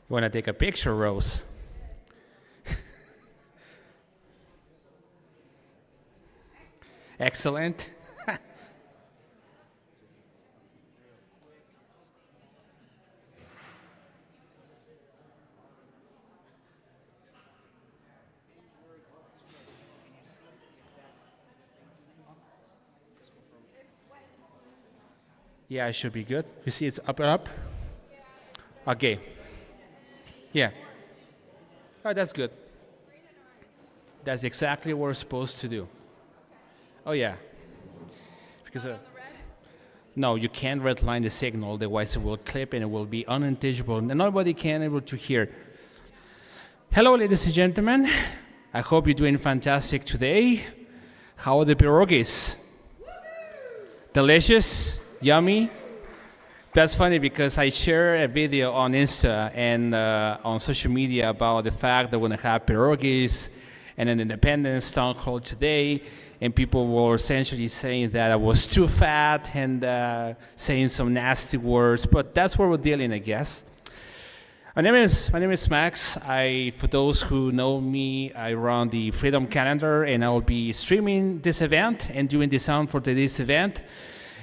You want to take a picture, Rose? Excellent. Yeah, it should be good. You see it's up and up? Okay. Yeah. Oh, that's good. That's exactly what we're supposed to do. Oh, yeah. Because no, you can't redline the signal, otherwise it will clip and it will be unintelligible, and nobody can able to hear. Hello, ladies and gentlemen. I hope you're doing fantastic today. How are the perogies? Delicious? Yummy? That's funny because I share a video on Insta and on social media about the fact that we're going to have perogies and an independence town hall today, and people were essentially saying that I was too fat and saying some nasty words, but that's where we're dealing, I guess. My name is Max. For those who know me, I run the Freedom Calendar, and I will be streaming this event and doing the sound for today's event.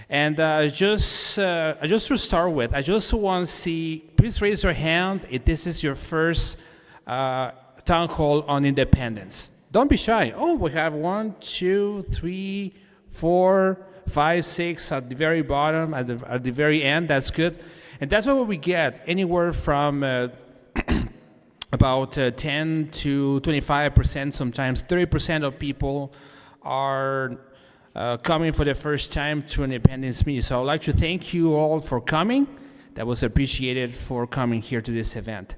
And just to start with, I just want to see, please raise your hand if this is your first town hall on independence. Don't be shy. Oh, we have 1, 2, 3, 4, 5, 6 at the very bottom, at the very end. That's good. And that's what we get, anywhere from about 10 to 25%, sometimes 30% of people are coming for the first time to Independence Meeting. So I'd like to thank you all for coming. That was appreciated for coming here to this event.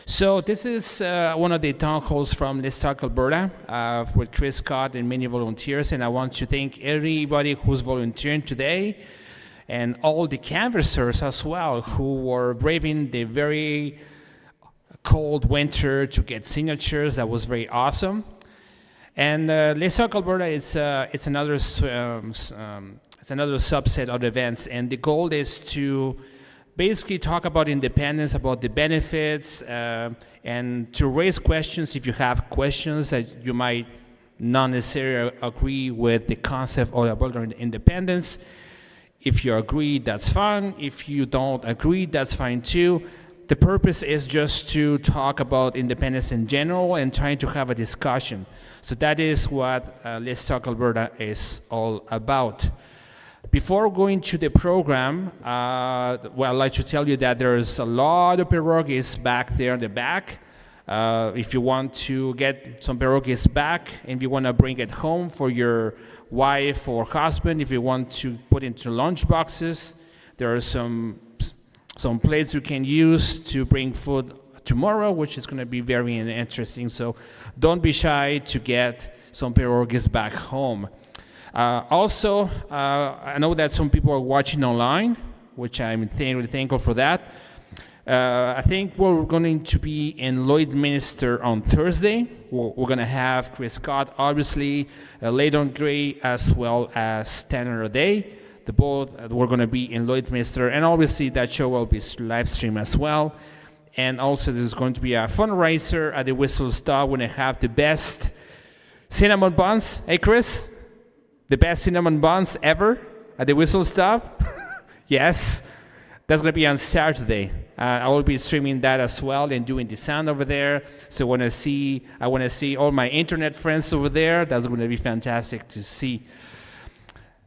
So this is one of the town halls from Let's Talk Alberta with Chris Scott and many volunteers. And I want to thank everybody who's volunteering today and all the canvassers as well who were braving the very cold winter to get signatures. That was very awesome. And Let's Talk Alberta it's another subset of events, and the goal is to basically talk about independence, about the benefits, and to raise questions if you have questions that you might not necessarily agree with the concept of Alberta independence. If you agree, that's fine. If you don't agree, that's fine too. The purpose is just to talk about independence in general and trying to have a discussion. So that is what Let's Talk Alberta is all about. Before going to the program, I'd like to tell you that there's a lot of perogies back there in the back. If you want to get some perogies back and you want to bring it home for your wife or husband, if you want to put into lunch boxes, there are some plates you can use to bring food tomorrow, which is going to be very interesting. So don't be shy to get some perogies back home. Also, I know that some people are watching online, which I'm really thankful for that. I think we're going to be in Lloydminster on Thursday. We're going to have Chris Scott, obviously, Leighton Gray, as well as Tanner O'Day. The both we're going to be in Lloydminster, and obviously that show will be live streamed as well. And also there's going to be a fundraiser at the Whistle Stop when I have the best cinnamon buns. Hey, Chris? The best cinnamon buns ever at the Whistle Stop? Yes. That's going to be on Saturday. I will be streaming that as well and doing the sound over there. So I want to see all my internet friends over there. That's going to be fantastic to see.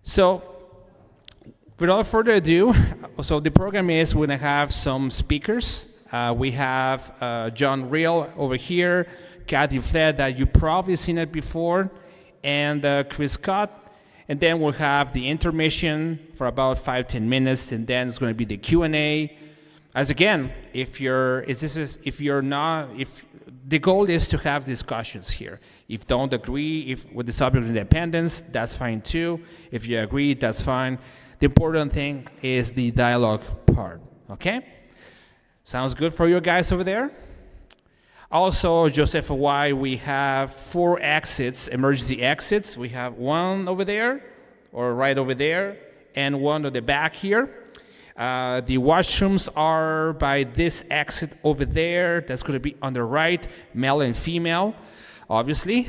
So without further ado, so the program is we're going to have some speakers. We have John Real over here, Kathy Fled, that you probably seen it before, and Chris Scott. And then we'll have the intermission for about 5-10 minutes, and then it's going to be the Q&A. As again, if the goal is to have discussions here. If you don't agree with the subject of independence, that's fine too. If you agree, that's fine. The important thing is the dialogue part. Okay? Sounds good for you guys over there? Also, just FYI, we have 4 exits, emergency exits. We have one over there, or right over there, and one at the back here. The washrooms are by this exit over there. That's going to be on the right, male and female, obviously.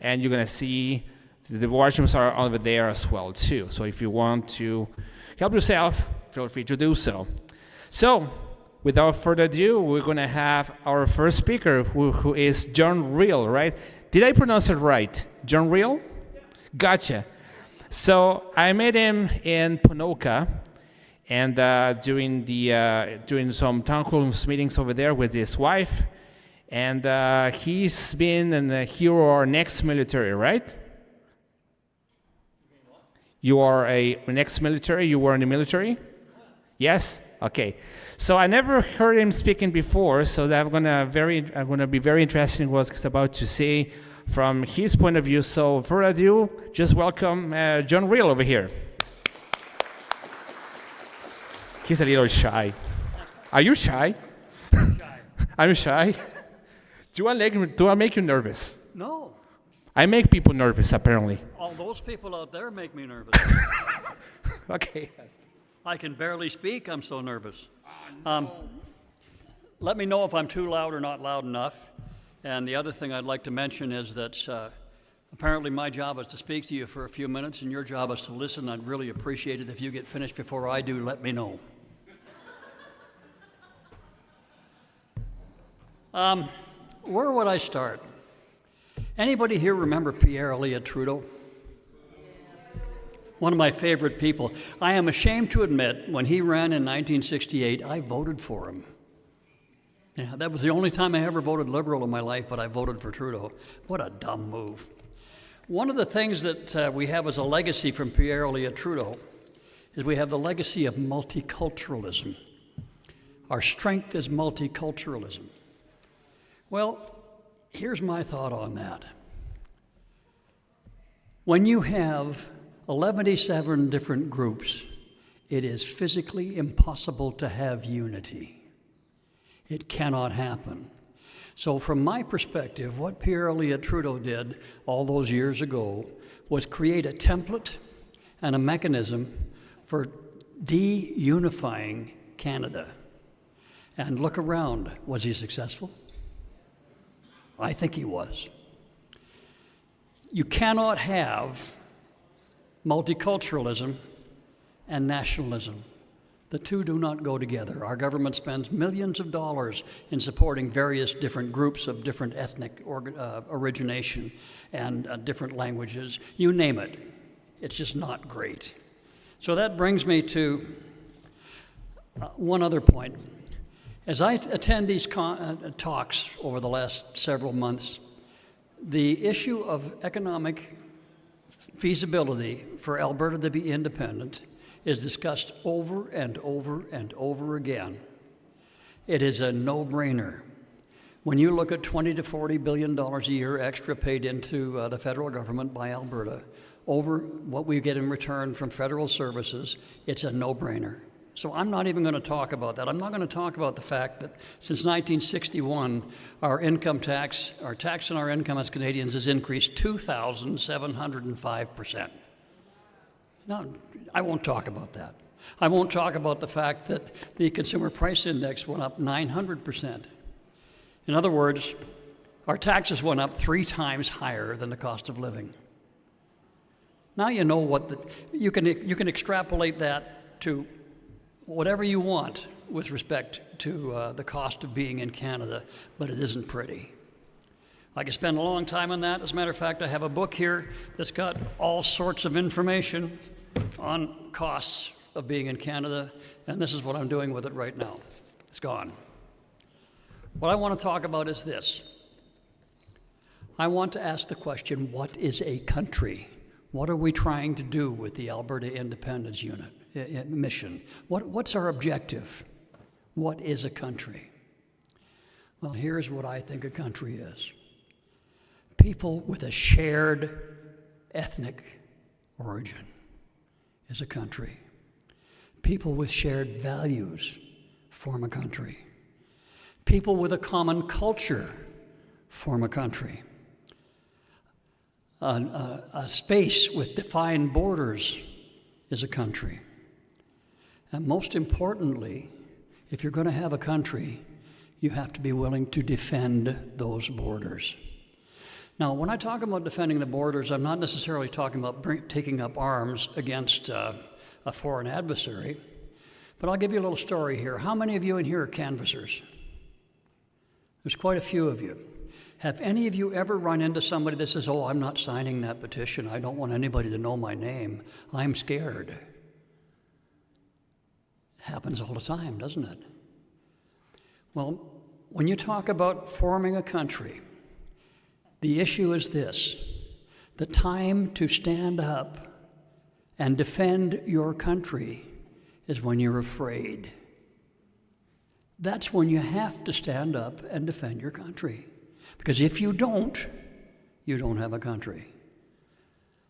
And you're going to see the washrooms are over there as well, too. So if you want to help yourself, feel free to do so. So, without further ado, we're going to have our first speaker, who is John Real, right? Did I pronounce it right? John Real? Yeah. Gotcha. So I met him in Ponoka, and doing some town hall meetings over there with his wife. And he's been in the hero or next military, right? You are an ex-military? You were in the military? Yes? Okay. So I never heard him speaking before, so I'm gonna be very interested in what he's about to say. from his point of view. So for ado, just welcome John Real over here. He's a little shy. Are you shy? I'm shy. Are you shy? Do I make you nervous? No. I make people nervous, apparently. All those people out there make me nervous. Okay. I can barely speak. I'm so nervous. Let me know if I'm too loud or not loud enough. And the other thing I'd like to mention is that apparently my job is to speak to you for a few minutes, and your job is to listen. I'd really appreciate it if you get finished before I do. Let me know. Where would I start? Anybody here remember Pierre Elliott Trudeau? One of my favorite people. I am ashamed to admit, when he ran in 1968, I voted for him. Yeah, that was the only time I ever voted Liberal in my life, but I voted for Trudeau. What a dumb move. One of the things that we have as a legacy from Pierre Elliott Trudeau is we have the legacy of multiculturalism. Our strength is multiculturalism. Well, here's my thought on that. When you have 11 different groups, it is physically impossible to have unity. It cannot happen. So from my perspective, what Pierre Elliott Trudeau did all those years ago was create a template and a mechanism for de-unifying Canada. And look around, was he successful? I think he was. You cannot have multiculturalism and nationalism. The two do not go together. Our government spends millions of dollars in supporting various different groups of different ethnic origination and different languages. You name it. It's just not great. So that brings me to one other point. As I attend these talks over the last several months, the issue of economic feasibility for Alberta to be independent is discussed over and over and over again. It is a no-brainer. When you look at $20 to $40 billion a year extra paid into the federal government by Alberta over what we get in return from federal services, it's a no-brainer. So I'm not even going to talk about that. I'm not going to talk about the fact that since 1961, our income tax, our tax on our income as Canadians has increased 2,705%. No, I won't talk about that. I won't talk about the fact that the consumer price index went up 900%. In other words, our taxes went up 3 times higher than the cost of living. Now you know what you can extrapolate that to whatever you want with respect to the cost of being in Canada, but it isn't pretty. I could spend a long time on that. As a matter of fact, I have a book here that's got all sorts of information on costs of being in Canada, and this is what I'm doing with it right now. It's gone. What I want to talk about is this. I want to ask the question, what is a country? What are we trying to do with the Alberta Independence mission? What's our objective? What is a country? Well, here's what I think a country is. People with a shared ethnic origin is a country. People with shared values form a country. People with a common culture form a country. A space with defined borders is a country. And most importantly, if you're going to have a country, you have to be willing to defend those borders. Now, when I talk about defending the borders, I'm not necessarily talking about taking up arms against a foreign adversary, but I'll give you a little story here. How many of you in here are canvassers? There's quite a few of you. Have any of you ever run into somebody that says, oh, I'm not signing that petition. I don't want anybody to know my name. I'm scared. It happens all the time, doesn't it? Well, when you talk about forming a country, the issue is this. The time to stand up and defend your country is when you're afraid. That's when you have to stand up and defend your country. Because if you don't, you don't have a country.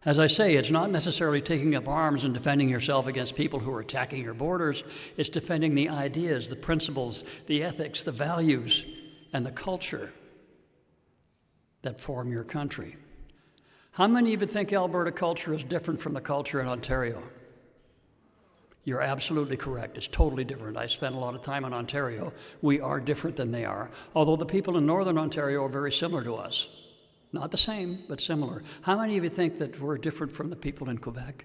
As I say, it's not necessarily taking up arms and defending yourself against people who are attacking your borders. It's defending the ideas, the principles, the ethics, the values, and the culture that form your country. How many of you think Alberta culture is different from the culture in Ontario? You're absolutely correct. It's totally different. I spent a lot of time in Ontario. We are different than they are, although the people in Northern Ontario are very similar to us. Not the same, but similar. How many of you think that we're different from the people in Quebec?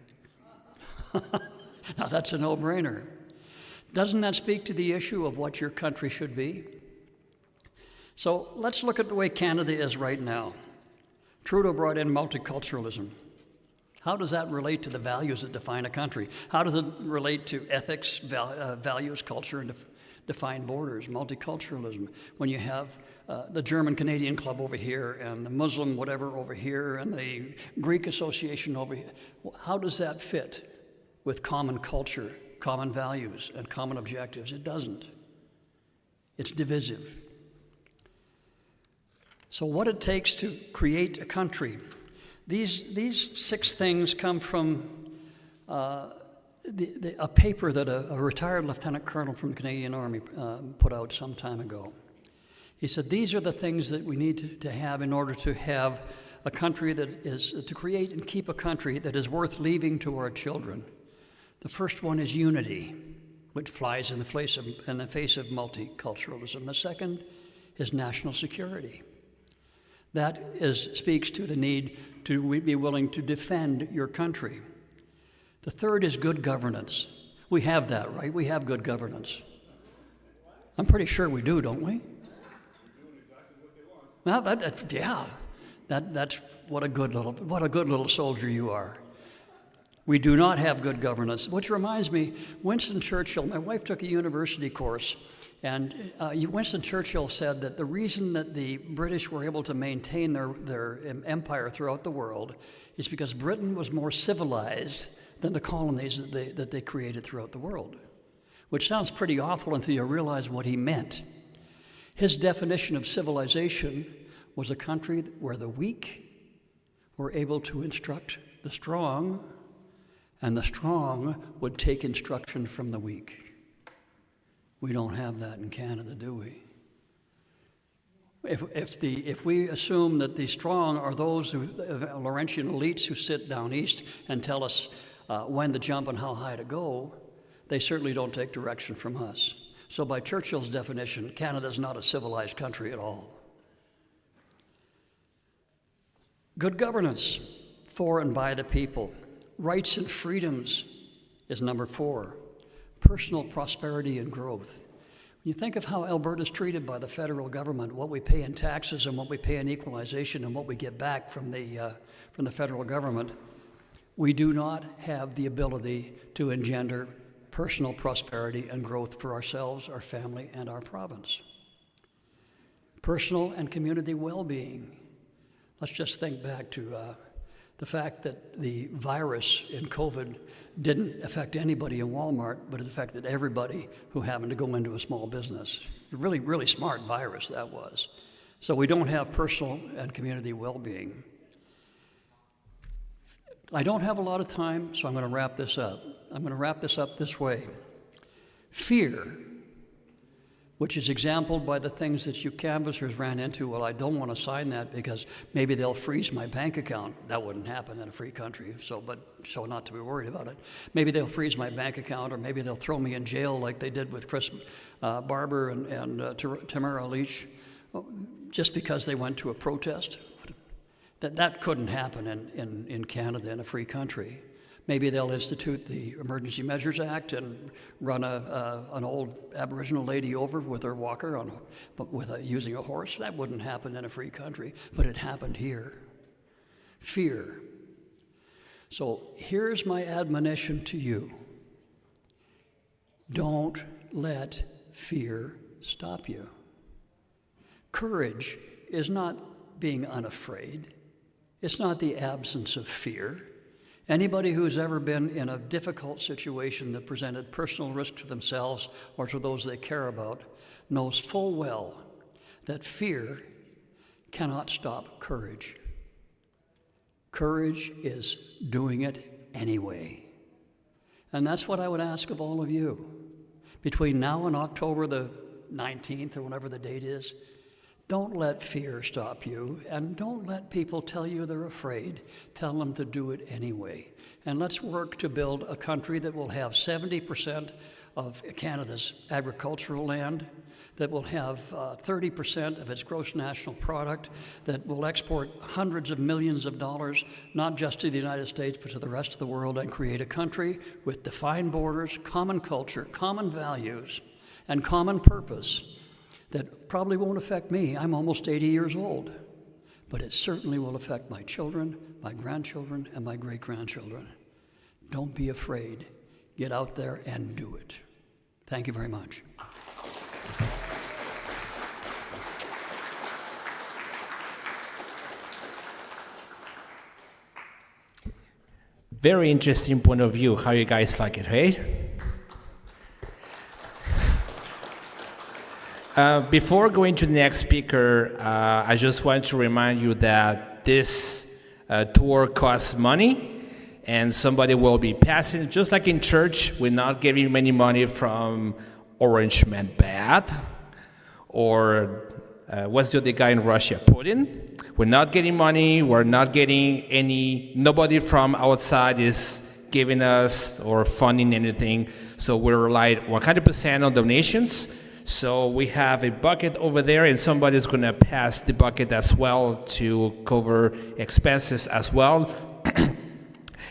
Now, that's a no-brainer. Doesn't that speak to the issue of what your country should be? So let's look at the way Canada is right now. Trudeau brought in multiculturalism. How does that relate to the values that define a country? How does it relate to ethics, values, culture, and define borders, multiculturalism? When you have the German-Canadian Club over here and the Muslim whatever over here and the Greek Association over here, how does that fit with common culture, common values, and common objectives? It doesn't. It's divisive. So what it takes to create a country, these 6 things come from a paper that a retired lieutenant colonel from the Canadian Army put out some time ago. He said, these are the things that we need to have in order to have a country that is, to create and keep a country that is worth leaving to our children. The first one is unity, which flies in the face of multiculturalism. The second is national security. That speaks to the need to be willing to defend your country. The third is good governance. We have that, right? We have good governance. I'm pretty sure we do, don't we? Well, that's what a good little soldier you are. We do not have good governance, which reminds me, Winston Churchill. My wife took a university course, and Winston Churchill said that the reason that the British were able to maintain their empire throughout the world is because Britain was more civilized than the colonies that they created throughout the world, which sounds pretty awful until you realize what he meant. His definition of civilization was a country where the weak were able to instruct the strong, and the strong would take instruction from the weak. We don't have that in Canada, do we? If we assume that the strong are those Laurentian elites who sit down east and tell us when to jump and how high to go, they certainly don't take direction from us. So by Churchill's definition, Canada is not a civilized country at all. Good governance for and by the people. Rights and freedoms is number 4. Personal prosperity and growth. When you think of how Alberta is treated by the federal government, what we pay in taxes and what we pay in equalization and what we get back from the federal government, we do not have the ability to engender personal prosperity and growth for ourselves, our family, and our province. Personal and community well-being. Let's just think back to the fact that the virus in COVID didn't affect anybody in Walmart, but it affected everybody who happened to go into a small business. A really, really smart virus that was. So we don't have personal and community well-being. I don't have a lot of time, so I'm going to wrap this up. I'm going to wrap this up this way. Fear, which is exampled by the things that you canvassers ran into. Well, I don't want to sign that because maybe they'll freeze my bank account. That wouldn't happen in a free country, so not to be worried about it. Maybe they'll freeze my bank account, or maybe they'll throw me in jail like they did with Chris Barber and Tamara Leach, just because they went to a protest. That couldn't happen in Canada, in a free country. Maybe they'll institute the Emergency Measures Act and run an old Aboriginal lady over with her walker using a horse. That wouldn't happen in a free country, but it happened here. Fear. So here's my admonition to you. Don't let fear stop you. Courage is not being unafraid. It's not the absence of fear. Anybody who's ever been in a difficult situation that presented personal risk to themselves or to those they care about knows full well that fear cannot stop courage. Courage is doing it anyway. And that's what I would ask of all of you. Between now and October the 19th, or whatever the date is, don't let fear stop you, and don't let people tell you they're afraid. Tell them to do it anyway. And let's work to build a country that will have 70% of Canada's agricultural land, that will have 30% of its gross national product, that will export hundreds of millions of dollars, not just to the United States, but to the rest of the world, and create a country with defined borders, common culture, common values, and common purpose that probably won't affect me. I'm almost 80 years old, but it certainly will affect my children, my grandchildren, and my great-grandchildren. Don't be afraid. Get out there and do it. Thank you very much. Very interesting point of view. How you guys like it, hey? Before going to the next speaker, I just want to remind you that this tour costs money, and somebody will be passing. Just like in church, we're not giving you any money from Orange Meant Bad, or what's the other guy in Russia, Putin? We're not getting money. We're not getting any. Nobody from outside is giving us or funding anything. So we rely 100% on donations. So we have a bucket over there, and somebody's going to pass the bucket as well to cover expenses as well.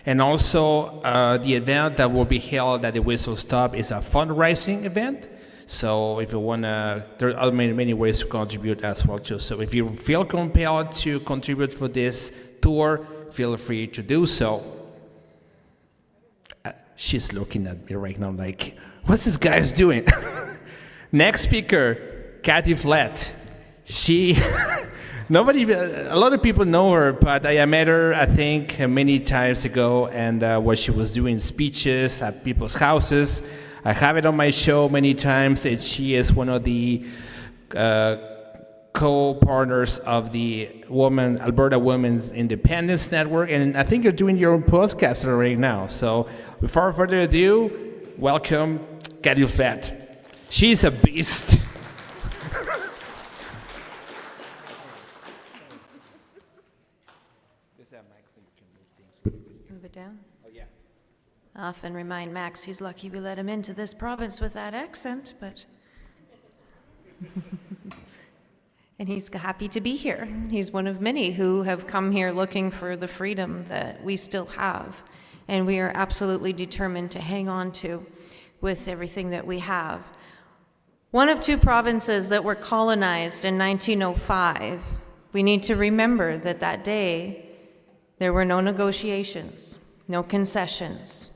And also, the event that will be held at the Whistle Stop is a fundraising event. So if you want to, there are many ways to contribute as well too. So if you feel compelled to contribute for this tour, feel free to do so. She's looking at me right now like, what's this guy's doing? Next speaker, Kathy Flett. She, a lot of people know her, but I met her, I think, many times ago, and what she was doing speeches at people's houses. I have it on my show many times, and she is one of the co-partners of the Alberta Women's Independence Network, and I think you're doing your own podcast right now. So without further ado, welcome, Kathy Flett. She's a beast. Move it down? Oh, yeah. I often remind Max he's lucky we let him into this province with that accent, but... And he's happy to be here. He's one of many who have come here looking for the freedom that we still have, and we are absolutely determined to hang on to with everything that we have. One of two provinces that were colonized in 1905, we need to remember that that day there were no negotiations, no concessions,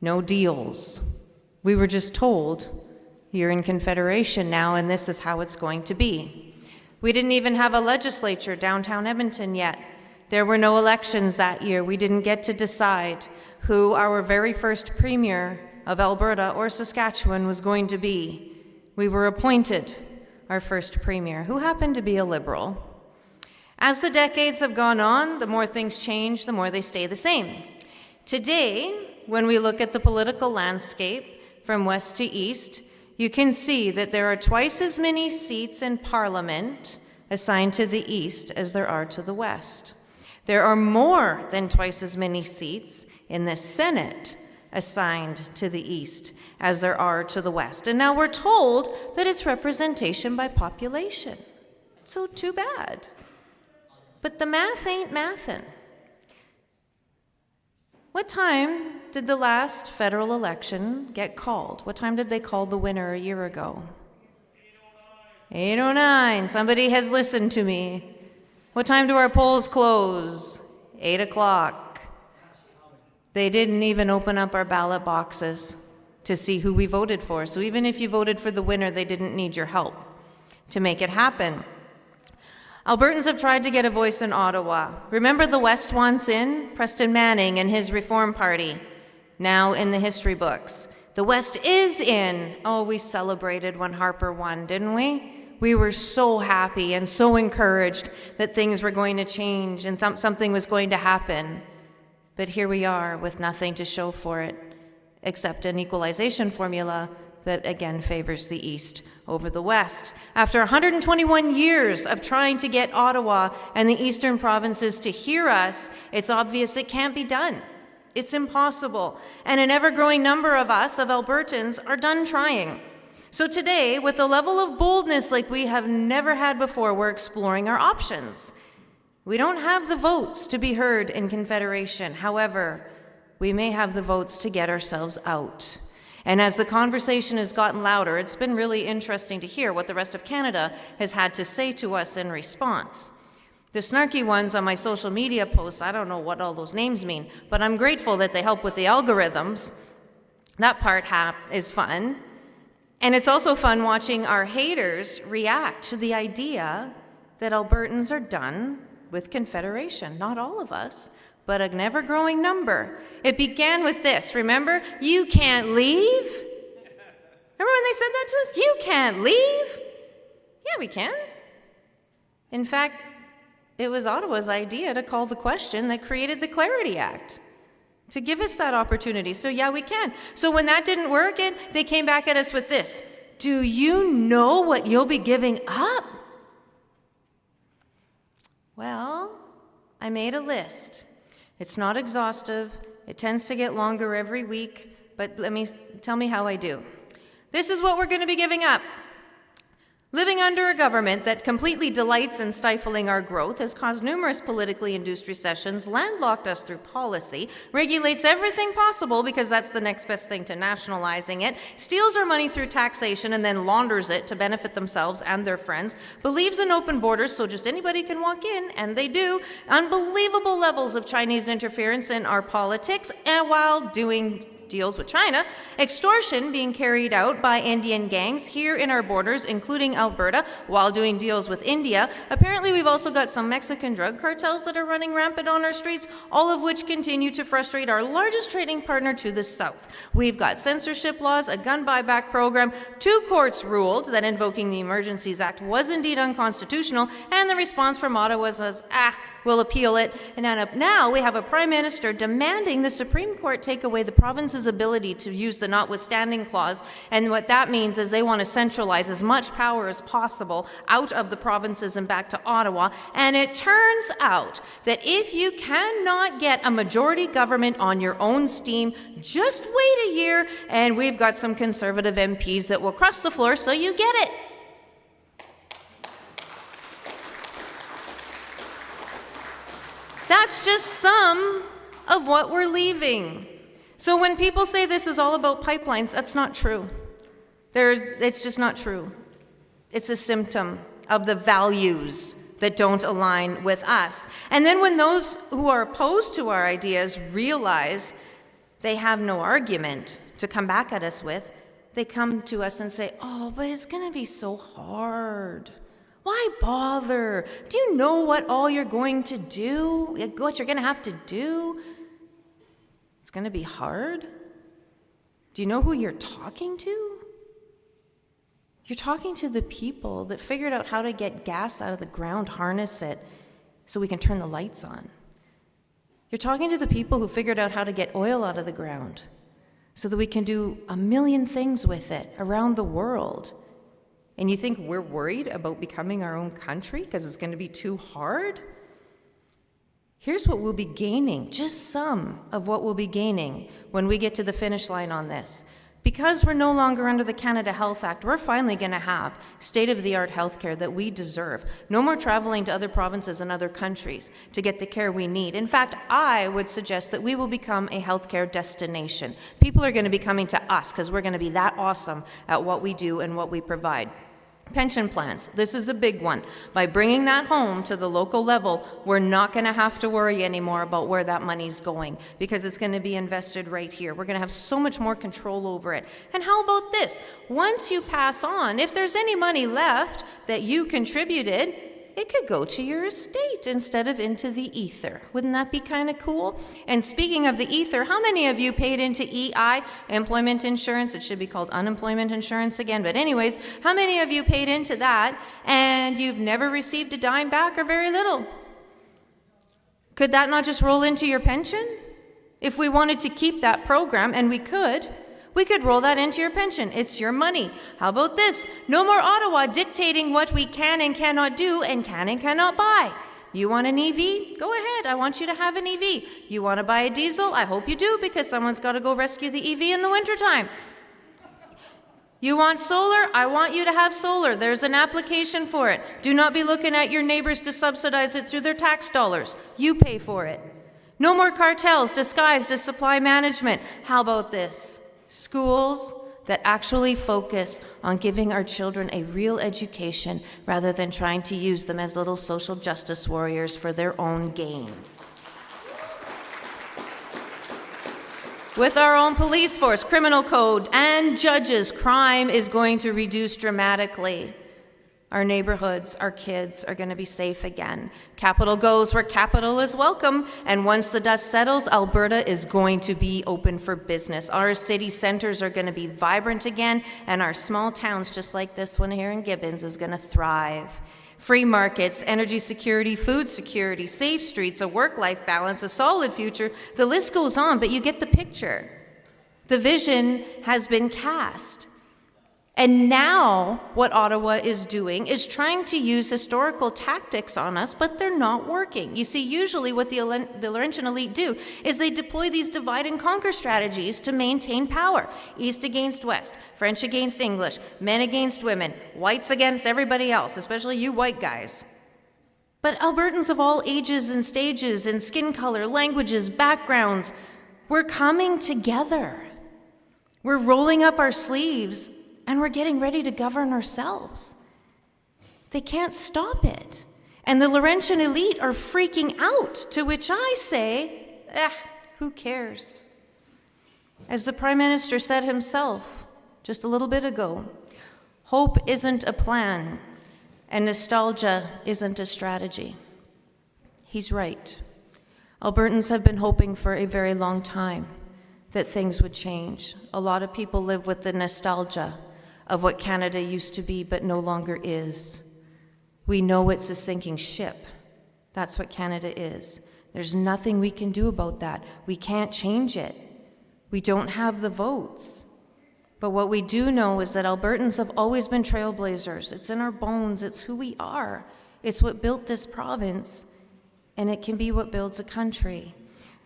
no deals. We were just told, you're in Confederation now and this is how it's going to be. We didn't even have a legislature downtown Edmonton yet. There were no elections that year. We didn't get to decide who our very first premier of Alberta or Saskatchewan was going to be. We were appointed our first premier, who happened to be a Liberal. As the decades have gone on, the more things change, the more they stay the same. Today, when we look at the political landscape from west to east, you can see that there are twice as many seats in Parliament assigned to the east as there are to the west. There are more than twice as many seats in the Senate assigned to the east as there are to the west. And now we're told that it's representation by population. So too bad. But the math ain't mathin'. What time did the last federal election get called? What time did they call the winner a year ago? 8:09. Somebody has listened to me. What time do our polls close? 8 o'clock. They didn't even open up our ballot boxes to see who we voted for. So even if you voted for the winner, they didn't need your help to make it happen. Albertans have tried to get a voice in Ottawa. Remember the West wants in? Preston Manning and his Reform Party, now in the history books. The West is in. Oh, we celebrated when Harper won, didn't we? We were so happy and so encouraged that things were going to change and something was going to happen. But here we are with nothing to show for it, except an equalization formula that again favors the East over the West. After 121 years of trying to get Ottawa and the eastern provinces to hear us, it's obvious it can't be done. It's impossible. And an ever-growing number of us, of Albertans, are done trying. So today, with a level of boldness like we have never had before, we're exploring our options. We don't have the votes to be heard in Confederation. However, we may have the votes to get ourselves out. And as the conversation has gotten louder, it's been really interesting to hear what the rest of Canada has had to say to us in response. The snarky ones on my social media posts, I don't know what all those names mean, but I'm grateful that they help with the algorithms. That part is fun. And it's also fun watching our haters react to the idea that Albertans are done with Confederation. Not all of us, but an ever-growing number. It began with this, remember? You can't leave. Remember when they said that to us? You can't leave. Yeah, we can. In fact, it was Ottawa's idea to call the question that created the Clarity Act, to give us that opportunity. So yeah, we can. So when that didn't work, they came back at us with this. Do you know what you'll be giving up? Well, I made a list. It's not exhaustive. It tends to get longer every week, but tell me how I do. This is what we're going to be giving up. Living under a government that completely delights in stifling our growth has caused numerous politically induced recessions, landlocked us through policy, regulates everything possible because that's the next best thing to nationalizing it, steals our money through taxation and then launders it to benefit themselves and their friends, believes in open borders so just anybody can walk in, and they do, unbelievable levels of Chinese interference in our politics, and while doing deals with China, extortion being carried out by Indian gangs here in our borders, including Alberta, while doing deals with India. Apparently, we've also got some Mexican drug cartels that are running rampant on our streets, all of which continue to frustrate our largest trading partner to the south. We've got censorship laws, a gun buyback program, 2 courts ruled that invoking the Emergencies Act was indeed unconstitutional, and the response from Ottawa was, we'll appeal it. And now we have a prime minister demanding the Supreme Court take away the province's ability to use the notwithstanding clause. And what that means is they want to centralize as much power as possible out of the provinces and back to Ottawa. And it turns out that if you cannot get a majority government on your own steam, just wait a year and we've got some Conservative MPs that will cross the floor so you get it. That's just some of what we're leaving. So when people say this is all about pipelines, that's not true. It's just not true. It's a symptom of the values that don't align with us. And then when those who are opposed to our ideas realize they have no argument to come back at us with, they come to us and say, oh, but it's going to be so hard. Why bother? Do you know what all you're going to do? What you're going to have to do? It's going to be hard. Do you know who you're talking to? You're talking to the people that figured out how to get gas out of the ground, harness it, so we can turn the lights on. You're talking to the people who figured out how to get oil out of the ground, so that we can do a million things with it around the world. And you think we're worried about becoming our own country because it's going to be too hard? Here's what we'll be gaining, just some of what we'll be gaining when we get to the finish line on this. Because we're no longer under the Canada Health Act, we're finally going to have state-of-the-art healthcare that we deserve. No more traveling to other provinces and other countries to get the care we need. In fact, I would suggest that we will become a healthcare destination. People are going to be coming to us because we're going to be that awesome at what we do and what we provide. Pension plans, this is a big one. By bringing that home to the local level, we're not going to have to worry anymore about where that money's going because it's going to be invested right here. We're going to have so much more control over it. And how about this? Once you pass on, if there's any money left that you contributed, it could go to your estate instead of into the ether. Wouldn't that be kind of cool? And speaking of the ether, how many of you paid into EI, employment insurance? It should be called unemployment insurance again, but anyways, how many of you paid into that and you've never received a dime back or very little? Could that not just roll into your pension? If we wanted to keep that program, and we could roll that into your pension. It's your money. How about this? No more Ottawa dictating what we can and cannot do and can and cannot buy. You want an EV? Go ahead. I want you to have an EV. You want to buy a diesel? I hope you do, because someone's got to go rescue the EV in the wintertime. You want solar? I want you to have solar. There's an application for it. Do not be looking at your neighbors to subsidize it through their tax dollars. You pay for it. No more cartels disguised as supply management. How about this? Schools that actually focus on giving our children a real education rather than trying to use them as little social justice warriors for their own gain. With our own police force, criminal code, and judges, crime is going to reduce dramatically. Our neighborhoods, our kids are going to be safe again. Capital goes where capital is welcome, and once the dust settles, Alberta is going to be open for business. Our city centers are going to be vibrant again, and our small towns, just like this one here in Gibbons, is going to thrive. Free markets, energy security, food security, safe streets, a work-life balance, a solid future. The list goes on, but you get the picture. The vision has been cast. And now what Ottawa is doing is trying to use historical tactics on us, but they're not working. You see, usually what the Laurentian elite do is they deploy these divide and conquer strategies to maintain power. East against West, French against English, men against women, whites against everybody else, especially you white guys. But Albertans of all ages and stages and skin color, languages, backgrounds, we're coming together. We're rolling up our sleeves and we're getting ready to govern ourselves. They can't stop it. And the Laurentian elite are freaking out, to which I say, who cares? As the Prime Minister said himself just a little bit ago, hope isn't a plan, and nostalgia isn't a strategy. He's right. Albertans have been hoping for a very long time that things would change. A lot of people live with the nostalgia of what Canada used to be but no longer is. We know it's a sinking ship. That's what Canada is. There's nothing we can do about that. We can't change it. We don't have the votes. But what we do know is that Albertans have always been trailblazers. It's in our bones. It's who we are. It's what built this province, and it can be what builds a country.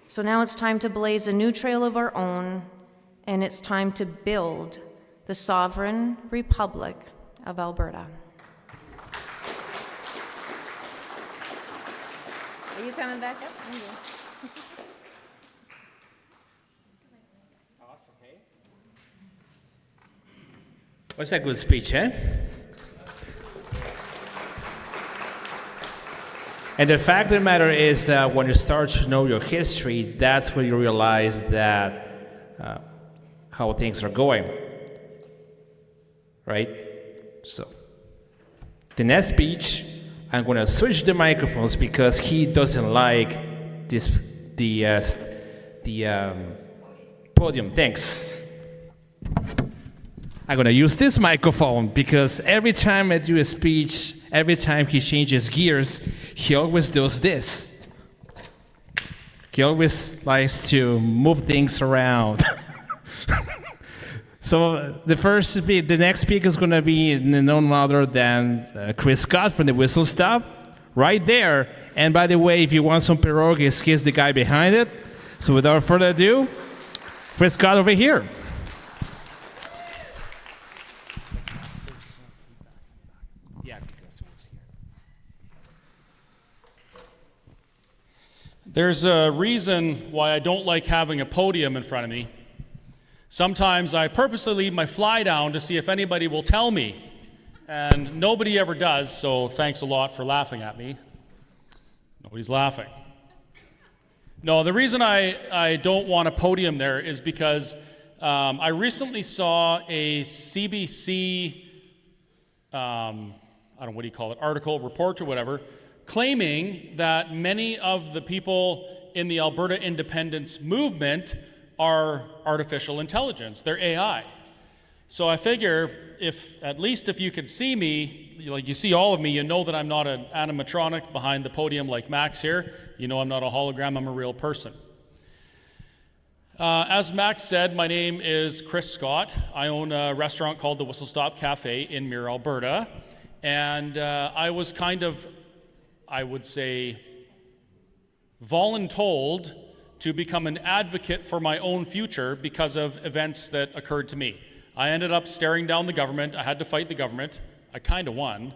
So now it's time to blaze a new trail of our own, and it's time to build the Sovereign Republic of Alberta. Are you coming back up? Awesome, hey? What's that good speech, eh? And the fact of the matter is that when you start to know your history, that's when you realize that how things are going. Right? So, the next speech, I'm going to switch the microphones because he doesn't like the podium. Thanks. I'm going to use this microphone because every time I do a speech, every time he changes gears, he always does this. He always likes to move things around. So the next speaker is going to be none other than Chris Scott from the Whistle Stop, right there. And by the way, if you want some perogies, he's the guy behind it. So without further ado, Chris Scott over here. There's a reason why I don't like having a podium in front of me. Sometimes I purposely leave my fly down to see if anybody will tell me, and nobody ever does, so thanks a lot for laughing at me. Nobody's laughing. No, the reason I don't want a podium there is because I recently saw a CBC, I I don't know, what do you call it, article, report, or whatever, claiming that many of the people in the Alberta independence movement are artificial intelligence. They're AI. So I figure at least if you could see me, like you see all of me, you know that I'm not an animatronic behind the podium like Max here. You know I'm not a hologram, I'm a real person. As Max said, my name is Chris Scott. I own a restaurant called the Whistle Stop Cafe in Mirror, Alberta. And I was kind of, I would say, voluntold to become an advocate for my own future because of events that occurred to me. I ended up staring down the government. I had to fight the government. I kind of won.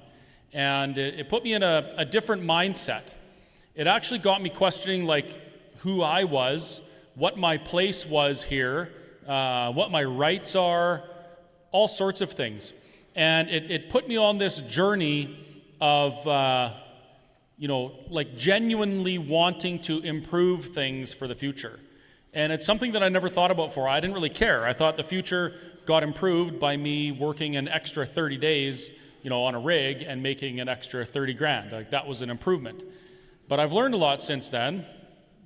And it put me in a different mindset. It actually got me questioning like who I was, what my place was here, what my rights are, all sorts of things. And it put me on this journey of, like genuinely wanting to improve things for the future. And it's something that I never thought about before. I didn't really care. I thought the future got improved by me working an extra 30 days, on a rig and making an extra 30 grand. Like that was an improvement. But I've learned a lot since then,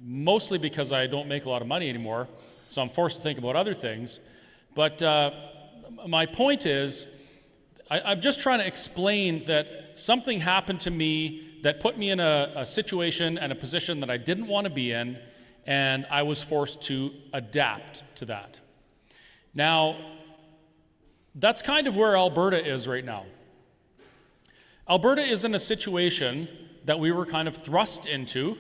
mostly because I don't make a lot of money anymore, so I'm forced to think about other things. But my point is, I'm just trying to explain that something happened to me that put me in a situation and a position that I didn't want to be in, and I was forced to adapt to that. Now, that's kind of where Alberta is right now. Alberta is in a situation that we were kind of thrust into.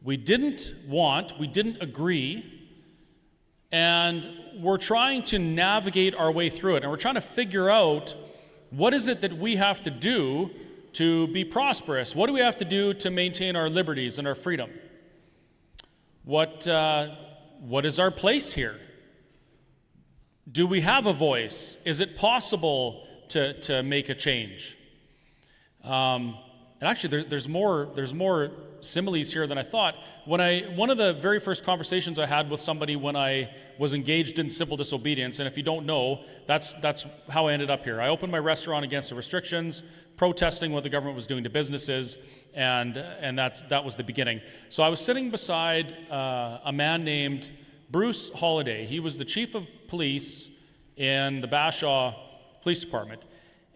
We didn't want, we didn't agree, and we're trying to navigate our way through it. And we're trying to figure out what is it that we have to do to be prosperous? What do we have to do to maintain our liberties and our freedom? What is our place here? Do we have a voice? Is it possible to make a change? And actually, there's more similes here than I thought. One of the very first conversations I had with somebody when I was engaged in civil disobedience, and if you don't know, that's how I ended up here. I opened my restaurant against the restrictions, protesting what the government was doing to businesses, and that was the beginning. So I was sitting beside a man named Bruce Holliday. He was the chief of police in the Bashaw Police Department.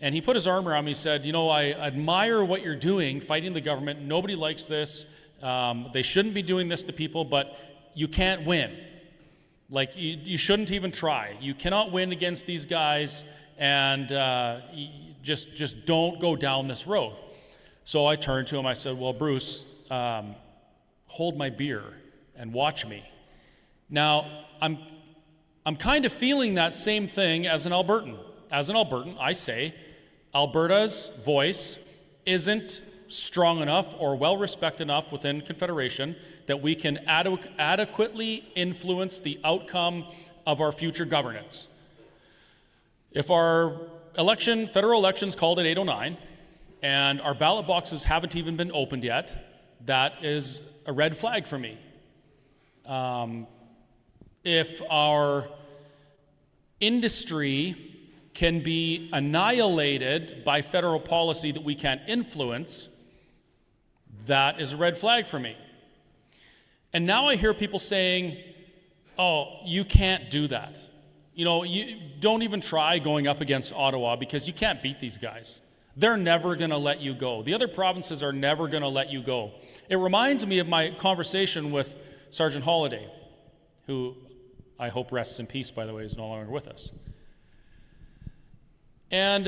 And he put his arm around me and said, I admire what you're doing, fighting the government. Nobody likes this. They shouldn't be doing this to people, but you can't win. Like, you shouldn't even try. You cannot win against these guys, and just don't go down this road. So I turned to him. I said, well, Bruce, hold my beer and watch me. Now, I'm kind of feeling that same thing as an Albertan. As an Albertan, I say, Alberta's voice isn't strong enough or well-respected enough within Confederation that we can adequately influence the outcome of our future governance. If our federal election's called at 8:09, and our ballot boxes haven't even been opened yet, that is a red flag for me. If our industry can be annihilated by federal policy that we can't influence, that is a red flag for me. And now I hear people saying, oh, you can't do that. You don't even try going up against Ottawa because you can't beat these guys. They're never going to let you go. The other provinces are never going to let you go. It reminds me of my conversation with Sergeant Holliday, who I hope rests in peace, by the way, is no longer with us. And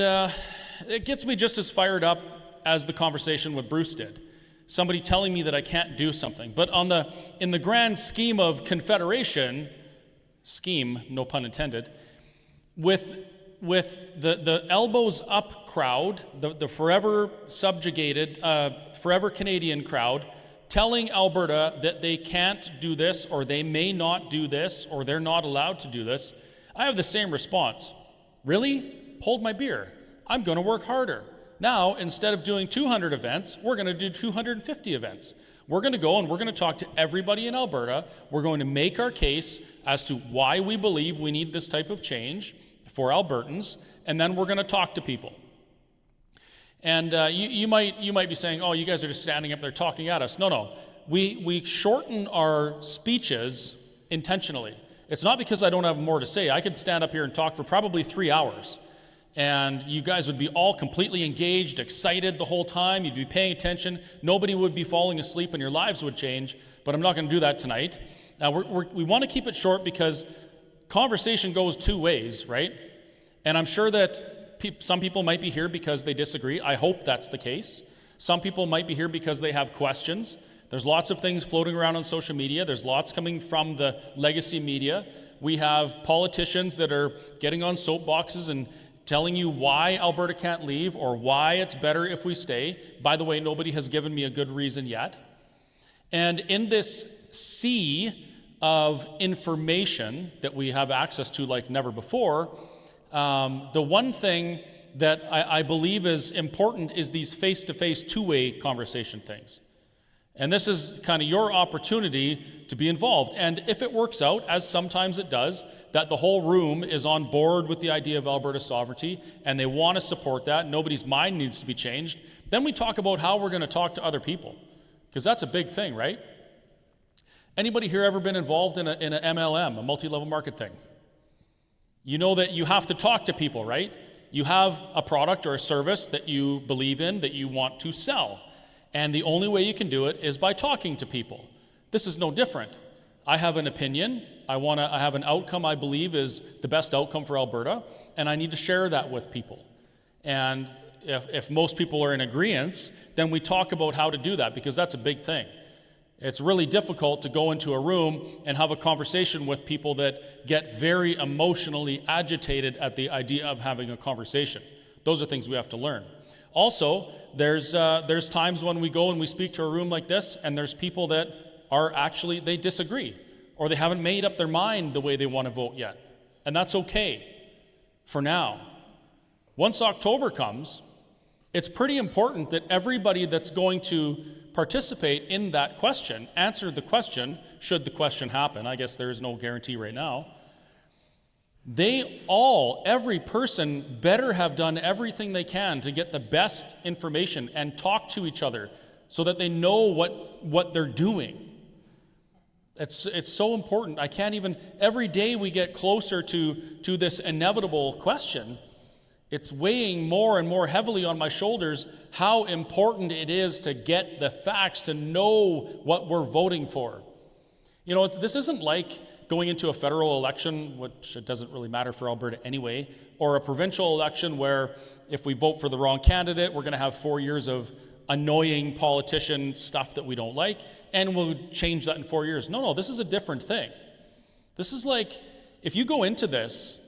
it gets me just as fired up as the conversation with Bruce did. Somebody telling me that I can't do something. But in the grand scheme of Confederation, scheme, no pun intended, with the elbows up crowd, the forever subjugated, forever Canadian crowd, telling Alberta that they can't do this, or they may not do this, or they're not allowed to do this, I have the same response. Really? Hold my beer. I'm going to work harder. Now, instead of doing 200 events, we're going to do 250 events. We're going to go and we're going to talk to everybody in Alberta. We're going to make our case as to why we believe we need this type of change for Albertans, and then we're going to talk to people. And you might be saying, oh, you guys are just standing up there talking at us. No. We shorten our speeches intentionally. It's not because I don't have more to say. I could stand up here and talk for probably 3 hours. And you guys would be all completely engaged, excited the whole time. You'd be paying attention. Nobody would be falling asleep and your lives would change. But I'm not going to do that tonight. Now, we want to keep it short because conversation goes 2 ways, right? And I'm sure that some people might be here because they disagree. I hope that's the case. Some people might be here because they have questions. There's lots of things floating around on social media. There's lots coming from the legacy media. We have politicians that are getting on soapboxes and telling you why Alberta can't leave or why it's better if we stay. By the way, nobody has given me a good reason yet. And in this sea of information that we have access to like never before, the one thing that I believe is important is these face-to-face, two-way conversation things. And this is kind of your opportunity to be involved. And if it works out, as sometimes it does, that the whole room is on board with the idea of Alberta sovereignty and they want to support that, nobody's mind needs to be changed, then we talk about how we're going to talk to other people. Because that's a big thing, right? Anybody here ever been involved in an MLM, a multi-level market thing? You know that you have to talk to people, right? You have a product or a service that you believe in, that you want to sell. And the only way you can do it is by talking to people. This is no different. I have an opinion. I have an outcome I believe is the best outcome for Alberta, and I need to share that with people. And if most people are in agreement, then we talk about how to do that, because that's a big thing. It's really difficult to go into a room and have a conversation with people that get very emotionally agitated at the idea of having a conversation. Those are things we have to learn. Also, there's times when we go and we speak to a room like this, and there's people that are actually, they disagree, or they haven't made up their mind the way they want to vote yet. And that's okay for now. Once October comes, it's pretty important that everybody that's going to participate in that question, answer the question, should the question happen. I guess there is no guarantee right now. Every person better have done everything they can to get the best information and talk to each other so that they know what they're doing. It's so important. I can't even, every day we get closer to this inevitable question, it's weighing more and more heavily on my shoulders how important it is to get the facts, to know what we're voting for. You know, this isn't like going into a federal election, which it doesn't really matter for Alberta anyway, or a provincial election where if we vote for the wrong candidate, we're going to have 4 years of annoying politician stuff that we don't like, and we'll change that in 4 years. No, this is a different thing. This is like, if you go into this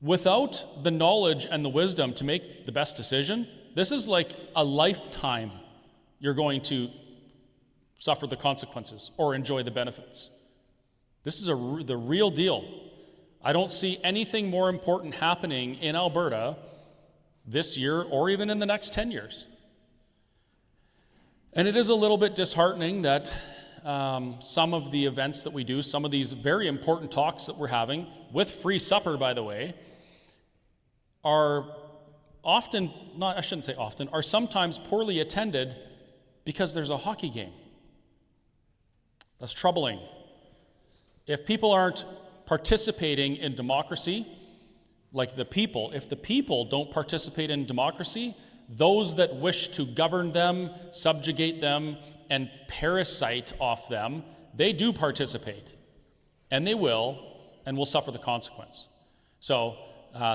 without the knowledge and the wisdom to make the best decision, this is like a lifetime you're going to suffer the consequences or enjoy the benefits. This is the real deal. I don't see anything more important happening in Alberta this year or even in the next 10 years. And it is a little bit disheartening that some of the events that we do, some of these very important talks that we're having, with free supper, by the way, are often, I shouldn't say often, are sometimes poorly attended because there's a hockey game. That's troubling. If people aren't participating in democracy, like the people, if the people don't participate in democracy, those that wish to govern them, subjugate them, and parasite off them, they do participate. And they will, and will suffer the consequence. So,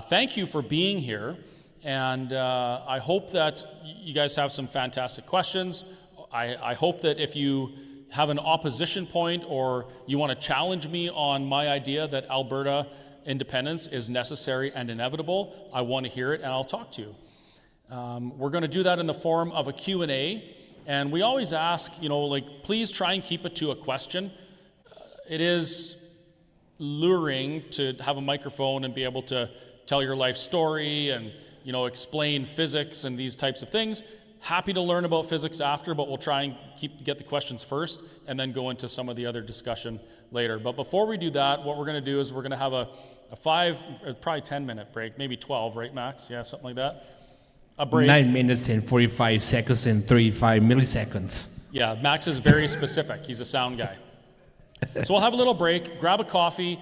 thank you for being here, and I hope that you guys have some fantastic questions. I hope that if you have an opposition point or you want to challenge me on my idea that Alberta independence is necessary and inevitable, I want to hear it and I'll talk to you. We're going to do that in the form of a Q&A, and we always ask, please try and keep it to a question. It is luring to have a microphone and be able to tell your life story and, explain physics and these types of things. Happy to learn about physics after, but we'll try and get the questions first and then go into some of the other discussion later. But before we do that, what we're going to do is we're going to have a 5, probably 10-minute break, maybe 12, right, Max? Yeah, something like that. A break. 9 minutes and 45 seconds and 35 milliseconds. Yeah, Max is very specific. He's a sound guy. So we'll have a little break, grab a coffee.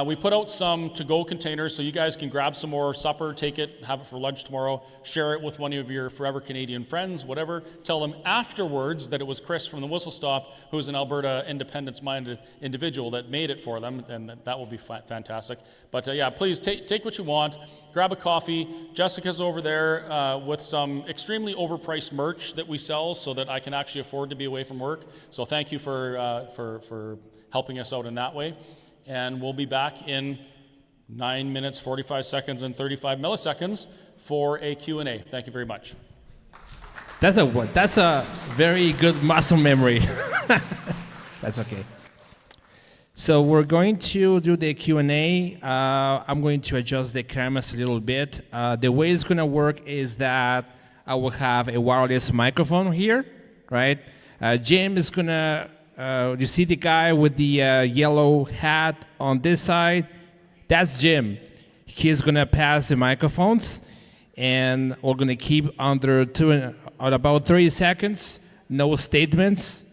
We put out some to-go containers so you guys can grab some more supper, take it, have it for lunch tomorrow, share it with one of your Forever Canadian friends, whatever. Tell them afterwards that it was Chris from the Whistle Stop, who's an Alberta independence-minded individual that made it for them, and that will be fantastic. But yeah, please take what you want, grab a coffee. Jessica's over there with some extremely overpriced merch that we sell so that I can actually afford to be away from work. So thank you for helping us out in that way. And we'll be back in 9 minutes, 45 seconds, and 35 milliseconds for a Q&A. Thank you very much. That's a very good muscle memory. That's okay. So we're going to do the Q&A. I'm going to adjust the cameras a little bit. The way it's going to work is that I will have a wireless microphone here, right? Jim is going to you see the guy with the yellow hat on this side? That's Jim. He's going to pass the microphones, and we're going to keep under about 30 seconds, no statements.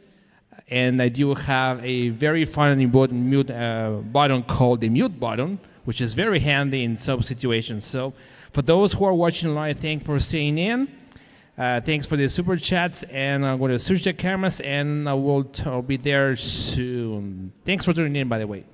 And I do have a very fun and important mute button called the mute button, which is very handy in some situations. So for those who are watching live, thanks for staying in. Thanks for the super chats, and I'm going to switch the cameras, and I'll be there soon. Thanks for tuning in, by the way.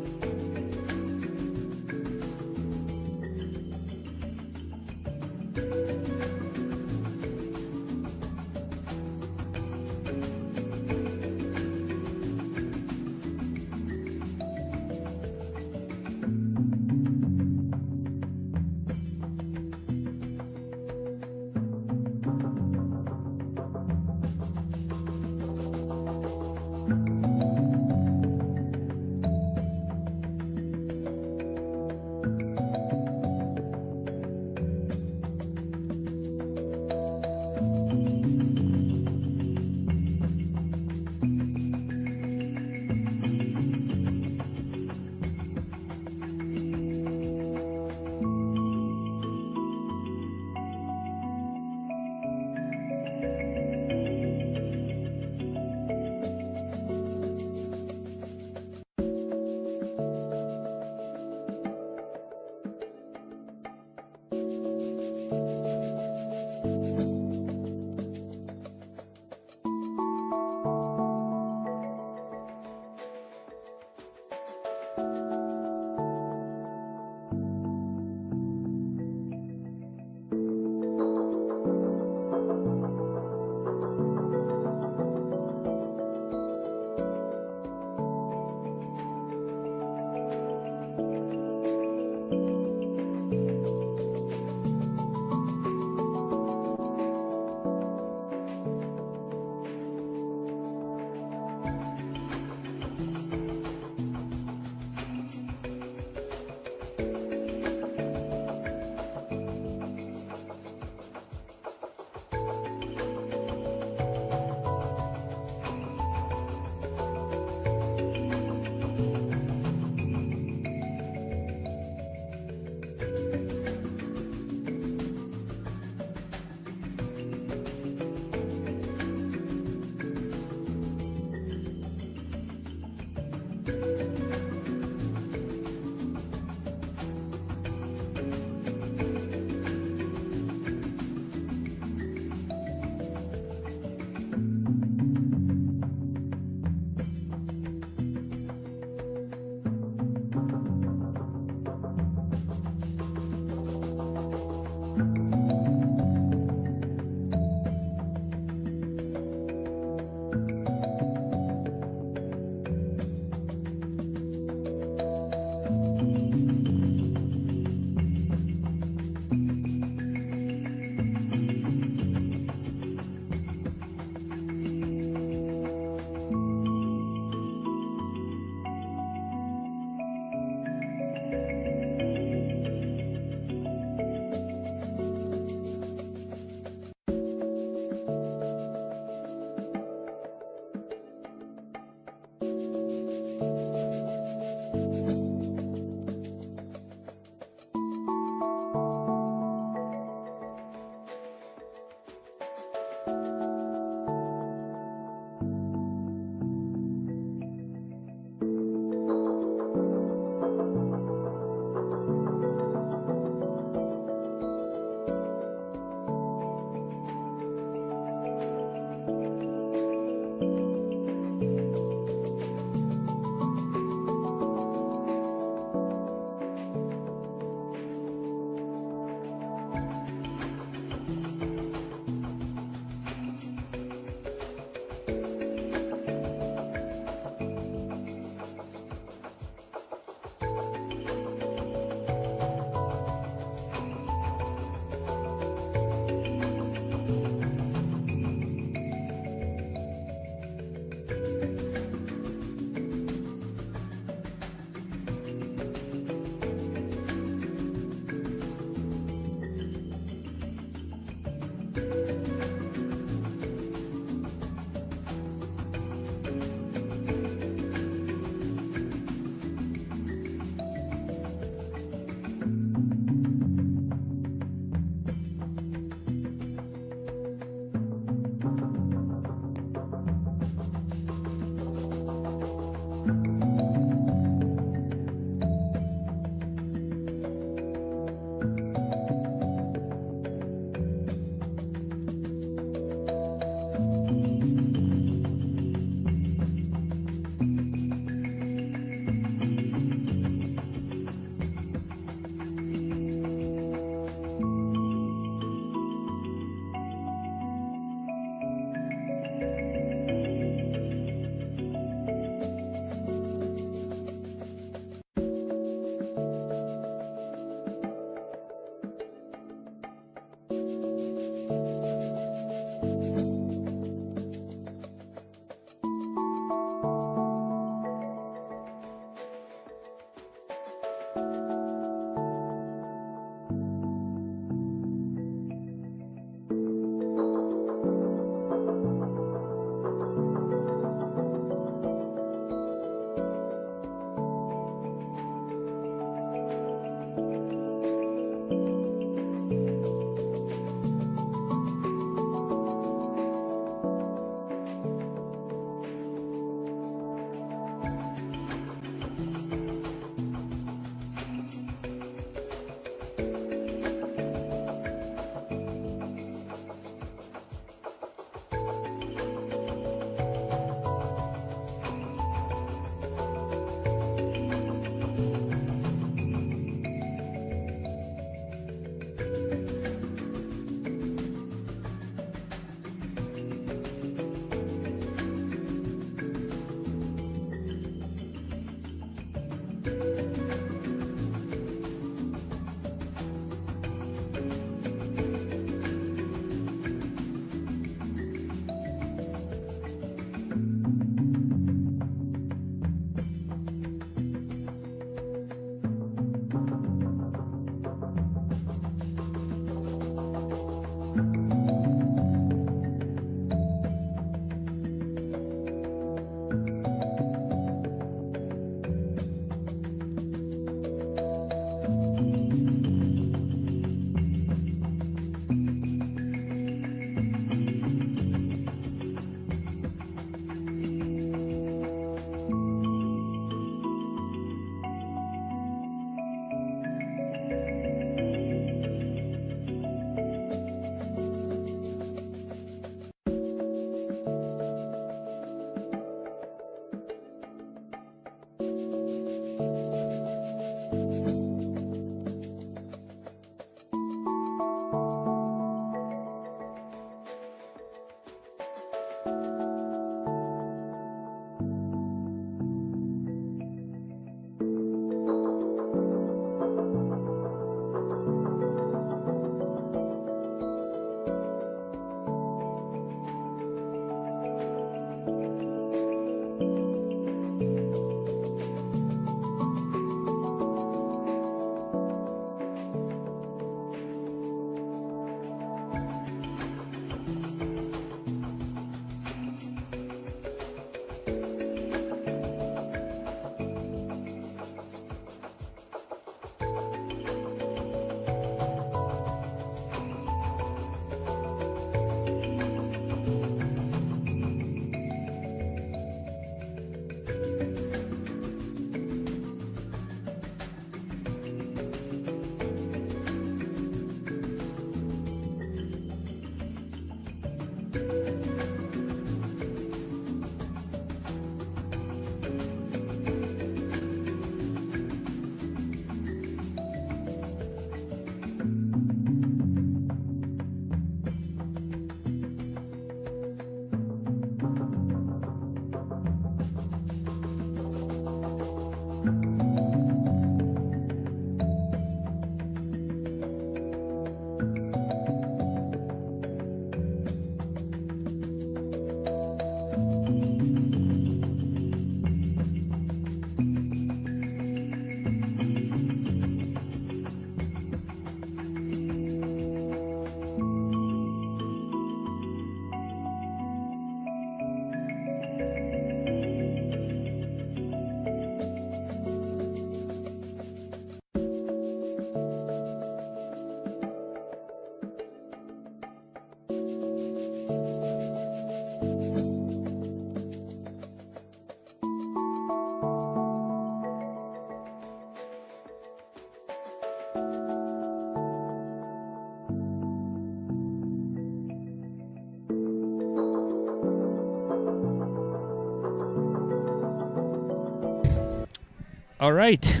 All right.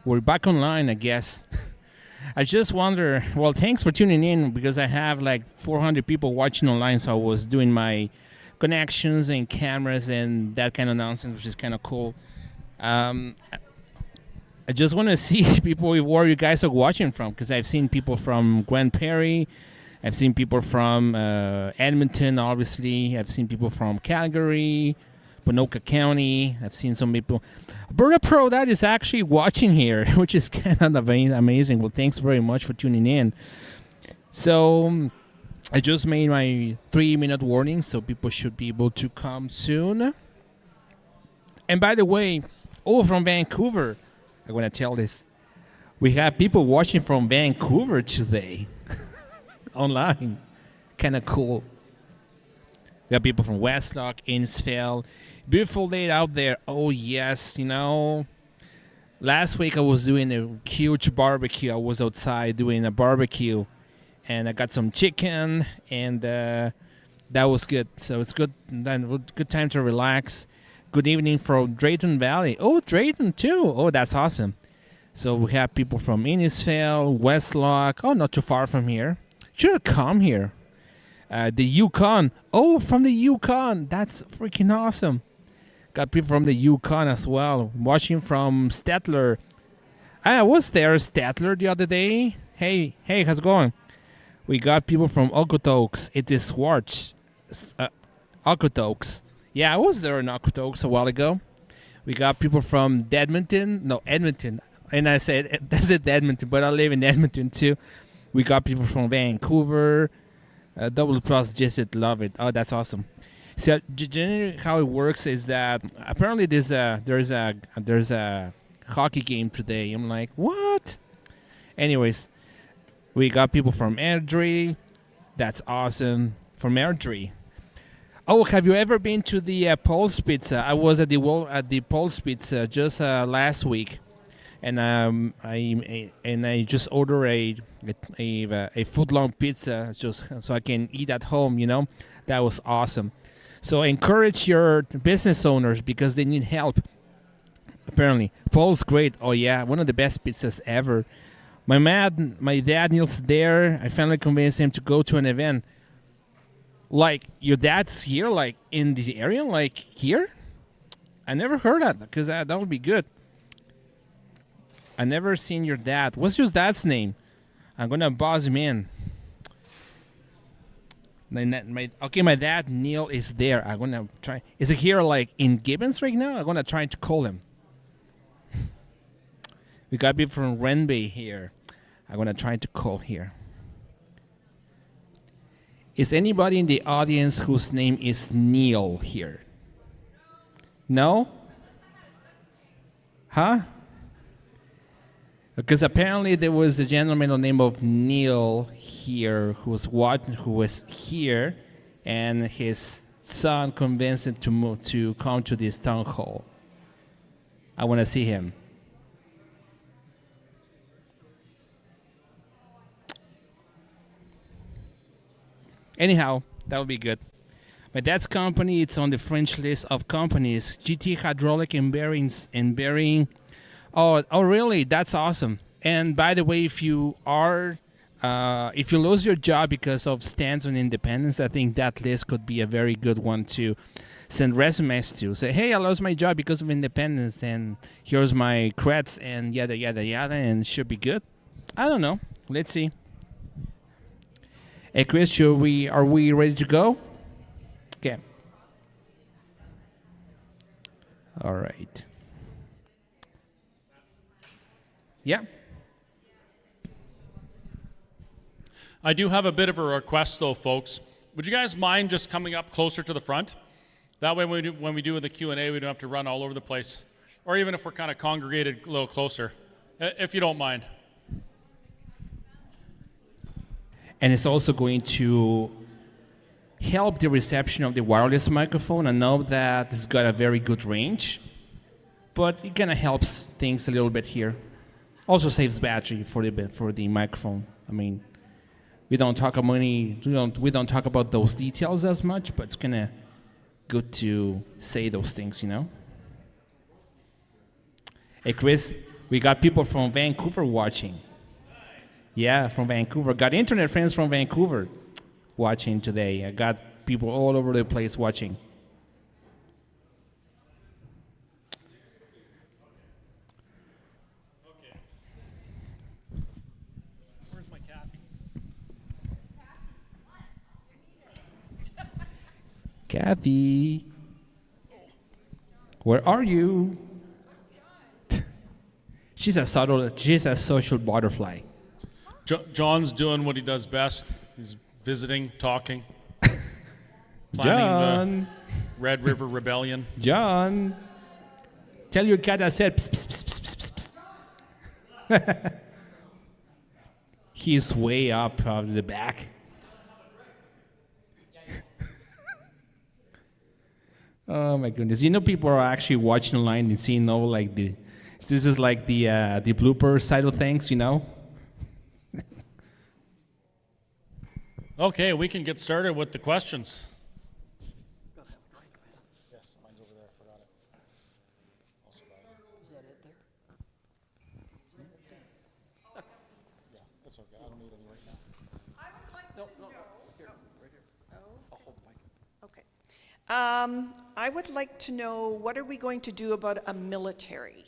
We're back online, I guess. I just wonder, well, thanks for tuning in because I have like 400 people watching online, so I was doing my connections and cameras and that kind of nonsense, which is kind of cool. I just want to see people where you guys are watching from because I've seen people from Grand Prairie. I've seen people from Edmonton, obviously. I've seen people from Calgary, Ponoka County. I've seen some people. Alberta Pro, that is actually watching here, which is kind of amazing. Well, thanks very much for tuning in. So I just made my 3-minute warning, so people should be able to come soon. And by the way, from Vancouver, I'm going to tell this. We have people watching from Vancouver today. Online. Kind of cool. We got people from Westlock, Innisfail. Beautiful day out there. Oh, yes. Last week I was doing a huge barbecue. I was outside doing a barbecue. And I got some chicken. And that was good. So it's good. Then good time to relax. Good evening from Drayton Valley. Oh, Drayton too. Oh, that's awesome. So we have people from Innisfail, Westlock. Oh, not too far from here. Should have come here. The Yukon. Oh, from the Yukon. That's freaking awesome. Got people from the Yukon as well. Watching from Stettler. I was there, Stettler, the other day. Hey, how's it going? We got people from Okotoks. It is Schwartz. Okotoks. Yeah, I was there in Okotoks a while ago. We got people from Edmonton. And I said, that's it, Edmonton, but I live in Edmonton too. We got people from Vancouver. Double Plus Just love it. Oh, that's awesome. So generally, how it works is that apparently there's a hockey game today. I'm like, what? Anyways, we got people from Airdrie. That's awesome. From Airdrie. Oh, have you ever been to the Pulse Pizza? I was at the Pulse Pizza just last week. And I just ordered a foot-long pizza just so I can eat at home. That was awesome. So encourage your business owners because they need help. Apparently, Paul's great. Oh yeah, one of the best pizzas ever. My dad Neil's there. I finally convinced him to go to an event. Like your dad's here, like in the area, like here. I never heard that because that would be good. I never seen your dad. What's your dad's name? I'm gonna buzz him in. My dad Neil is there. I'm gonna try. Is he here like in Gibbons right now? I'm gonna try to call him. We got people from Renby here. I'm gonna try to call here. Is anybody in the audience whose name is Neil here? No? Huh? Because apparently there was a gentleman by the name of Neil here who was here, and his son convinced him to come to this town hall. I want to see him. Anyhow, that would be good. My dad's company, it's on the French list of companies. GT Hydraulic and Bearing. Oh, really? That's awesome. And by the way, if you lose your job because of stands on independence, I think that list could be a very good one to send resumes to. Say, hey, I lost my job because of independence, and here's my creds, and yada, yada, yada, and it should be good. I don't know. Let's see. Hey, Chris, are we ready to go? Okay. All right. Yeah. I do have a bit of a request, though, folks. Would you guys mind just coming up closer to the front? That way, when we do the Q&A, we don't have to run all over the place. Or even if we're kind of congregated a little closer, if you don't mind. And it's also going to help the reception of the wireless microphone. I know that it's got a very good range, but it kind of helps things a little bit here. Also saves battery for the microphone. I mean, we don't talk about those details as much, but it's kind of good to say those things, Hey, Chris, we got people from Vancouver watching. Yeah, from Vancouver. Got internet friends from Vancouver watching today. I got people all over the place watching. Okay. Where's my Kathy? Kathy, where are you? She's a social butterfly. John's doing what he does best. He's visiting, talking, planning John, the Red River Rebellion. John, tell your cat I said psst, psst, psst, psst, psst. He's way up of the back. Oh my goodness! You know, people are actually watching online and seeing all like this is like the blooper side of things, you know. Okay, we can get started with the questions. Yes, mine's over there. Forgot it. Is that it there? Yeah, that's okay. I don't need any right now. I would like to know. Here, right here. I'll hold the mic. Okay. I would like to know, what are we going to do about a military?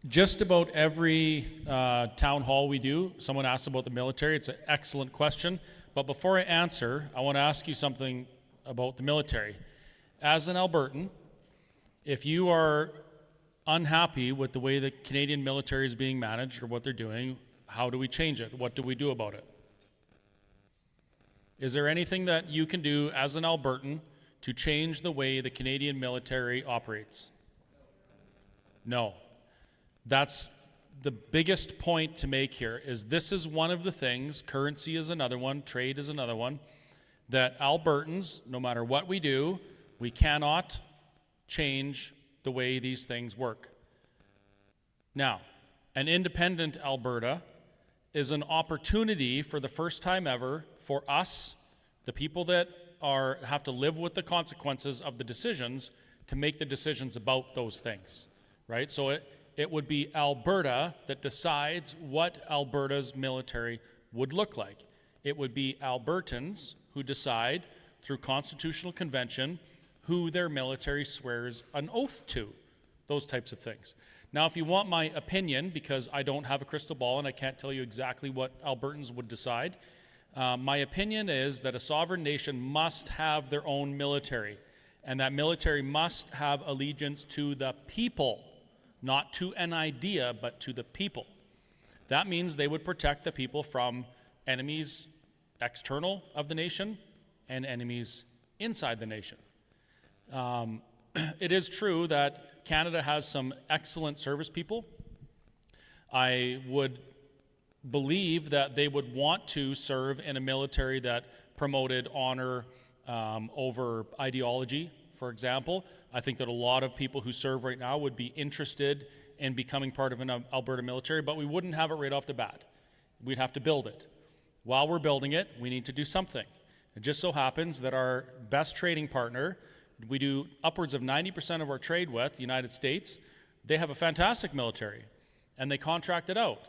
Just about every town hall we do, someone asks about the military. It's an excellent question. But before I answer, I want to ask you something about the military. As an Albertan, if you are unhappy with the way the Canadian military is being managed or what they're doing, how do we change it? What do we do about it? Is there anything that you can do as an Albertan to change the way the Canadian military operates? No. That's the biggest point to make here, is this is one of the things, currency is another one, trade is another one, that Albertans, no matter what we do, we cannot change the way these things work. Now, an independent Alberta is an opportunity for the first time ever for us, the people that have to live with the consequences of the decisions, to make the decisions about those things, right? So it would be Alberta that decides what Alberta's military would look like. It would be Albertans who decide through constitutional convention who their military swears an oath to, those types of things. Now, if you want my opinion, because I don't have a crystal ball and I can't tell you exactly what Albertans would decide, my opinion is that a sovereign nation must have their own military, and that military must have allegiance to the people. Not to an idea, but to the people. That means they would protect the people from enemies external of the nation and enemies inside the nation. It is true that Canada has some excellent service people. I would believe that they would want to serve in a military that promoted honor over ideology, for example. I think that a lot of people who serve right now would be interested in becoming part of an Alberta military, but we wouldn't have it right off the bat. We'd have to build it. While we're building it, we need to do something. It just so happens that our best trading partner, we do upwards of 90% of our trade with, the United States, they have a fantastic military, and they contract it out.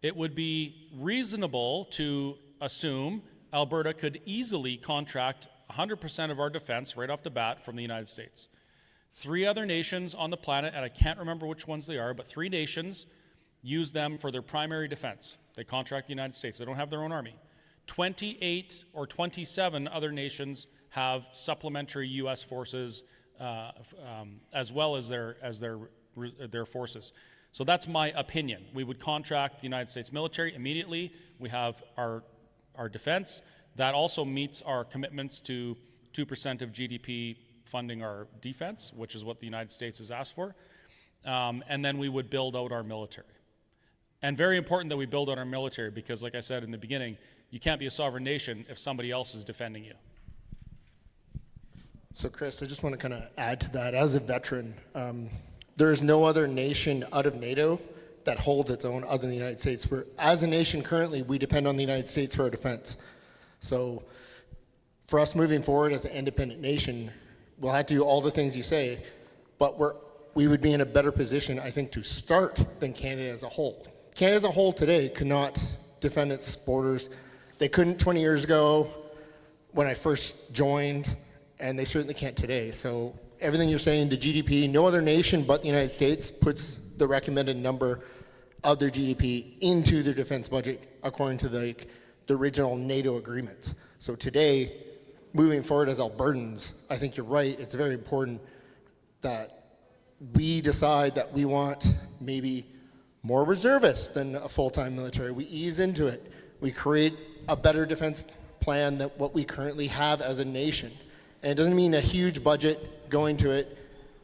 It would be reasonable to assume Alberta could easily contract 100% of our defense right off the bat from the United States. 3 other nations on the planet, and I can't remember which ones they are, but 3 nations use them for their primary defense. They contract the United States. They don't have their own army. 28 or 27 other nations have supplementary U.S. forces as well as their forces. So that's my opinion. We would contract the United States military immediately. We have our defense. That also meets our commitments to 2% of GDP funding our defense, which is what the United States has asked for. And then we would build out our military. And very important that we build out our military because, like I said in the beginning, you can't be a sovereign nation if somebody else is defending you. So, Chris, I just want to kind of add to that. As a veteran, there is no other nation out of NATO that holds its own other than the United States. As a nation currently, we depend on the United States for our defense. So for us moving forward as an independent nation, we'll have to do all the things you say, but we would be in a better position, I think, to start than Canada as a whole. Canada as a whole today could not defend its borders. They couldn't 20 years ago when I first joined, and they certainly can't today. So everything you're saying, the GDP, no other nation but the United States puts the recommended number of their GDP into their defense budget according to the original NATO agreements. So today, moving forward as Albertans, I think you're right. It's very important that we decide that we want maybe more reservists than a full-time military. We ease into it. We create a better defense plan than what we currently have as a nation. And it doesn't mean a huge budget going to it.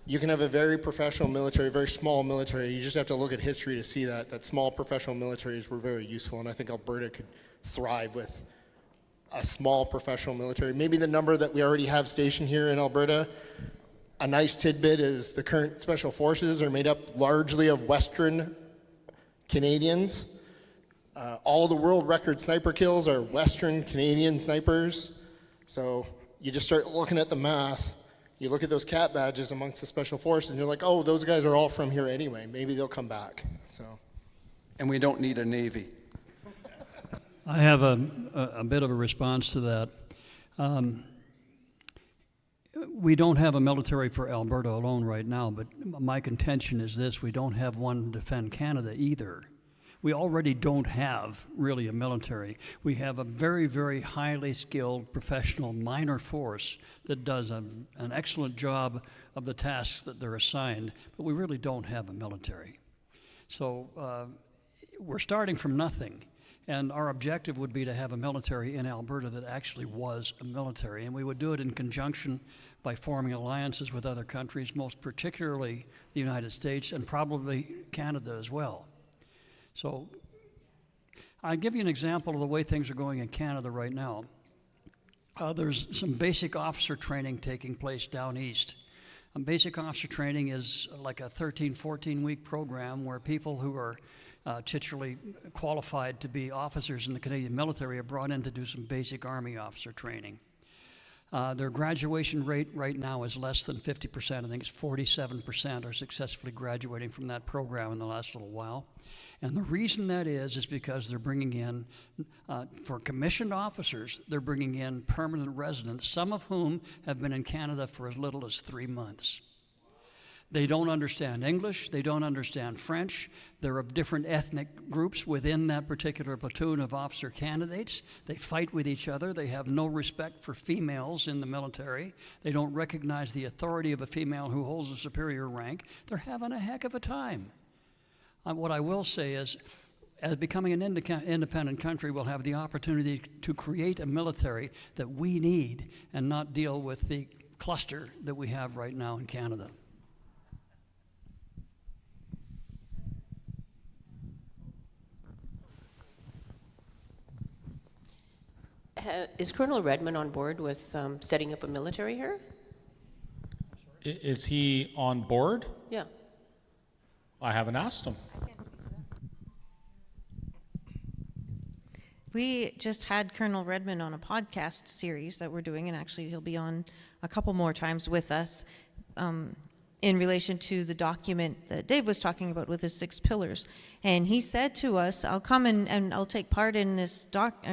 You can have a very professional military, very small military. You just have to look at history to see that small professional militaries were very useful. And I think Alberta could thrive with a small professional military. Maybe the number that we already have stationed here in Alberta. A nice tidbit is the current special forces are made up largely of Western Canadians. All the world record sniper kills are Western Canadian snipers. So you just start looking at the math. You look at those cat badges amongst the special forces, and you're like, oh, those guys are all from here anyway. Maybe they'll come back. So, And we don't need a Navy. I have a bit of a response to that. We don't have a military for Alberta alone right now, but my contention is this: we don't have one to defend Canada either. We already don't have really a military. We have a very, very highly skilled professional minor force that does an excellent job of the tasks that they're assigned, but we really don't have a military. So we're starting from nothing. And our objective would be to have a military in Alberta that actually was a military. And we would do it in conjunction by forming alliances with other countries, most particularly the United States and probably Canada as well. So I'll give you an example of the way things are going in Canada right now. There's some basic officer training taking place down east. Basic officer training is like a 13, 14-week program where people who are titularly qualified to be officers in the Canadian military are brought in to do some basic Army officer training. Their graduation rate right now is less than 50%. I think it's 47% are successfully graduating from that program in the last little while. And the reason that is because they're bringing in, for commissioned officers, they're bringing in permanent residents, some of whom have been in Canada for as little as 3 months. They don't understand English, they don't understand French. They're of different ethnic groups within that particular platoon of officer candidates. They fight with each other. They have no respect for females in the military. They don't recognize the authority of a female who holds a superior rank. They're having a heck of a time. What I will say is, as becoming an independent country, we'll have the opportunity to create a military that we need and not deal with the cluster that we have right now in Canada. Is Colonel Redmond on board with setting up a military here? Is he on board? Yeah. I haven't asked him. We just had Colonel Redmond on a podcast series that we're doing, and actually he'll be on a couple more times with us in relation to the document that Dave was talking about with his 6 pillars. And he said to us, I'll come and I'll take part in this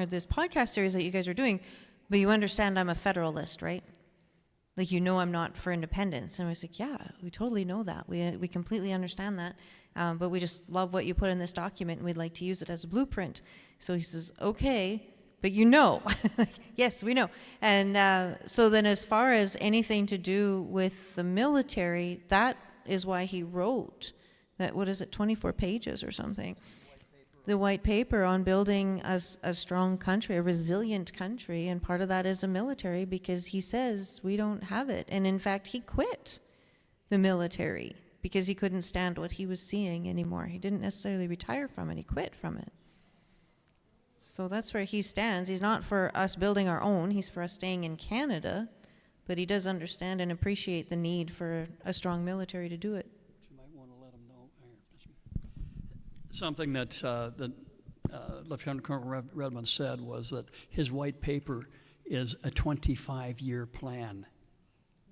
this podcast series that you guys are doing, but you understand I'm a federalist, right? Like, you know, I'm not for independence. And I was like, yeah, we totally know that. We completely understand that. But we just love what you put in this document, and we'd like to use it as a blueprint. So he says, okay, but you know. Yes, we know. And so then as far as anything to do with the military, that is why he wrote that, 24 pages or something. The white paper on building a strong country, a resilient country, and part of that is a military, because he says we don't have it. And in fact, he quit the military because he couldn't stand what he was seeing anymore. He didn't necessarily retire from it, he quit from it. So that's where he stands. He's not for us building our own, he's for us staying in Canada, but he does understand and appreciate the need for a strong military to do it. You might want to let him know. Something that Lieutenant Colonel Redmond said was that his white paper is a 25-year plan.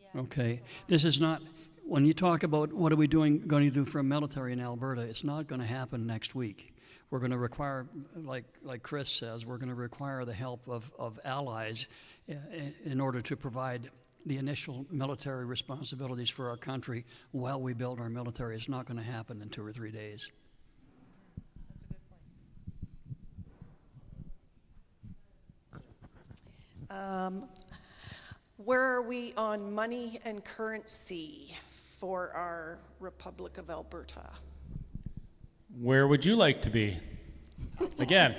Yeah. Okay, this is not. when you talk about what are we going to do for a military in Alberta, it's not going to happen next week. We're going to require, like Chris says, we're going to require the help of allies in order to provide the initial military responsibilities for our country while we build our military. It's not going to happen in 2 or 3 days. Where are we on money and currency for our Republic of Alberta? Where would you like to be? Again,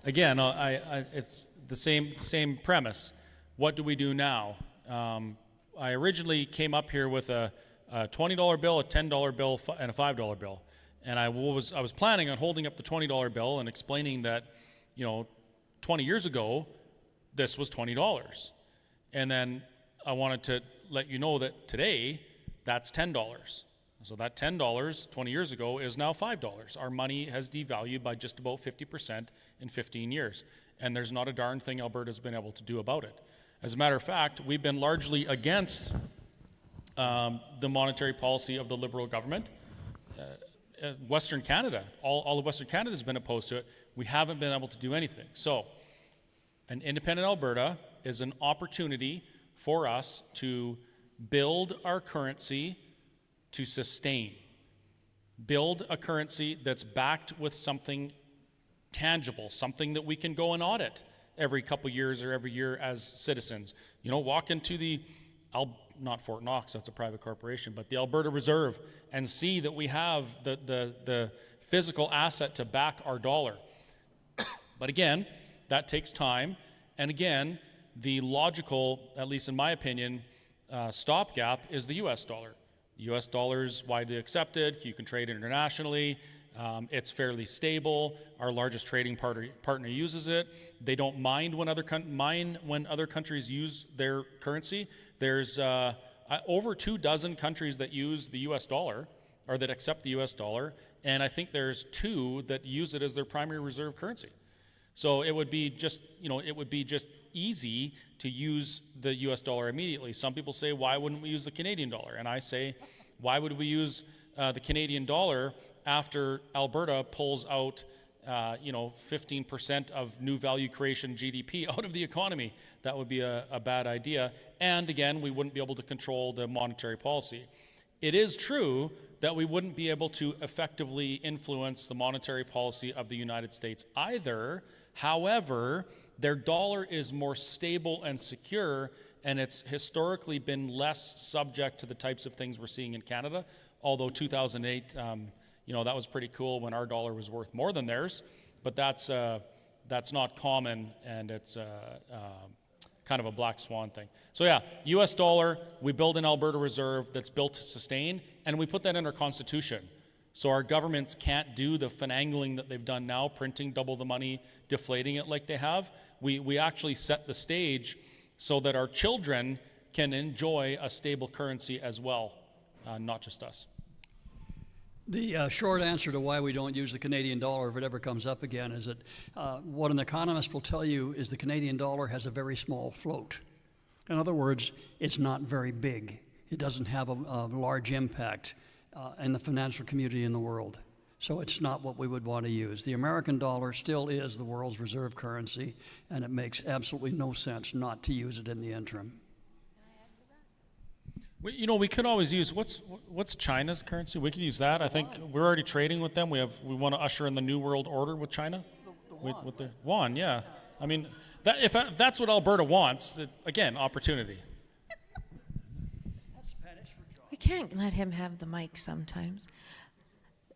it's the same premise. What do we do now? I originally came up here with a $20 bill, a $10 bill, and a $5 bill, and I was planning on holding up the $20 bill and explaining that, 20 years ago, this was $20, and then I wanted to let you know that today, that's $10. So that $10, 20 years ago, is now $5. Our money has devalued by just about 50% in 15 years. And there's not a darn thing Alberta's been able to do about it. As a matter of fact, we've been largely against the monetary policy of the Liberal government. Western Canada, all of Western Canada has been opposed to it. We haven't been able to do anything. So an independent Alberta is an opportunity for us to build our currency to sustain. Build a currency that's backed with something tangible, something that we can go and audit every couple years or every year as citizens. Walk into the, not Fort Knox, that's a private corporation, but the Alberta Reserve and see that we have the physical asset to back our dollar. But again, that takes time. And again, the logical, at least in my opinion, stopgap is the US dollar. The US dollar is widely accepted. You can trade internationally. It's fairly stable. Our largest trading partner uses it. They don't mind when other countries use their currency. There's over 24 countries that use the US dollar, or that accept the US dollar, and I think there's 2 that use it as their primary reserve currency. So it would be just easy to use the US dollar immediately. Some people say, why wouldn't we use the Canadian dollar? And I say, why would we use the Canadian dollar after Alberta pulls out 15% of new value creation GDP out of the economy? That would be a bad idea. And again, we wouldn't be able to control the monetary policy. It is true that we wouldn't be able to effectively influence the monetary policy of the United States either. However, their dollar is more stable and secure, and it's historically been less subject to the types of things we're seeing in Canada. Although 2008, that was pretty cool when our dollar was worth more than theirs, but that's not common, and it's kind of a black swan thing. So yeah, US dollar, we build an Alberta Reserve that's built to sustain, and we put that in our Constitution. So our governments can't do the finagling that they've done now, printing double the money, deflating it like they have. We actually set the stage so that our children can enjoy a stable currency as well, not just us. The short answer to why we don't use the Canadian dollar, if it ever comes up again, is that what an economist will tell you is the Canadian dollar has a very small float. In other words, it's not very big. It doesn't have a large impact in the financial community in the world. So it's not what we would want to use. The American dollar still is the world's reserve currency, and it makes absolutely no sense not to use it in the interim. We could always use, what's China's currency? We could use that. I think we're already trading with them. We want to usher in the new world order with China. With the yuan, yeah. I mean, if that's what Alberta wants, again, opportunity. We can't let him have the mic sometimes.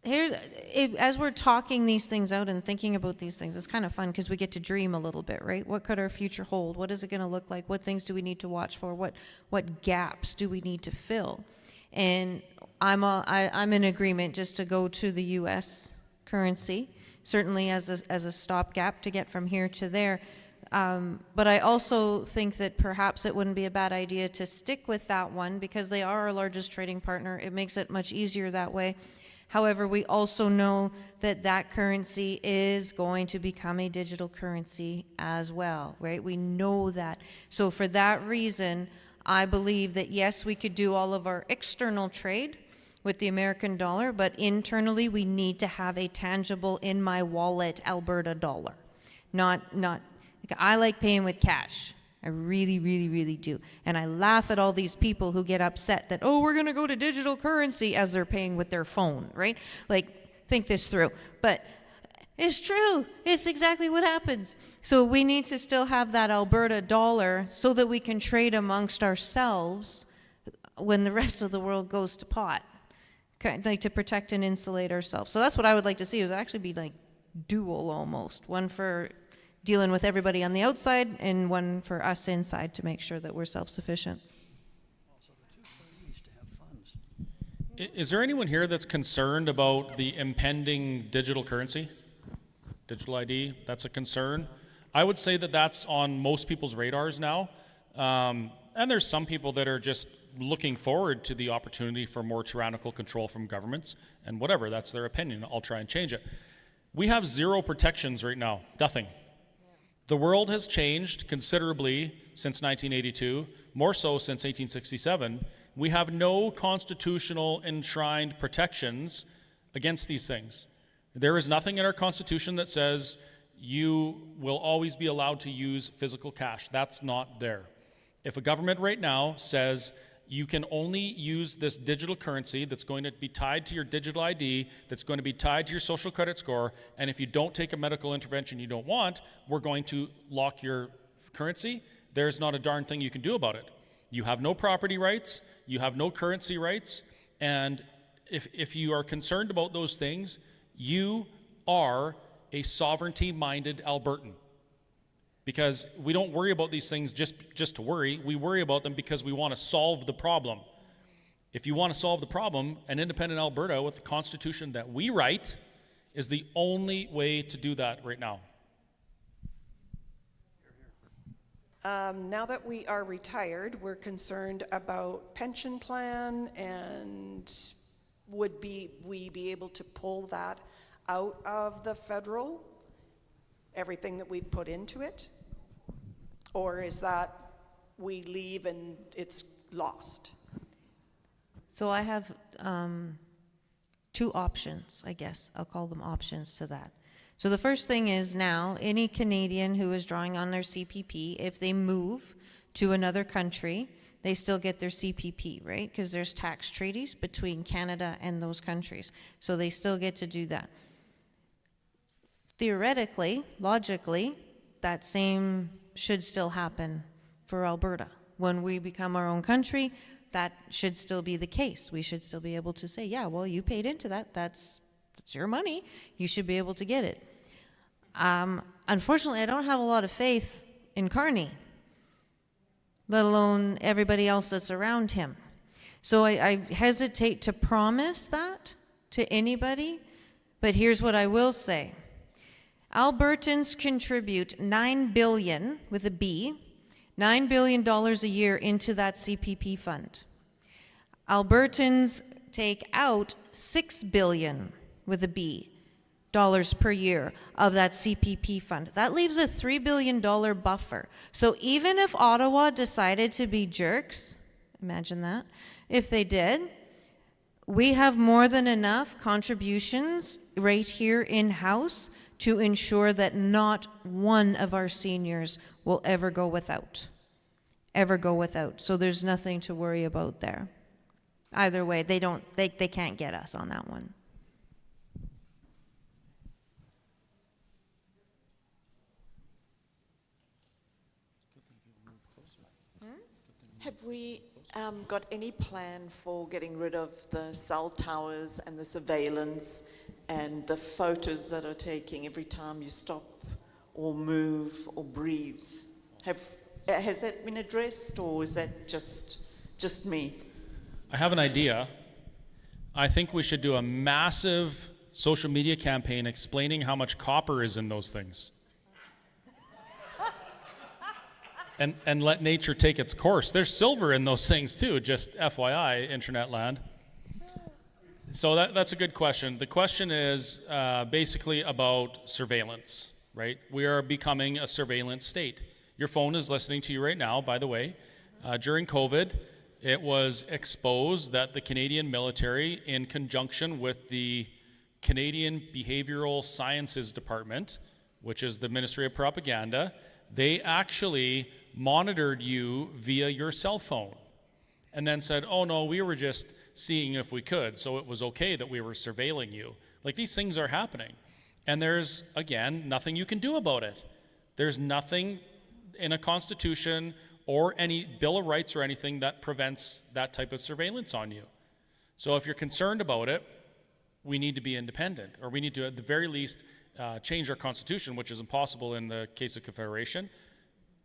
As we're talking these things out and thinking about these things, it's kind of fun because we get to dream a little bit, right? What could our future hold? What is it going to look like? What things do we need to watch for? What gaps do we need to fill? And I'm in agreement just to go to the U.S. currency, certainly as a stopgap to get from here to there. But I also think that perhaps it wouldn't be a bad idea to stick with that one because they are our largest trading partner. It makes it much easier that way. However, we also know that that currency is going to become a digital currency as well, right? We know that. So for that reason, I believe that yes, we could do all of our external trade with the American dollar, but internally we need to have a tangible in my wallet Alberta dollar. Not I like paying with cash. I really, really, really do. And I laugh at all these people who get upset that, oh, we're going to go to digital currency as they're paying with their phone, right? Like, think this through. But it's true. It's exactly what happens. So we need to still have that Alberta dollar so that we can trade amongst ourselves when the rest of the world goes to pot, like to protect and insulate ourselves. So that's what I would like to see, is actually be like dual almost. One for dealing with everybody on the outside and one for us inside to make sure that we're self-sufficient. Is there anyone here that's concerned about the impending digital currency? Digital ID, that's a concern. I would say that that's on most people's radars now. And there's some people that are just looking forward to the opportunity for more tyrannical control from governments, and whatever, that's their opinion. I'll try and change it. We have zero protections right now, nothing. The world has changed considerably since 1982, more so since 1867. We have no constitutional enshrined protections against these things. There is nothing in our Constitution that says you will always be allowed to use physical cash. That's not there. If a government right now says you can only use this digital currency that's going to be tied to your digital ID, that's going to be tied to your social credit score, and if you don't take a medical intervention you don't want, we're going to lock your currency, there's not a darn thing you can do about it. You have no property rights, you have no currency rights, and if you are concerned about those things, you are a sovereignty-minded Albertan. Because we don't worry about these things just to worry. We worry about them because we want to solve the problem. If you want to solve the problem, an independent Alberta with the Constitution that we write is the only way to do that right now. Now that we are retired, we're concerned about pension plan, and would we be able to pull that out of the federal? Everything that we put into it? Or is that we leave and it's lost? So I have two options, I guess. I'll call them options to that. So the first thing is now, any Canadian who is drawing on their CPP, if they move to another country, they still get their CPP, right? Because there's tax treaties between Canada and those countries. So they still get to do that. Theoretically, logically, that same should still happen for Alberta. When we become our own country, that should still be the case. We should still be able to say, yeah, well, you paid into that. That's your money. You should be able to get it. Unfortunately, I don't have a lot of faith in Carney, let alone everybody else that's around him. So I hesitate to promise that to anybody, but here's what I will say. Albertans contribute $9 billion, with a B, $9 billion a year into that CPP fund. Albertans take out $6 billion, with a B, dollars per year of that CPP fund. That leaves a $3 billion buffer. So even if Ottawa decided to be jerks, imagine that, if they did, we have more than enough contributions right here in-house to ensure that not one of our seniors will ever go without. Ever go without. So there's nothing to worry about there. Either way, they can't get us on that one. Have we got any plan for getting rid of the cell towers and the surveillance and the photos that are taking every time you stop or move or breathe? Has that been addressed, or is that just me? I have an idea. I think we should do a massive social media campaign explaining how much copper is in those things. And let nature take its course. There's silver in those things too, just FYI, internet land. So that's a good question. The question is basically about surveillance, right? We are becoming a surveillance state. Your phone is listening to you right now, by the way. during COVID, it was exposed that the Canadian military, in conjunction with the Canadian Behavioral Sciences Department, which is the Ministry of Propaganda, they actually monitored you via your cell phone and then said, oh no, we were just seeing if we could, so it was okay that we were surveilling you. Like, these things are happening. And there's, again, nothing you can do about it. There's nothing in a constitution or any Bill of Rights or anything that prevents that type of surveillance on you. So if you're concerned about it, we need to be independent, or we need to, at the very least, change our constitution, which is impossible in the case of Confederation.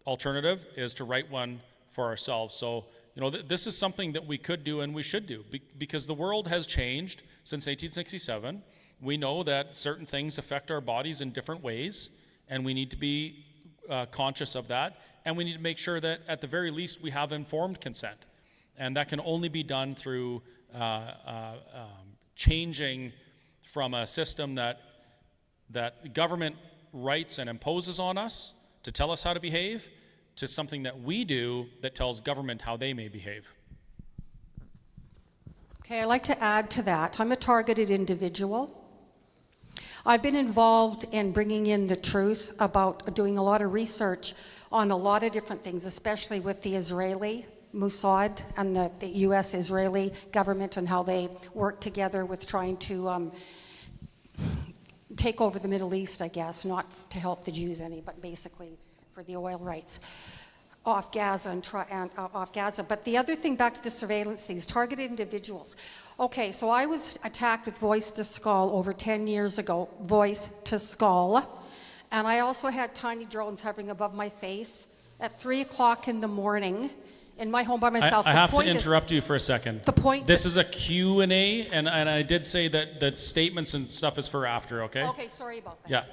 Alternative is to write one for ourselves. So, you know, this is something that we could do and we should do, because the world has changed since 1867. We know that certain things affect our bodies in different ways, and we need to be conscious of that, and we need to make sure that at the very least we have informed consent. And that can only be done through changing from a system that government writes and imposes on us to tell us how to behave, to something that we do that tells government how they may behave. Okay, I'd like to add to that. I'm a targeted individual. I've been involved in bringing in the truth about doing a lot of research on a lot of different things, especially with the Israeli Mossad and the U.S.-Israeli government and how they work together with trying to take over the Middle East, I guess, not to help the Jews any, but basically for the oil rights off Gaza and off Gaza. But the other thing, back to the surveillance, these targeted individuals. Okay, so I was attacked with voice to skull over 10 years ago, voice to skull. And I also had tiny drones hovering above my face at 3 o'clock in the morning in my home by myself. I have to interrupt you for a second. The point. This is a Q&A, and I did say that statements and stuff is for after, okay? Okay, sorry about that. Yeah.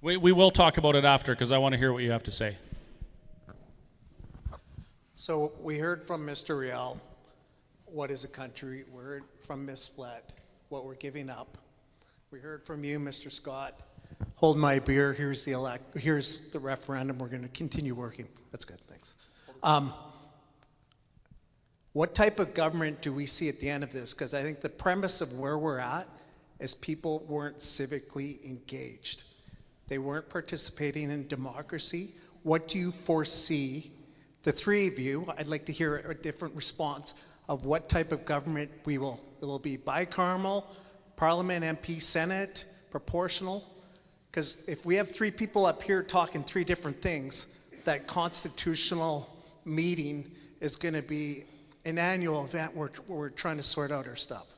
We will talk about it after, because I want to hear what you have to say. So we heard from Mr. Riel, what is a country? We heard from Ms. Flett, what we're giving up. We heard from you, Mr. Scott. Hold my beer. Here's the referendum. We're going to continue working. That's good. Thanks. What type of government do we see at the end of this? Because I think the premise of where we're at is people weren't civically engaged. They weren't participating in democracy. What do you foresee, the three of you, I'd like to hear a different response of what type of government it will be bicameral, Parliament, MP, Senate, proportional? Because if we have three people up here talking three different things, that constitutional meeting is going to be an annual event where we're trying to sort out our stuff.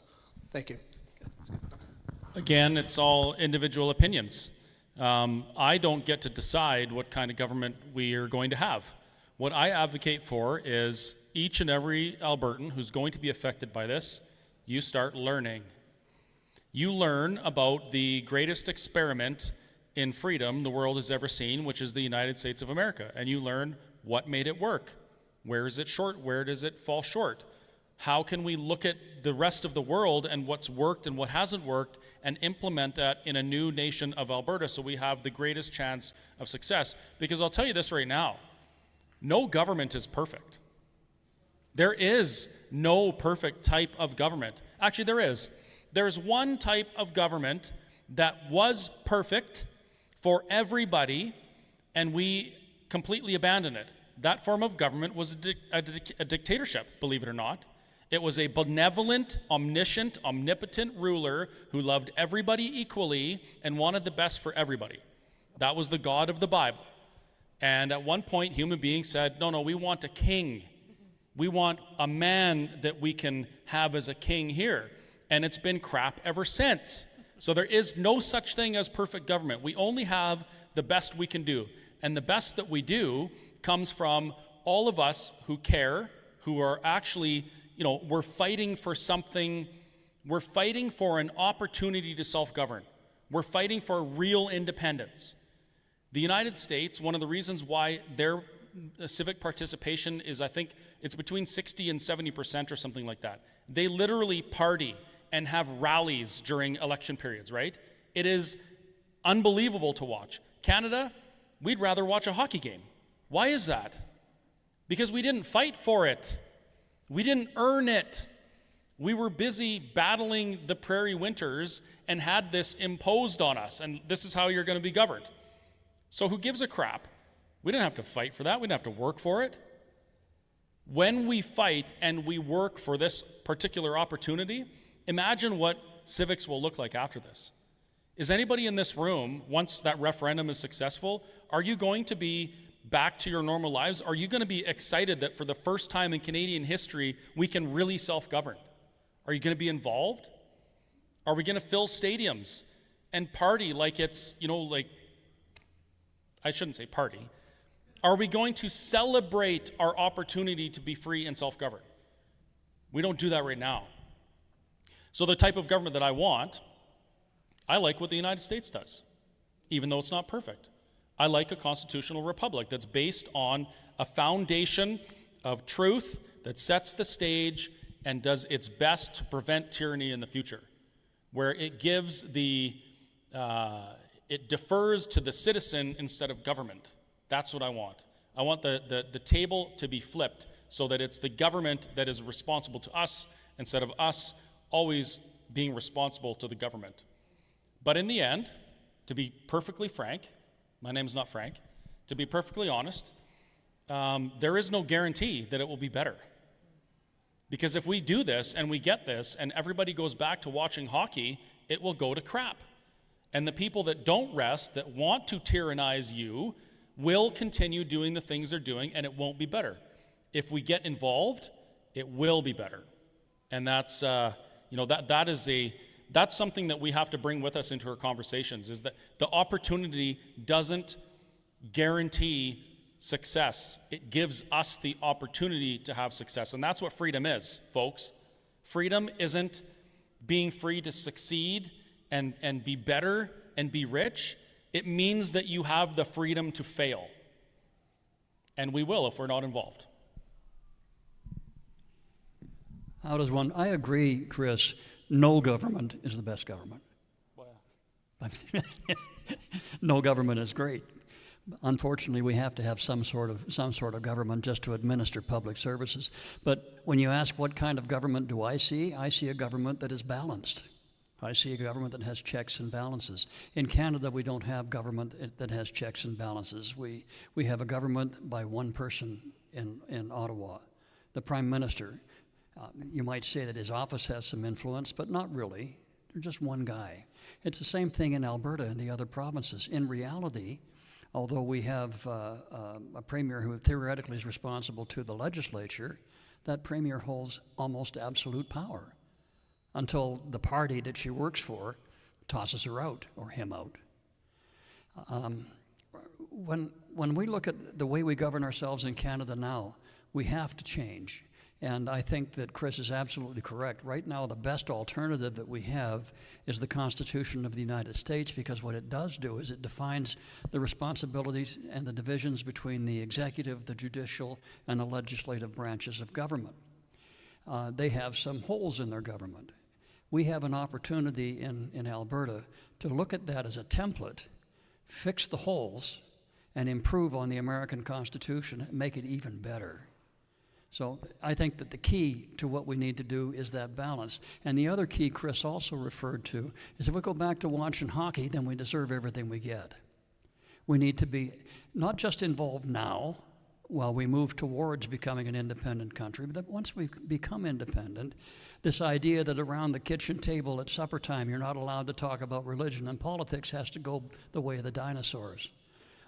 Thank you. Again, it's all individual opinions. I don't get to decide what kind of government we are going to have. What I advocate for is each and every Albertan who's going to be affected by this, you start learning. You learn about the greatest experiment in freedom the world has ever seen, which is the United States of America. And you learn what made it work. Where is it short? Where does it fall short? How can we look at the rest of the world and what's worked and what hasn't worked and implement that in a new nation of Alberta so we have the greatest chance of success? Because I'll tell you this right now, no government is perfect. There is no perfect type of government. Actually, there is. There's one type of government that was perfect for everybody, and we completely abandoned it. That form of government was a dictatorship, believe it or not. It was a benevolent, omniscient, omnipotent ruler who loved everybody equally and wanted the best for everybody. That was the God of the Bible. And at one point, human beings said, no, we want a king. We want a man that we can have as a king here. And it's been crap ever since. So there is no such thing as perfect government. We only have the best we can do. And the best that we do comes from all of us who care, who are actually, we're fighting for something. We're fighting for an opportunity to self-govern. We're fighting for real independence. The United States, one of the reasons why their civic participation is, I think, it's between 60 and 70% or something like that. They literally party and have rallies during election periods, right? It is unbelievable to watch. Canada, we'd rather watch a hockey game. Why is that? because we didn't fight for it. We didn't earn it. We were busy battling the prairie winters and had this imposed on us, and this is how you're going to be governed. So who gives a crap? We didn't have to fight for that. We didn't have to work for it. When we fight and we work for this particular opportunity, imagine what civics will look like after this. Is anybody in this room, once that referendum is successful, are you going to be back to your normal lives? Are you going to be excited that for the first time in Canadian history, we can really self-govern? Are you going to be involved? Are we going to fill stadiums and party like it's, I shouldn't say party. Are we going to celebrate our opportunity to be free and self-govern? We don't do that right now. So the type of government that I want, I like what the United States does, even though it's not perfect. I like a constitutional republic that's based on a foundation of truth that sets the stage and does its best to prevent tyranny in the future, where it gives it defers to the citizen instead of government. That's what I want. I want the table to be flipped so that it's the government that is responsible to us instead of us always being responsible to the government. But in the end, to be perfectly frank, my name's not Frank, to be perfectly honest, there is no guarantee that it will be better. Because if we do this and we get this and everybody goes back to watching hockey, it will go to crap. And the people that don't rest, that want to tyrannize you, will continue doing the things they're doing, and it won't be better. If we get involved, it will be better. And that's that's something that we have to bring with us into our conversations, is that the opportunity doesn't guarantee success. It gives us the opportunity to have success. And that's what freedom is, folks. Freedom isn't being free to succeed and be better and be rich. It means that you have the freedom to fail. And we will if we're not involved. How does one? I agree, Chris. No government is the best government. Well, No government is great. Unfortunately, we have to have some sort of government just to administer public services. But when you ask what kind of government do I see a government that is balanced. I see a government that has checks and balances. In Canada, we don't have government that has checks and balances. We have a government by one person in Ottawa, the Prime Minister. You might say that his office has some influence, but not really. They're just one guy. It's the same thing in Alberta and the other provinces. In reality, although we have a premier who theoretically is responsible to the legislature, that premier holds almost absolute power until the party that she works for tosses her out or him out. When we look at the way we govern ourselves in Canada now, we have to change. And I think that Chris is absolutely correct. Right now, the best alternative that we have is the Constitution of the United States, because what it does do is it defines the responsibilities and the divisions between the executive, the judicial, and the legislative branches of government. They have some holes in their government. We have an opportunity in Alberta to look at that as a template, fix the holes, and improve on the American Constitution and make it even better. So I think that the key to what we need to do is that balance. And the other key Chris also referred to is if we go back to watching hockey, then we deserve everything we get. We need to be not just involved now while we move towards becoming an independent country, but that once we become independent, this idea that around the kitchen table at supper time you're not allowed to talk about religion and politics has to go the way of the dinosaurs.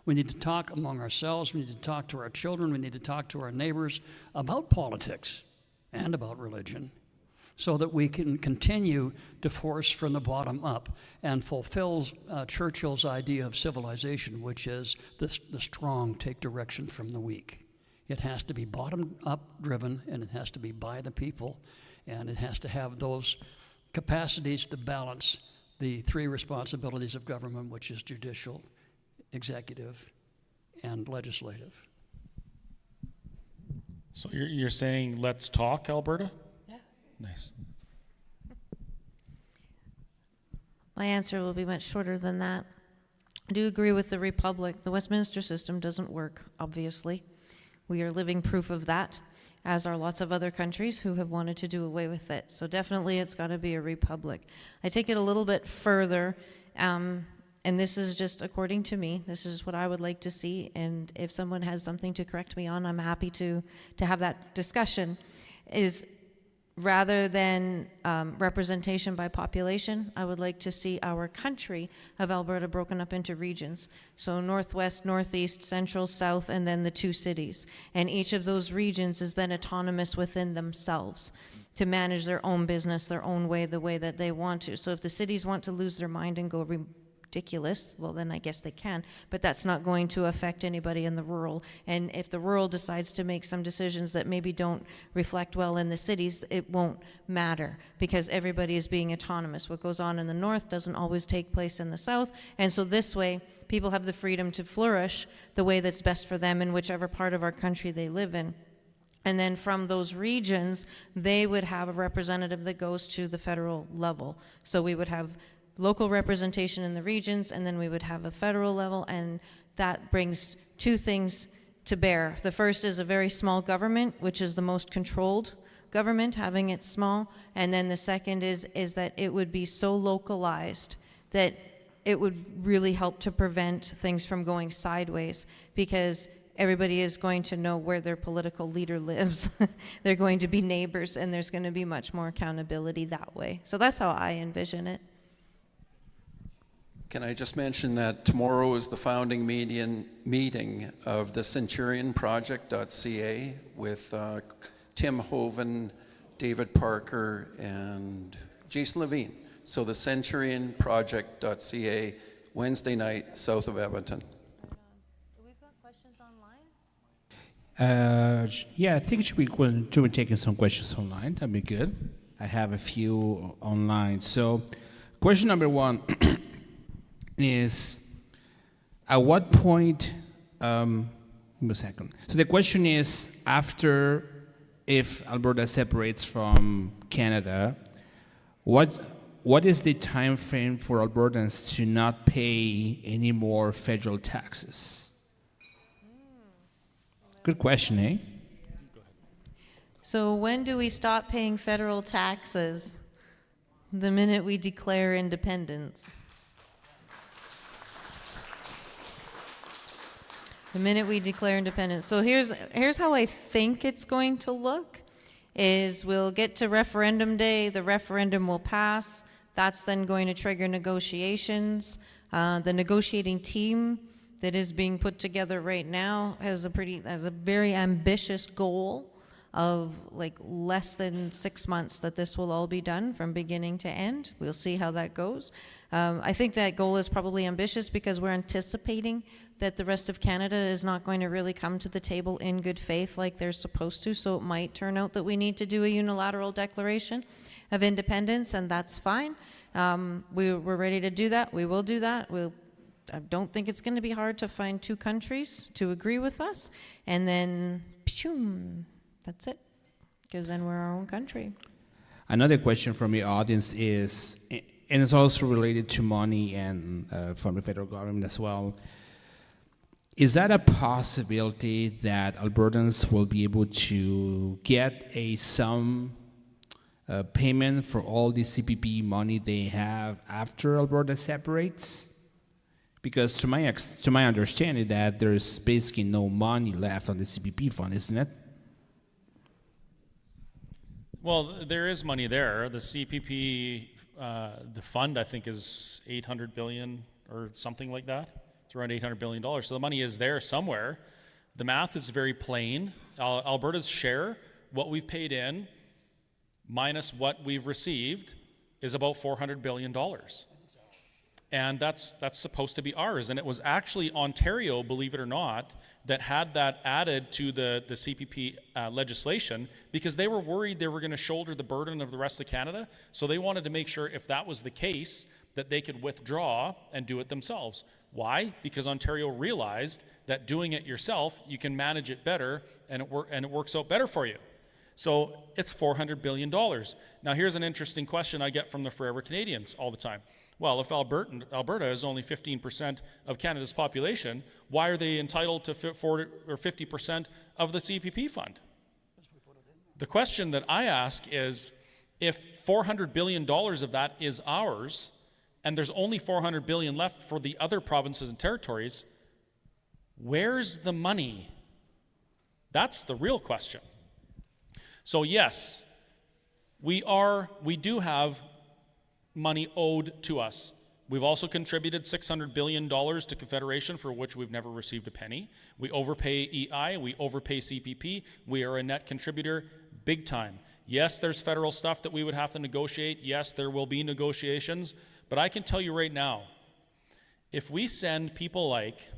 We need to talk among ourselves. We need to talk to our children. We need to talk to our neighbors about politics and about religion so that we can continue to force from the bottom up and fulfill Churchill's idea of civilization, which is the strong take direction from the weak. It has to be bottom-up driven, and it has to be by the people, and it has to have those capacities to balance the three responsibilities of government, which is judicial, executive, and legislative. So you're saying let's talk, Alberta? Yeah. Nice. My answer will be much shorter than that. I do agree with the Republic. The Westminster system doesn't work, obviously. We are living proof of that, as are lots of other countries who have wanted to do away with it. So definitely it's got to be a republic. I take it a little bit further, and this is just according to me. This is what I would like to see, and if someone has something to correct me on, I'm happy to have that discussion, is rather than representation by population, I would like to see our country of Alberta broken up into regions. So northwest, northeast, central, south, and then the 2 cities. And each of those regions is then autonomous within themselves to manage their own business, their own way, the way that they want to. So if the cities want to lose their mind and go ridiculous, well then I guess they can, but that's not going to affect anybody in the rural. And if the rural decides to make some decisions that maybe don't reflect well in the cities, it won't matter because everybody is being autonomous. What goes on in the north doesn't always take place in the south, and so this way people have the freedom to flourish the way that's best for them in whichever part of our country they live in. And then from those regions, they would have a representative that goes to the federal level. So we would have local representation in the regions, and then we would have a federal level, and that brings 2 things to bear. The first is a very small government, which is the most controlled government, having it small, and then the second is that it would be so localized that it would really help to prevent things from going sideways, because everybody is going to know where their political leader lives. They're going to be neighbors, and there's going to be much more accountability that way. So that's how I envision it. Can I just mention that tomorrow is the founding meeting of the CenturionProject.ca with Tim Hoven, David Parker, and Jason Levine. So the CenturionProject.ca, Wednesday night, south of Edmonton. We've got questions online? Yeah, I think it should be taking some questions online. That'd be good. I have a few online. So question number 1 is, at what point, give me a second. So the question is, if Alberta separates from Canada, what is the time frame for Albertans to not pay any more federal taxes? Good question, eh? So when do we stop paying federal taxes? The minute we declare independence. The minute we declare independence. So here's how I think it's going to look, is we'll get to referendum day, the referendum will pass, that's then going to trigger negotiations. The negotiating team that is being put together right now has a very ambitious goal of like less than 6 months that this will all be done from beginning to end. We'll see how that goes. I think that goal is probably ambitious because we're anticipating that the rest of Canada is not going to really come to the table in good faith like they're supposed to, so it might turn out that we need to do a unilateral declaration of independence, and that's fine. We're ready to do that. We will do that. I don't think it's going to be hard to find 2 countries to agree with us, and then that's it, because then we're our own country. Another question from the audience is, and it's also related to money and from the federal government as well, is that a possibility that Albertans will be able to get some payment for all the CPP money they have after Alberta separates? Because to my understanding that there's basically no money left on the CPP fund, isn't it? Well, there is money there. The CPP, the fund, I think, is $800 billion or something like that. It's around $800 billion. So the money is there somewhere. The math is very plain. Alberta's share, what we've paid in, minus what we've received, is about $400 billion. And that's supposed to be ours. And it was actually Ontario, believe it or not, that had that added to the CPP legislation because they were worried they were going to shoulder the burden of the rest of Canada. So they wanted to make sure if that was the case, that they could withdraw and do it themselves. Why? Because Ontario realized that doing it yourself, you can manage it better and it works out better for you. So it's $400 billion. Now here's an interesting question I get from the Forever Canadians all the time. Well, if Alberta is only 15% of Canada's population, why are they entitled to 40 or 50% of the CPP fund? The question that I ask is, if $400 billion of that is ours, and there's only $400 billion left for the other provinces and territories, where's the money? That's the real question. So yes, we do have money owed to us. We've also contributed $600 billion to Confederation, for which we've never received a penny. We overpay EI, we overpay CPP. We are a net contributor big time. Yes, there's federal stuff that we would have to negotiate. Yes, there will be negotiations. But I can tell you right now, if we send people like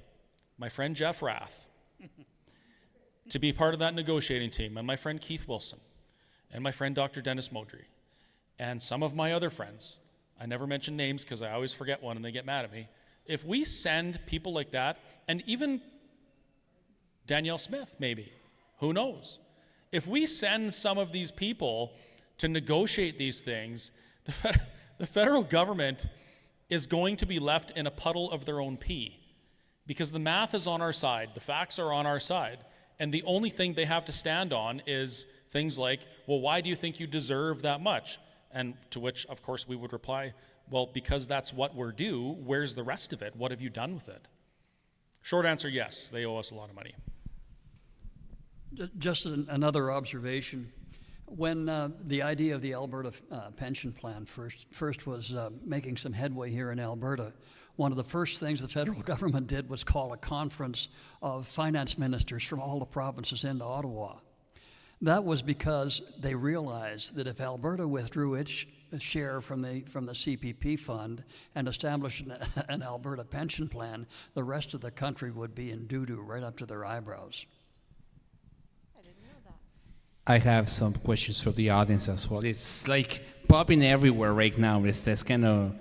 my friend Jeff Rath to be part of that negotiating team, and my friend Keith Wilson, and my friend Dr. Dennis Modry, and some of my other friends, I never mention names because I always forget one and they get mad at me. If we send people like that, and even Danielle Smith maybe, who knows? If we send some of these people to negotiate these things, the federal government is going to be left in a puddle of their own pee, because the math is on our side, the facts are on our side, and the only thing they have to stand on is things like, well, why do you think you deserve that much? And to which, of course, we would reply, well, because that's what we're due. Where's the rest of it? What have you done with it? Short answer, yes, they owe us a lot of money. Just another observation. When the idea of the Alberta pension plan first was making some headway here in Alberta, one of the first things the federal government did was call a conference of finance ministers from all the provinces into Ottawa. That was because they realized that if Alberta withdrew its share from the CPP fund and established an Alberta pension plan, the rest of the country would be in doo-doo right up to their eyebrows. I have some questions for the audience as well. It's like popping everywhere right now. It's this kind of,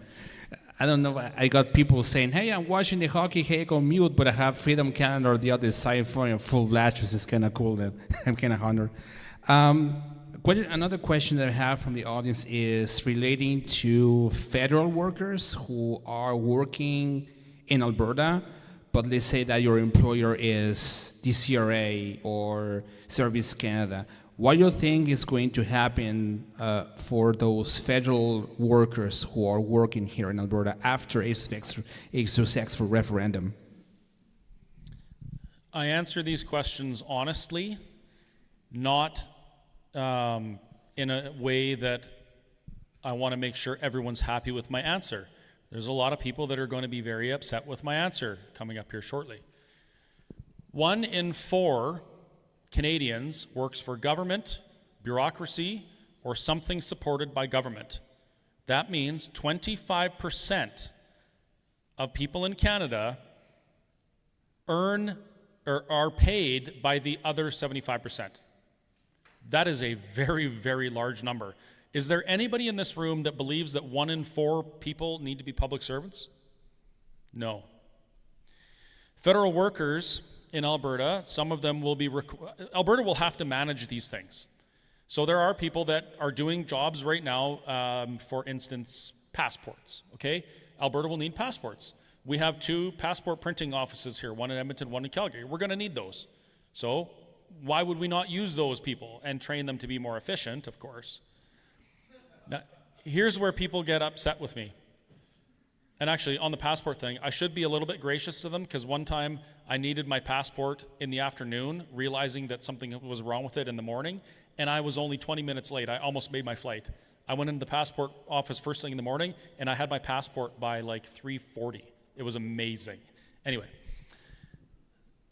I don't know, I got people saying, hey, I'm watching the hockey, hey, go mute, but I have Freedom Canada or the other side for full blast, which is kind of cool. That I'm kind of honored. Another question that I have from the audience is relating to federal workers who are working in Alberta, but let's say that your employer is DCRA or Service Canada. What do you think is going to happen for those federal workers who are working here in Alberta after a successful referendum? I answer these questions honestly, not in a way that I want to make sure everyone's happy with my answer. There's a lot of people that are going to be very upset with my answer coming up here shortly. 1 in 4 Canadians works for government, bureaucracy, or something supported by government. That means 25% of people in Canada earn or are paid by the other 75%. That is a very, very large number. Is there anybody in this room that believes that 1 in 4 people need to be public servants? No. Federal workers in Alberta, some of them will be, Alberta will have to manage these things. So there are people that are doing jobs right now, for instance, passports, okay? Alberta will need passports. We have 2 passport printing offices here, one in Edmonton, one in Calgary. We're gonna need those. So why would we not use those people and train them to be more efficient, of course? Now, here's where people get upset with me. And actually, on the passport thing, I should be a little bit gracious to them, because one time I needed my passport in the afternoon, realizing that something was wrong with it in the morning, and I was only 20 minutes late. I almost made my flight. I went into the passport office first thing in the morning, and I had my passport by like 3:40. It was amazing. Anyway,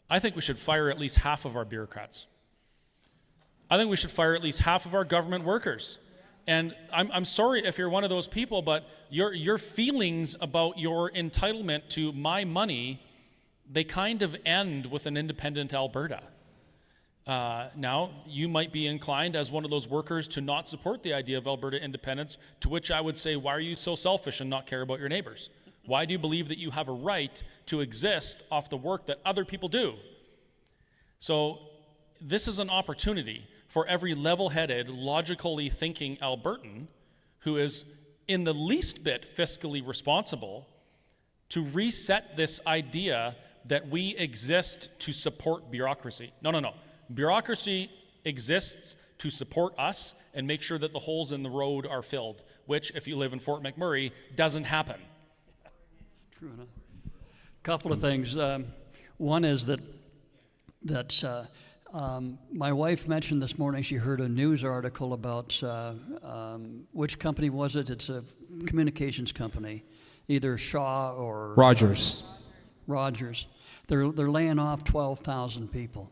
I think we should fire at least half of our bureaucrats. I think we should fire at least half of our government workers. And I'm sorry if you're one of those people, but your feelings about your entitlement to my money, they kind of end with an independent Alberta. Now, you might be inclined as one of those workers to not support the idea of Alberta independence, to which I would say, why are you so selfish and not care about your neighbors? Why do you believe that you have a right to exist off the work that other people do? So this is an opportunity for every level-headed, logically thinking Albertan who is in the least bit fiscally responsible to reset this idea that we exist to support bureaucracy. No. Bureaucracy exists to support us and make sure that the holes in the road are filled, which, if you live in Fort McMurray, doesn't happen. True enough. Couple of things. One is that my wife mentioned this morning she heard a news article about which company was it? It's a communications company, either Shaw or Rogers. Rogers. They're laying off 12,000 people.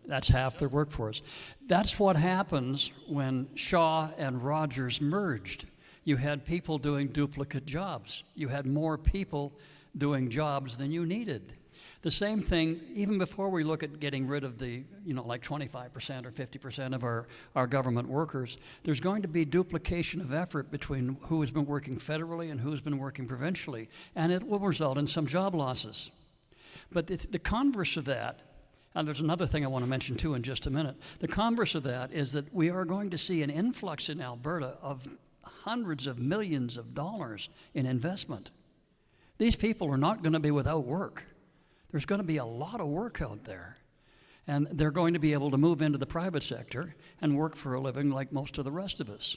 That's half their workforce. That's what happens when Shaw and Rogers merged. You had people doing duplicate jobs. You had more people doing jobs than you needed. The same thing, even before we look at getting rid of the, like 25% or 50% of our government workers, there's going to be duplication of effort between who has been working federally and who's been working provincially, and it will result in some job losses. But the converse of that, and there's another thing I want to mention too in just a minute, the converse of that is that we are going to see an influx in Alberta of hundreds of millions of dollars in investment. These people are not going to be without work. There's going to be a lot of work out there. And they're going to be able to move into the private sector and work for a living like most of the rest of us.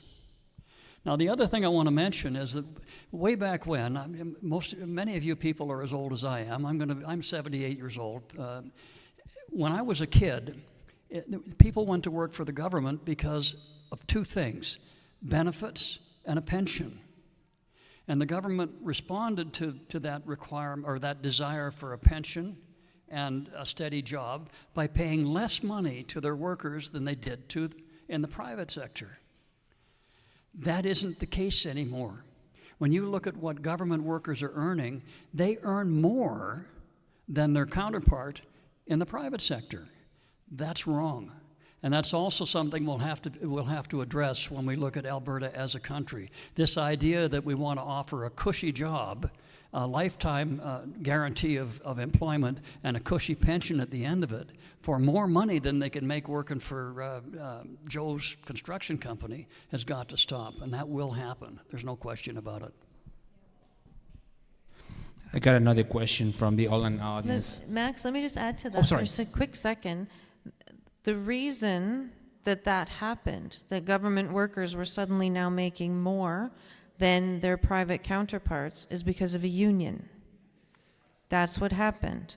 Now, the other thing I want to mention is that way back when, many of you people are as old as I am. I'm 78 years old. When I was a kid, people went to work for the government because of two things: benefits and a pension. And the government responded to that requirement or that desire for a pension and a steady job by paying less money to their workers than they did in the private sector. That isn't the case anymore. When you look at what government workers are earning, they earn more than their counterpart in the private sector. That's wrong. And that's also something we'll have to address when we look at Alberta as a country. This idea that we want to offer a cushy job, a lifetime guarantee of employment, and a cushy pension at the end of it for more money than they can make working for Joe's construction company has got to stop. And that will happen. There's no question about it. I got another question from the online audience. Max, let me just add to that Oh, sorry. for just a quick second. The reason that happened, that government workers were suddenly now making more than their private counterparts, is because of a union. That's what happened.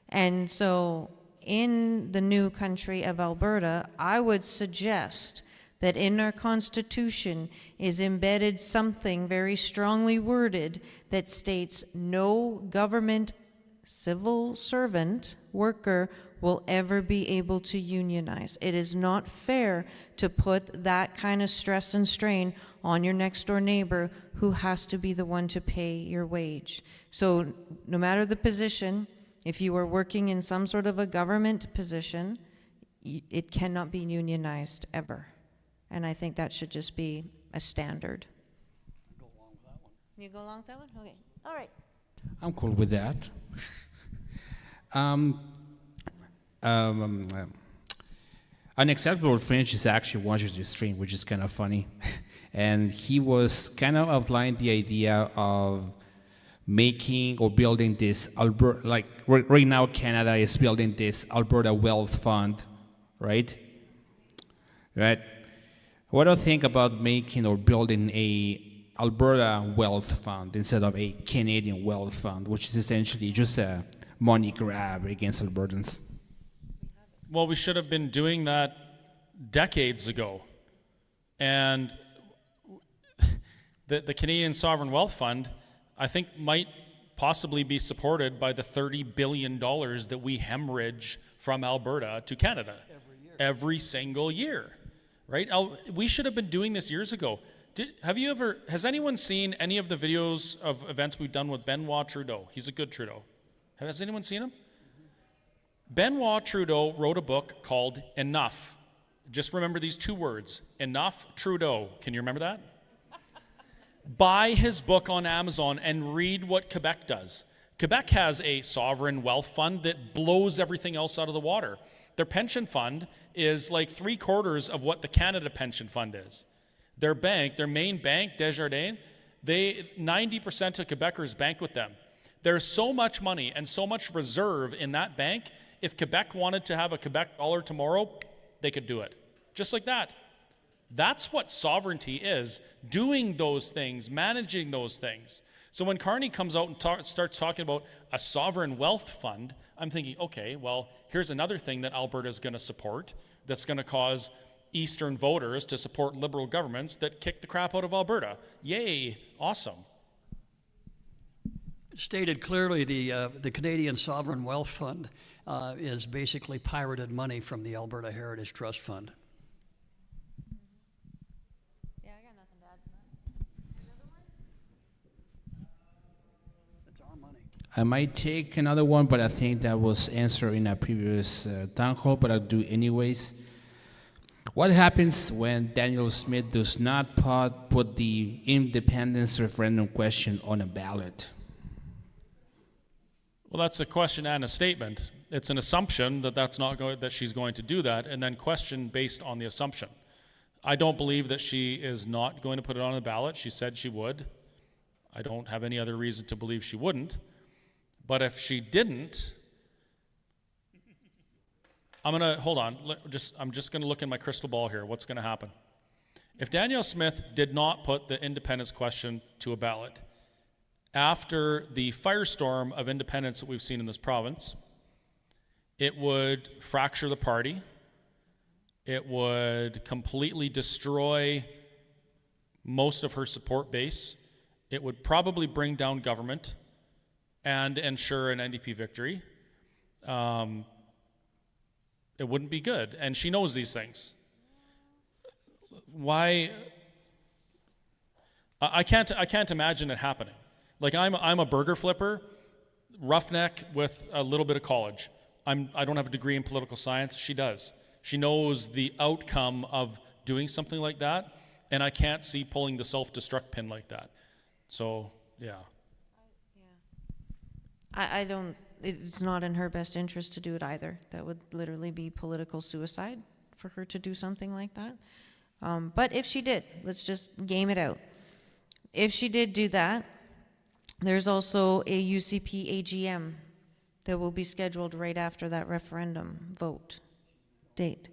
And so in the new country of Alberta, I would suggest that in our Constitution is embedded something very strongly worded that states no government civil servant worker will ever be able to unionize. It is not fair to put that kind of stress and strain on your next door neighbor who has to be the one to pay your wage. So no matter the position, if you are working in some sort of a government position, it cannot be unionized ever. And I think that should just be a standard. Go along with that one. You go along with that one? Okay. All right. I'm cool with that. Unacceptable Fringe is actually watching the stream, which is kind of funny. And he was kind of outlining the idea of making or building this Alberta, like right now Canada is building this Alberta Wealth Fund, right? Right? What do you think about making or building a Alberta Wealth Fund instead of a Canadian Wealth Fund, which is essentially just a money grab against Albertans? Well, we should have been doing that decades ago. And the Canadian Sovereign Wealth Fund, I think, might possibly be supported by the $30 billion that we hemorrhage from Alberta to Canada every single year. Right? We should have been doing this years ago. Has anyone seen any of the videos of events we've done with Benoit Trudeau? He's a good Trudeau. Has anyone seen him? Benoit Trudeau wrote a book called Enough. Just remember these two words, Enough Trudeau. Can you remember that? Buy his book on Amazon and read what Quebec does. Quebec has a sovereign wealth fund that blows everything else out of the water. Their pension fund is like 3/4 of what the Canada pension fund is. Their bank, their main bank, Desjardins, 90% of Quebecers bank with them. There's so much money and so much reserve in that bank. If Quebec wanted to have a Quebec dollar tomorrow, they could do it. Just like that. That's what sovereignty is, doing those things, managing those things. So when Carney comes out and starts talking about a sovereign wealth fund, I'm thinking, okay, well, here's another thing that Alberta is going to support that's going to cause Eastern voters to support Liberal governments that kick the crap out of Alberta. Yay, awesome. Stated clearly, the Canadian Sovereign Wealth Fund is basically pirated money from the Alberta Heritage Trust Fund. Yeah, I got nothing to add to that. Another one? It's our money. I might take another one, but I think that was answered in a previous town hall, but I'll do anyways. What happens when Daniel Smith does not put the independence referendum question on a ballot? Well, that's a question and a statement. It's an assumption that that she's going to do that, and then question based on the assumption. I don't believe that she is not going to put it on the ballot. She said she would. I don't have any other reason to believe she wouldn't. But if she didn't, I'm gonna hold on. I'm just gonna look in my crystal ball here. What's gonna happen? If Danielle Smith did not put the independence question to a ballot, after the firestorm of independence that we've seen in this province, it would fracture the party. It would completely destroy most of her support base. It would probably bring down government and ensure an NDP victory. It wouldn't be good, and she knows these things. Why? I can't imagine it happening. Like I'm a burger flipper, roughneck with a little bit of college. I don't have a degree in political science. She does. She knows the outcome of doing something like that, and I can't see pulling the self-destruct pin like that. So yeah. I don't, it's not in her best interest to do it either. That would literally be political suicide for her to do something like that. But if she did, let's just game it out. If she did do that, there's also a UCP AGM that will be scheduled right after that referendum vote date.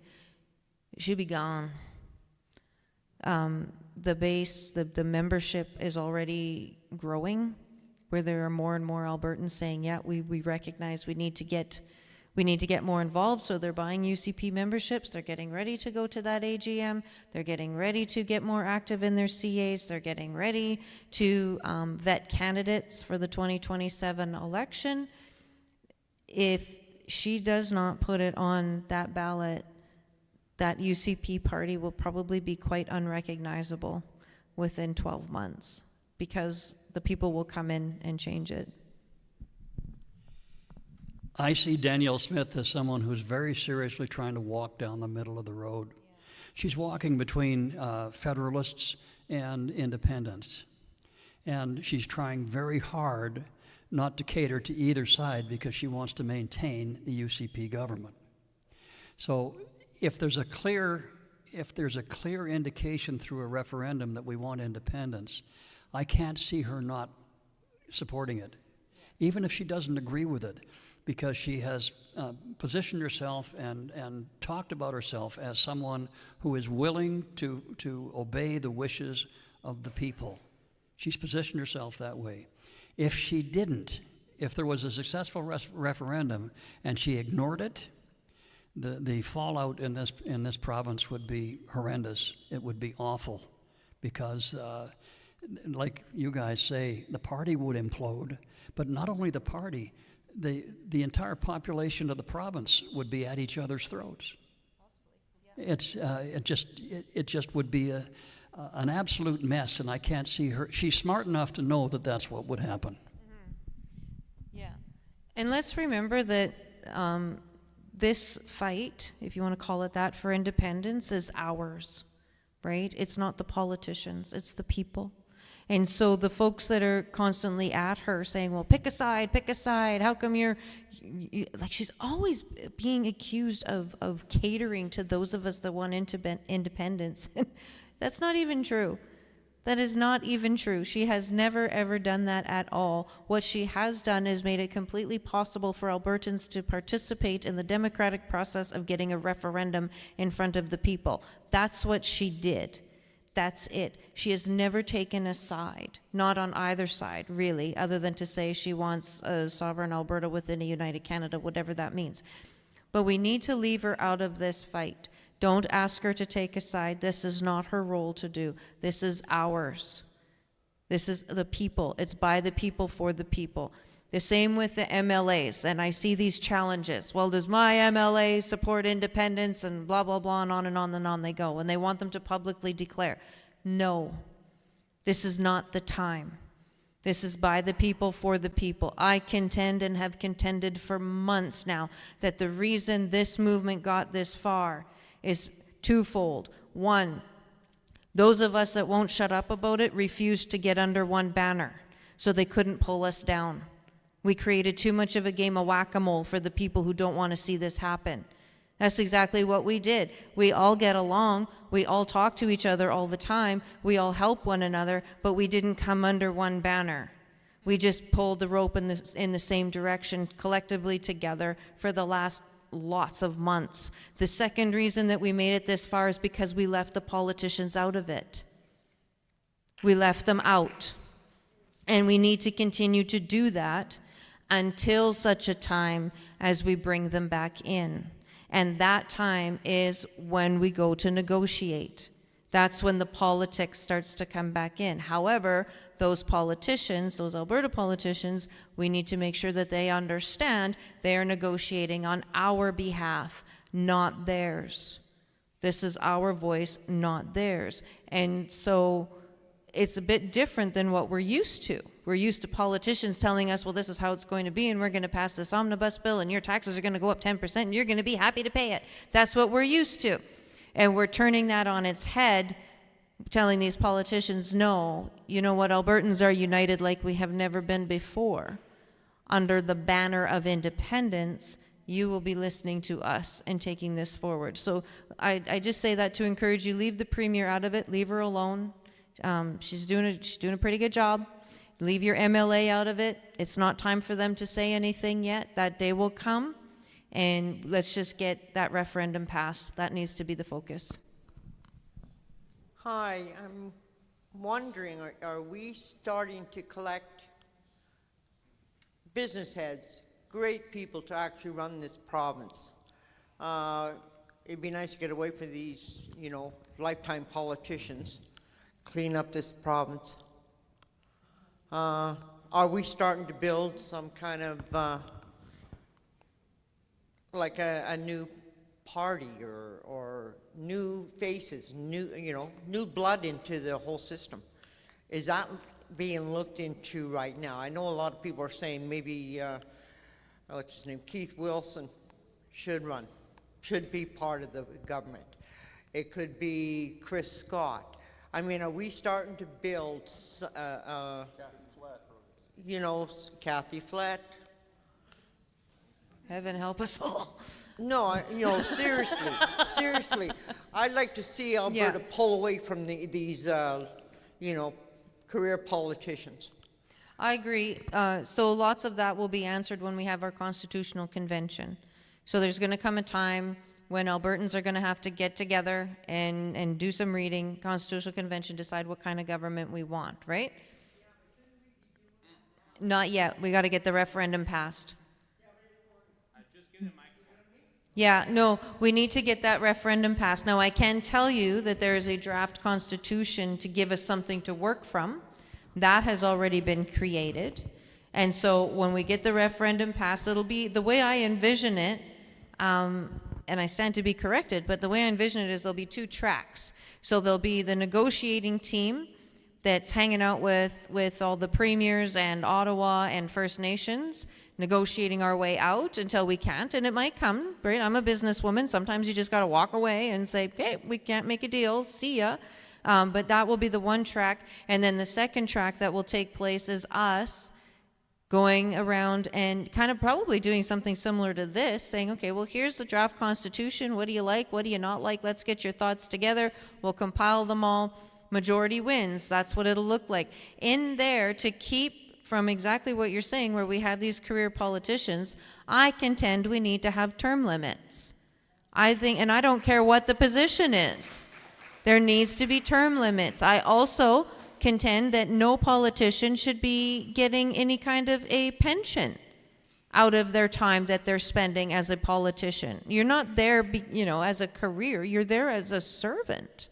She'll be gone. The base, the membership is already growing, where there are more and more Albertans saying, yeah, we recognize we need to get more involved. So they're buying UCP memberships. They're getting ready to go to that AGM. They're getting ready to get more active in their CAs. They're getting ready to vet candidates for the 2027 election. If she does not put it on that ballot, that UCP party will probably be quite unrecognizable within 12 months because the people will come in and change it. I see Danielle Smith as someone who's very seriously trying to walk down the middle of the road. She's walking between federalists and independents. And she's trying very hard not to cater to either side because she wants to maintain the UCP government. So if there's a clear indication through a referendum that we want independence, I can't see her not supporting it, even if she doesn't agree with it, because she has positioned herself and talked about herself as someone who is willing to obey the wishes of the people. She's positioned herself that way. If she didn't, if there was a successful referendum and she ignored it, the fallout in this province would be horrendous. It would be awful because, like you guys say, the party would implode. But not only the party, the entire population of the province would be at each other's throats. It just would be an absolute mess, and I can't see her. She's smart enough to know that that's what would happen. Mm-hmm. Yeah, and let's remember that this fight, if you want to call it that, for independence is ours, right? It's not the politicians, it's the people. And so the folks that are constantly at her saying, well, pick a side, how come like she's always being accused of catering to those of us that want independence. That's not even true. That is not even true. She has never, ever done that at all. What she has done is made it completely possible for Albertans to participate in the democratic process of getting a referendum in front of the people. That's what she did. That's it. She has never taken a side, not on either side, really, other than to say she wants a sovereign Alberta within a united Canada, whatever that means. But we need to leave her out of this fight. Don't ask her to take a side. This is not her role to do. This is ours. This is the people. It's by the people for the people. The same with the MLAs, and I see these challenges. Well, does my MLA support independence, and blah, blah, blah, and on they go, and they want them to publicly declare. No, this is not the time. This is by the people for the people. I contend and have contended for months now that the reason this movement got this far is twofold. One, those of us that won't shut up about it refused to get under one banner, so they couldn't pull us down. We created too much of a game of whack-a-mole for the people who don't want to see this happen. That's exactly what we did. We all get along. We all talk to each other all the time. We all help one another, but we didn't come under one banner. We just pulled the rope in the same direction collectively together for the last lots of months. The second reason that we made it this far is because we left the politicians out of it. We left them out. And we need to continue to do that until such a time as we bring them back in. And that time is when we go to negotiate. That's when the politics starts to come back in. However, those politicians, those Alberta politicians, we need to make sure that they understand they are negotiating on our behalf, not theirs. This is our voice, not theirs. And so it's a bit different than what we're used to. We're used to politicians telling us, well, this is how it's going to be, and we're going to pass this omnibus bill, and your taxes are going to go up 10%, and you're going to be happy to pay it. That's what we're used to. And we're turning that on its head, telling these politicians, no, you know what, Albertans are united like we have never been before. Under the banner of independence, you will be listening to us and taking this forward. So I just say that to encourage you, leave the Premier out of it, leave her alone. She's doing a pretty good job. Leave your MLA out of it. It's not time for them to say anything yet. That day will come, and let's just get that referendum passed. That needs to be the focus. Hi, I'm wondering, are we starting to collect business heads, great people to actually run this province? It'd be nice to get away from these, lifetime politicians, clean up this province. Are we starting to build some kind of like a new party or new faces, new blood into the whole system? Is that being looked into right now? I know a lot of people are saying maybe what's his name, Keith Wilson should be part of the government. It could be Chris Scott. I mean, are we starting to build Kathy Flett. Heaven help us all. No, seriously. I'd like to see Alberta pull away from these, career politicians. I agree. So lots of that will be answered when we have our constitutional convention. So there's going to come a time when Albertans are going to have to get together and do some reading, constitutional convention, decide what kind of government we want, right? Not yet. We got to get the referendum passed. Yeah, no, we need to get that referendum passed. Now, I can tell you that there is a draft constitution to give us something to work from. That has already been created. And so when we get the referendum passed, it'll be, the way I envision it, and I stand to be corrected, but the way I envision it is there'll be two tracks. So there'll be the negotiating team that's hanging out with all the premiers and Ottawa and First Nations, negotiating our way out until we can't, and it might come, right? I'm a businesswoman. Sometimes you just got to walk away and say, okay, we can't make a deal, see ya. But that will be the one track. And then the second track that will take place is us going around and kind of probably doing something similar to this, saying, okay, well, here's the draft constitution. What do you like? What do you not like? Let's get your thoughts together. We'll compile them all. Majority wins. That's what it'll look like. In there, to keep from exactly what you're saying, where we have these career politicians, I contend we need to have term limits. I think, and I don't care what the position is, there needs to be term limits. I also contend that no politician should be getting any kind of a pension out of their time that they're spending as a politician. You're not there, as a career. You're there as a servant.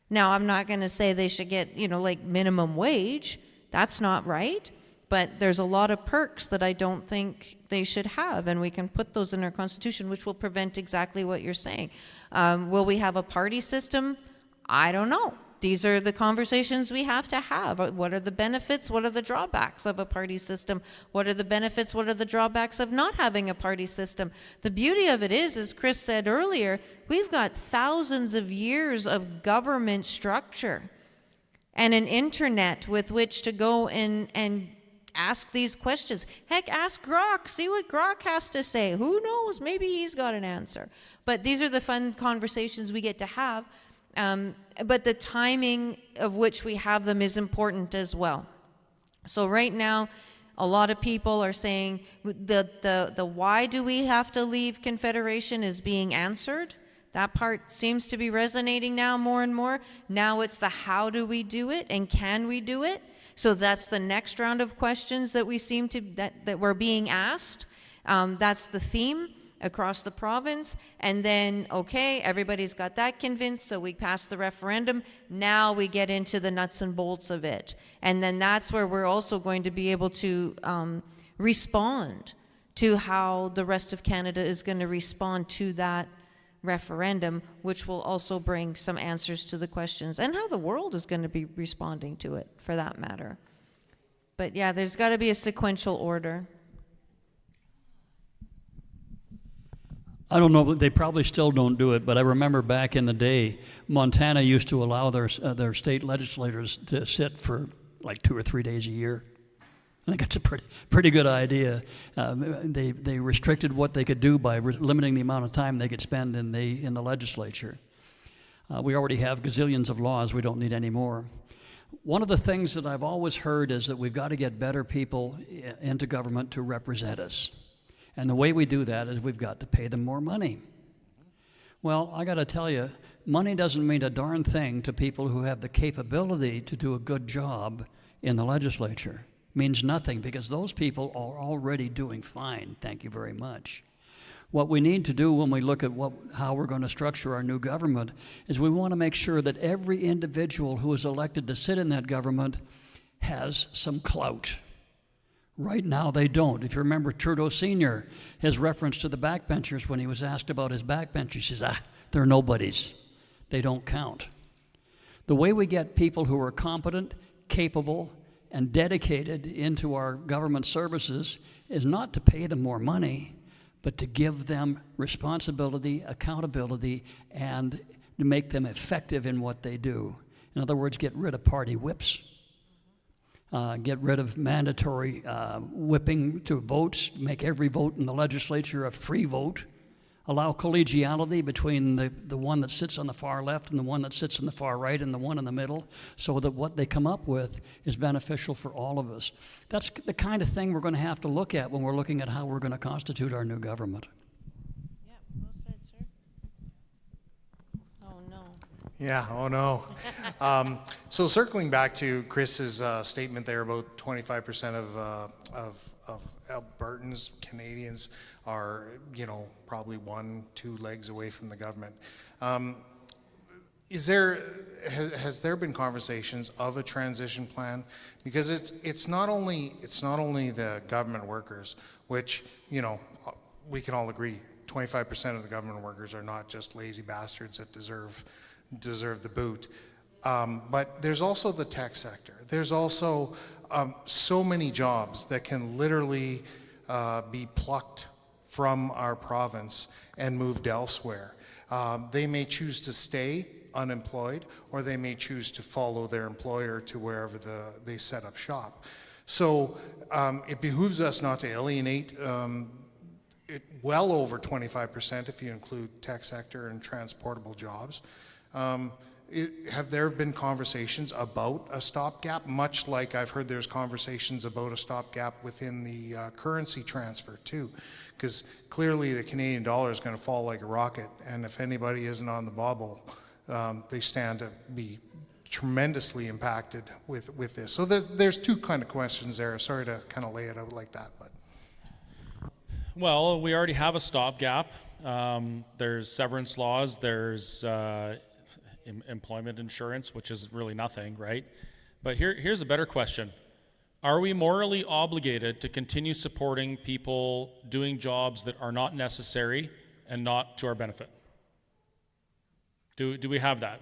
Now, I'm not going to say they should get, like minimum wage. That's not right. But there's a lot of perks that I don't think they should have, and we can put those in our constitution, which will prevent exactly what you're saying. Will we have a party system? I don't know. These are the conversations we have to have. What are the benefits? What are the drawbacks of a party system? What are the benefits? What are the drawbacks of not having a party system? The beauty of it is, as Chris said earlier, we've got thousands of years of government structure and an internet with which to go and ask these questions. Heck, ask Grok. See what Grok has to say. Who knows? Maybe he's got an answer. But these are the fun conversations we get to have. But the timing of which we have them is important as well. So right now, a lot of people are saying the why do we have to leave Confederation is being answered. That part seems to be resonating now more and more. Now it's the how do we do it and can we do it? So that's the next round of questions that we seem to, that we're being asked. That's the theme across the province. And then, okay, everybody's got that convinced, so we pass the referendum. Now we get into the nuts and bolts of it. And then that's where we're also going to be able to respond to how the rest of Canada is going to respond to that referendum, which will also bring some answers to the questions, and how the world is going to be responding to it, for that matter. But yeah, there's got to be a sequential order. I don't know, they probably still don't do it, but I remember back in the day, Montana used to allow their state legislators to sit for like 2 or 3 days a year. I think that's a pretty good idea. They restricted what they could do by limiting the amount of time they could spend in the legislature. We already have gazillions of laws. We don't need any more. One of the things that I've always heard is that we've got to get better people into government to represent us. And the way we do that is we've got to pay them more money. Well, I got to tell you, money doesn't mean a darn thing to people who have the capability to do a good job in the legislature. It means nothing, because those people are already doing fine. Thank you very much. What we need to do when we look at how we're going to structure our new government is we want to make sure that every individual who is elected to sit in that government has some clout. Right now, they don't. If you remember Trudeau Sr., his reference to the backbenchers when he was asked about his backbenchers, he says, they're nobodies. They don't count. The way we get people who are competent, capable, and dedicated into our government services is not to pay them more money, but to give them responsibility, accountability, and to make them effective in what they do. In other words, get rid of party whips. Get rid of mandatory whipping to votes, make every vote in the legislature a free vote, allow collegiality between the one that sits on the far left and the one that sits on the far right and the one in the middle, so that what they come up with is beneficial for all of us. That's the kind of thing we're going to have to look at when we're looking at how we're going to constitute our new government. Yeah, well said, sir. Oh, no. Yeah, oh no. So circling back to Chris's statement there about 25% of Albertans, Canadians are, probably 1-2 legs away from the government. Has there been conversations of a transition plan? Because it's not only the government workers, which we can all agree 25% of the government workers are not just lazy bastards that deserve the boot. But there's also the tech sector. There's also so many jobs that can literally be plucked from our province and moved elsewhere. They may choose to stay unemployed, or they may choose to follow their employer to wherever they set up shop. So it behooves us not to alienate it well over 25% if you include tech sector and transportable jobs. Have there been conversations about a stopgap, much like I've heard there's conversations about a stopgap within the currency transfer too? Because clearly the Canadian dollar is going to fall like a rocket, and if anybody isn't on the bobble, they stand to be tremendously impacted with this. So there's two kind of questions there. Sorry to kind of lay it out like that, but. Well, we already have a stopgap. There's severance laws. There's employment insurance, which is really nothing, right? But here's a better question. Are we morally obligated to continue supporting people doing jobs that are not necessary and not to our benefit? Do we have that?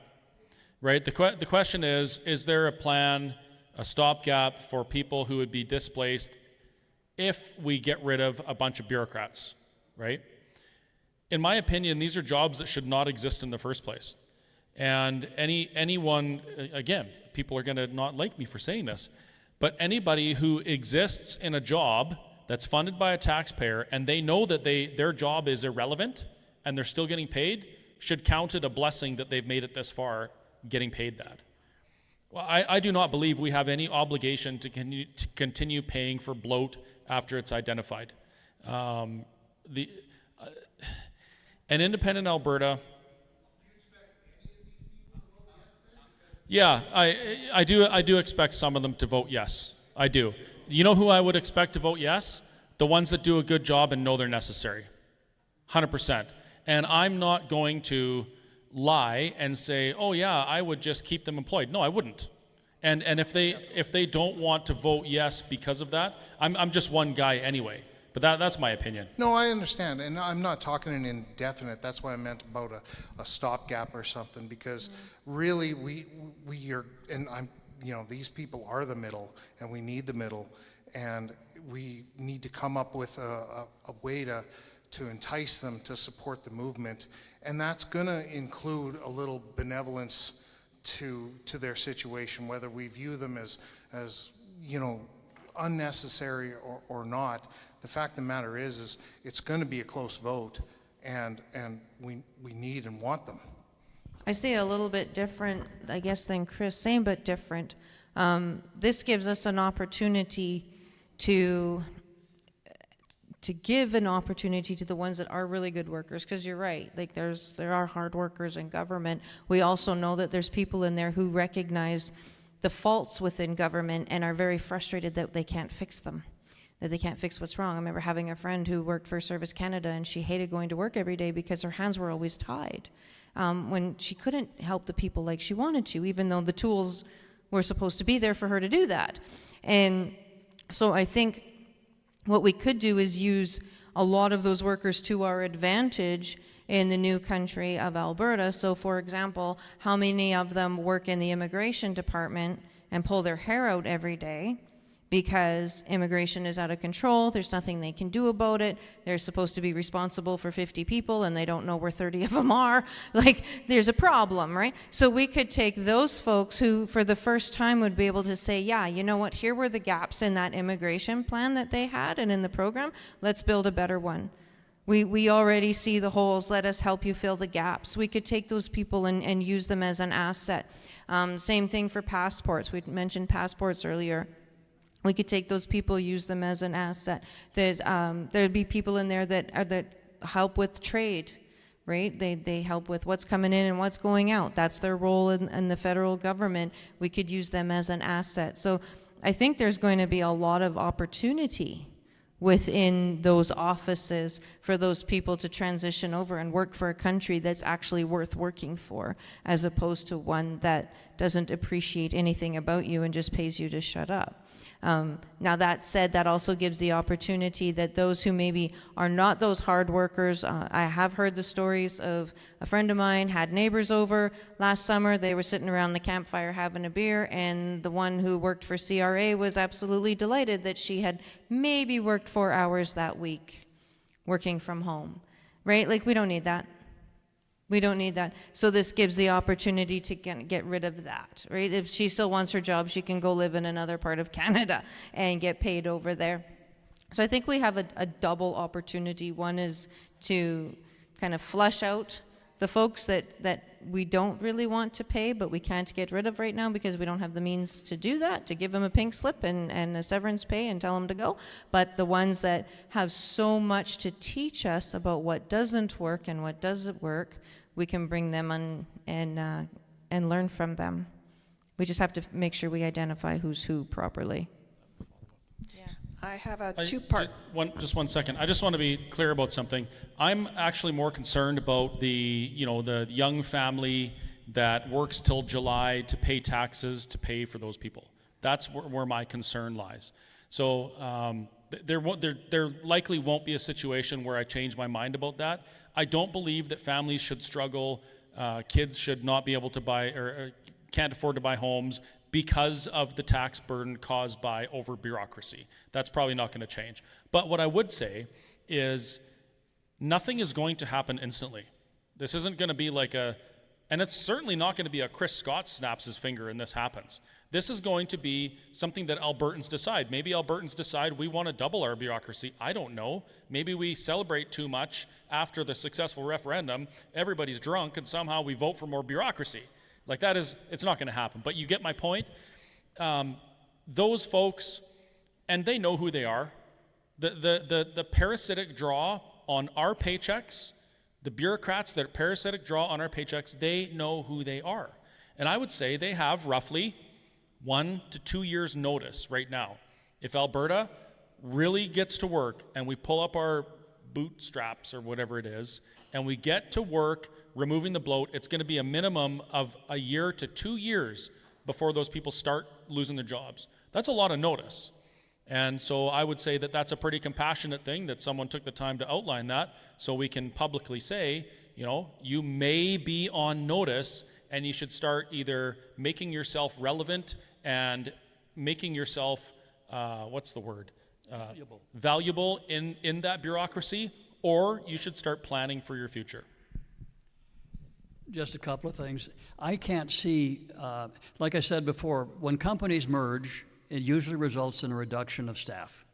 Right? The question is there a plan, a stopgap for people who would be displaced if we get rid of a bunch of bureaucrats, right? In my opinion, these are jobs that should not exist in the first place. And anyone, again, people are going to not like me for saying this, but anybody who exists in a job that's funded by a taxpayer and they know that their job is irrelevant and they're still getting paid should count it a blessing that they've made it this far getting paid that. Well, I do not believe we have any obligation to continue paying for bloat after it's identified. An independent Alberta. Yeah, I do expect some of them to vote yes. I do. You know who I would expect to vote yes? The ones that do a good job and know they're necessary. 100%. And I'm not going to lie and say, oh yeah, I would just keep them employed. No, I wouldn't. And if they don't want to vote yes because of that, I'm just one guy anyway. But that's my opinion. No, I understand, and I'm not talking an indefinite. That's what I meant about a stopgap or something. Because really, we are, and these people are the middle, and we need the middle, and we need to come up with a way to entice them to support the movement, and that's going to include a little benevolence to their situation, whether we view them as unnecessary or not. The fact of the matter is it's going to be a close vote, and we need and want them. I see a little bit different, I guess, than Chris, same but different. This gives us an opportunity to give an opportunity to the ones that are really good workers, because you're right, like there are hard workers in government. We also know that there's people in there who recognize the faults within government and are very frustrated that they can't fix them, that they can't fix what's wrong. I remember having a friend who worked for Service Canada, and she hated going to work every day because her hands were always tied when she couldn't help the people like she wanted to, even though the tools were supposed to be there for her to do that. And so I think what we could do is use a lot of those workers to our advantage in the new country of Alberta. So for example, how many of them work in the immigration department and pull their hair out every day because immigration is out of control, there's nothing they can do about it, they're supposed to be responsible for 50 people and they don't know where 30 of them are. Like, there's a problem, right? So we could take those folks who for the first time would be able to say, yeah, you know what, here were the gaps in that immigration plan that they had and in the program, let's build a better one. We already see the holes, let us help you fill the gaps. We could take those people and use them as an asset. Same thing for passports. We mentioned passports earlier. We could take those people, use them as an asset. There'd be people in there that help with trade, right? They help with what's coming in and what's going out. That's their role in the federal government. We could use them as an asset. So I think there's going to be a lot of opportunity within those offices for those people to transition over and work for a country that's actually worth working for, as opposed to one that doesn't appreciate anything about you and just pays you to shut up. Now that said, that also gives the opportunity that those who maybe are not those hard workers, I have heard the stories of a friend of mine had neighbors over last summer. They were sitting around the campfire having a beer, and the one who worked for CRA was absolutely delighted that she had maybe worked 4 hours that week working from home, right? Like, we don't need that. We don't need that. So this gives the opportunity to get rid of that, right? If she still wants her job, she can go live in another part of Canada and get paid over there. So I think we have a double opportunity. One is to kind of flush out the folks that we don't really want to pay, but we can't get rid of right now because we don't have the means to do that, to give them a pink slip and a severance pay and tell them to go. But the ones that have so much to teach us about what doesn't work and what doesn't work, we can bring them on and learn from them. We just have to make sure we identify who's who properly. I have a two-part. Just one second. I just want to be clear about something. I'm actually more concerned about the young family that works till July to pay taxes to pay for those people. That's where my concern lies. So there likely won't be a situation where I change my mind about that. I don't believe that families should struggle. Kids should not be able to buy or can't afford to buy homes because of the tax burden caused by over bureaucracy. That's probably not going to change. But what I would say is nothing is going to happen instantly. This isn't going to be like and it's certainly not going to be a Chris Scott snaps his finger and this happens. This is going to be something that Albertans decide. Maybe Albertans decide we want to double our bureaucracy. I don't know. Maybe we celebrate too much after the successful referendum. Everybody's drunk and somehow we vote for more bureaucracy. Like it's not going to happen. But you get my point. Those folks, and they know who they are. The parasitic draw on our paychecks, the bureaucrats that parasitic draw on our paychecks, they know who they are. And I would say they have roughly 1 to 2 years notice right now. If Alberta really gets to work and we pull up our bootstraps or whatever it is, and we get to work removing the bloat, it's going to be a minimum of 1 year to 2 years before those people start losing their jobs. That's a lot of notice. And so I would say that that's a pretty compassionate thing that someone took the time to outline that so we can publicly say, you may be on notice and you should start either making yourself relevant and making yourself, valuable in that bureaucracy, or you should start planning for your future. Just a couple of things. I can't see, like I said before, when companies merge, it usually results in a reduction of staff.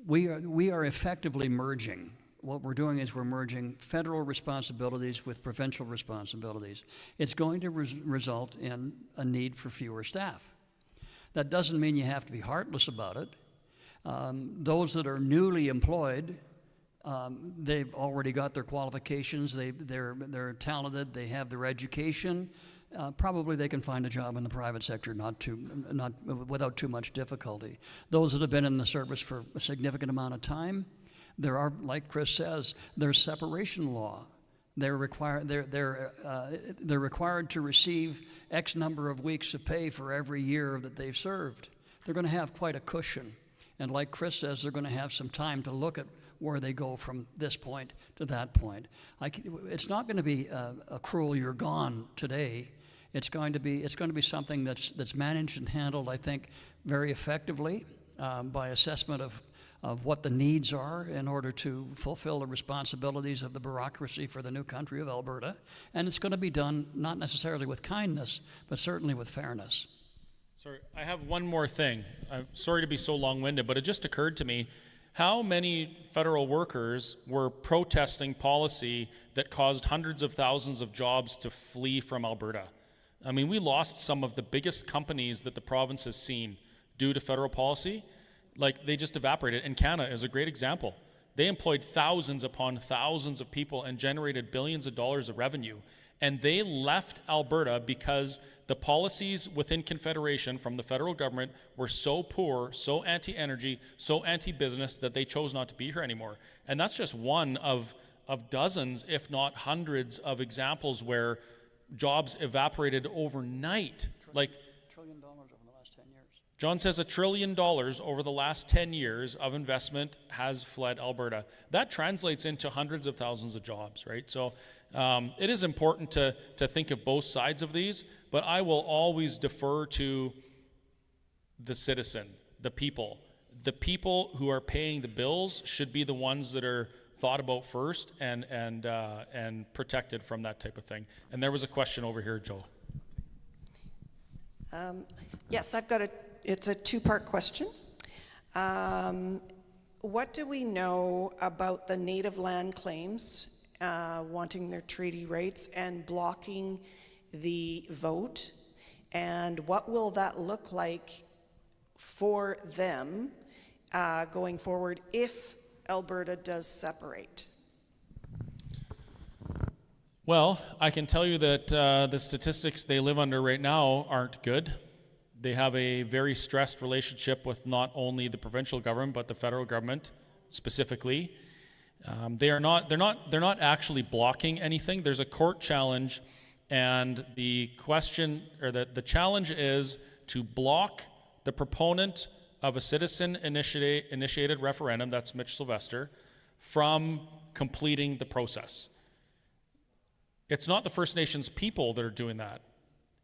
We are effectively merging. What we're doing is we're merging federal responsibilities with provincial responsibilities. It's going to result in a need for fewer staff. That doesn't mean you have to be heartless about it. Those that are newly employed, they've already got their qualifications, they're talented, they have their education. Probably they can find a job in the private sector not without too much difficulty. Those that have been in the service for a significant amount of time, there are, like Chris says, there's separation law. They're required to receive X number of weeks of pay for every year that they've served. They're going to have quite a cushion. And like Chris says, they're going to have some time to look at where they go from this point to that point. It's not going to be a cruel "you're gone" today. It's going to be something that's managed and handled, I think, very effectively by assessment of what the needs are in order to fulfill the responsibilities of the bureaucracy for the new country of Alberta. And it's going to be done not necessarily with kindness, but certainly with fairness. Sorry, I have one more thing. I'm sorry to be so long-winded, but it just occurred to me, how many federal workers were protesting policy that caused hundreds of thousands of jobs to flee from Alberta? I mean, we lost some of the biggest companies that the province has seen due to federal policy. Like, they just evaporated. And Canada is a great example. They employed thousands upon thousands of people and generated billions of dollars of revenue. And they left Alberta because the policies within Confederation from the federal government were so poor, so anti-energy, so anti-business that they chose not to be here anymore. And that's just one of dozens, if not hundreds, of examples where jobs evaporated overnight. Like, $1 trillion over the last 10 years. John says $1 trillion over the last 10 years of investment has fled Alberta. That translates into hundreds of thousands of jobs, right? So it is important to think of both sides of these, but I will always defer to the citizen, the people. The people who are paying the bills should be the ones that are thought about first and protected from that type of thing. And there was a question over here, Joe. Yes, it's a two-part question. What do we know about the native land claims wanting their treaty rights and blocking the vote? And what will that look like for them going forward if Alberta does separate? Well, I can tell you that the statistics they live under right now aren't good. They have a very stressed relationship with not only the provincial government but the federal government specifically. They're not actually blocking anything. There's a court challenge, and the question or the challenge is to block the proponent of a citizen-initiated referendum, that's Mitch Sylvester, from completing the process. It's not the First Nations people that are doing that.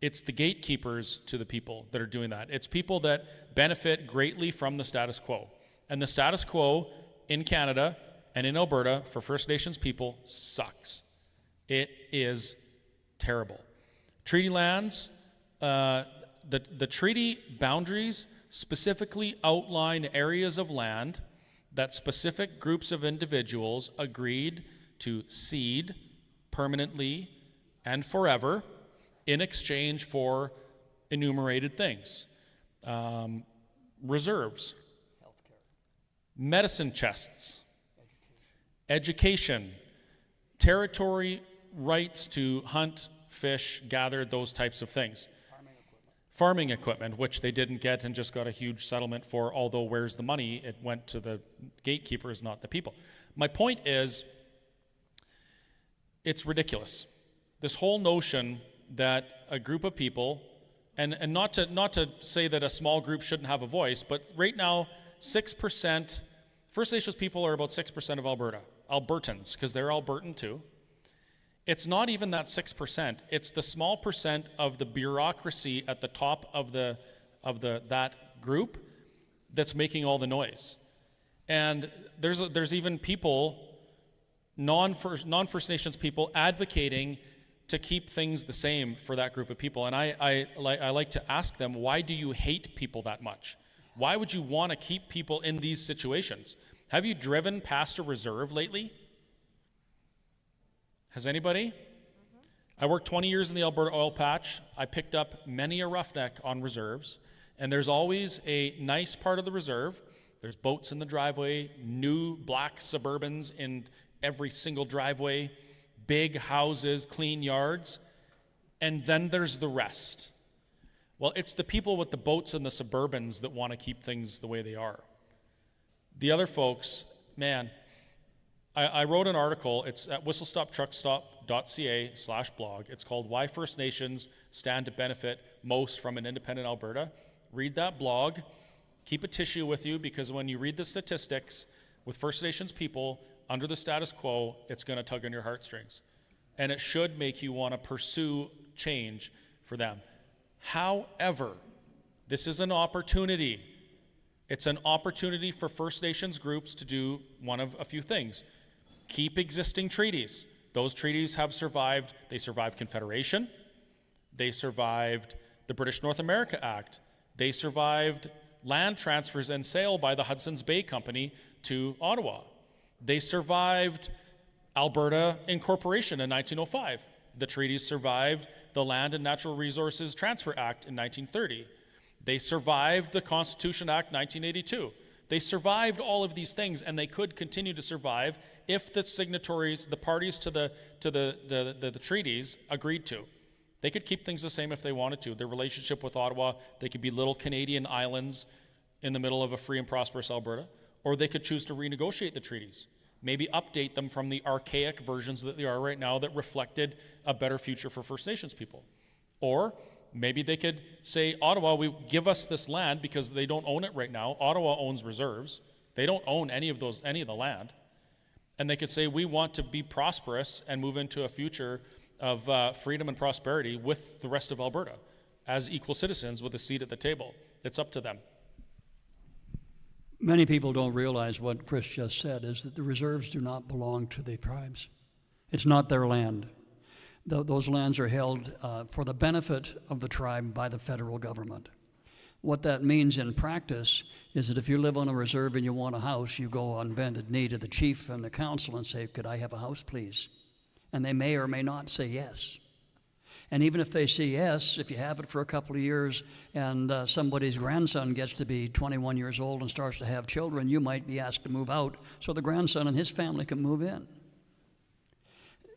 It's the gatekeepers to the people that are doing that. It's people that benefit greatly from the status quo. And the status quo in Canada and in Alberta for First Nations people sucks. It is terrible. Treaty lands, the treaty boundaries specifically outline areas of land that specific groups of individuals agreed to cede permanently and forever in exchange for enumerated things. Reserves, medicine chests, education, territory rights to hunt, fish, gather, those types of things. Farming equipment, which they didn't get and just got a huge settlement for, although where's the money? It went to the gatekeepers, not the people. My point is, it's ridiculous. This whole notion that a group of people, and not to say that a small group shouldn't have a voice, but right now, 6%, First Nations people are about 6% of Alberta. Albertans, because they're Albertan too. It's not even that 6%. It's the small percent of the bureaucracy at the top of that group that's making all the noise. And there's even people, non-First Nations people, advocating to keep things the same for that group of people. And I like to ask them, why do you hate people that much? Why would you want to keep people in these situations? Have you driven past a reserve lately? Has anybody? I worked 20 years in the Alberta oil patch. I picked up many a roughneck on reserves, and there's always a nice part of the reserve. There's boats in the driveway, new black Suburbans in every single driveway, big houses, clean yards, and then there's the rest. Well, it's the people with the boats and the Suburbans that want to keep things the way they are. The other folks, man, I wrote an article. It's at whistlestoptruckstop.ca/blog. It's called Why First Nations Stand to Benefit Most from an Independent Alberta. Read that blog. Keep a tissue with you, because when you read the statistics with First Nations people under the status quo, it's going to tug on your heartstrings. And it should make you want to pursue change for them. However, this is an opportunity. It's an opportunity for First Nations groups to do one of a few things. Keep existing treaties. Those treaties have survived. They survived Confederation. They survived the British North America Act. They survived land transfers and sale by the Hudson's Bay Company to Ottawa. They survived Alberta Incorporation in 1905. The treaties survived the Land and Natural Resources Transfer Act in 1930. They survived the Constitution Act 1982. They survived all of these things, and they could continue to survive if the signatories, the parties to the treaties, agreed to. They could keep things the same if they wanted to. Their relationship with Ottawa, they could be little Canadian islands in the middle of a free and prosperous Alberta, or they could choose to renegotiate the treaties, maybe update them from the archaic versions that they are right now that reflected a better future for First Nations people. Or maybe they could say, Ottawa, give us this land, because they don't own it right now. Ottawa owns reserves. They don't own any of the land. And they could say, we want to be prosperous and move into a future of freedom and prosperity with the rest of Alberta as equal citizens with a seat at the table. It's up to them. Many people don't realize what Chris just said, is that the reserves do not belong to the tribes. It's not their land. Those lands are held for the benefit of the tribe by the federal government. What that means in practice is that if you live on a reserve and you want a house, you go on bended knee to the chief and the council and say, could I have a house, please? And they may or may not say yes. And even if they say yes, if you have it for a couple of years and somebody's grandson gets to be 21 years old and starts to have children, you might be asked to move out so the grandson and his family can move in.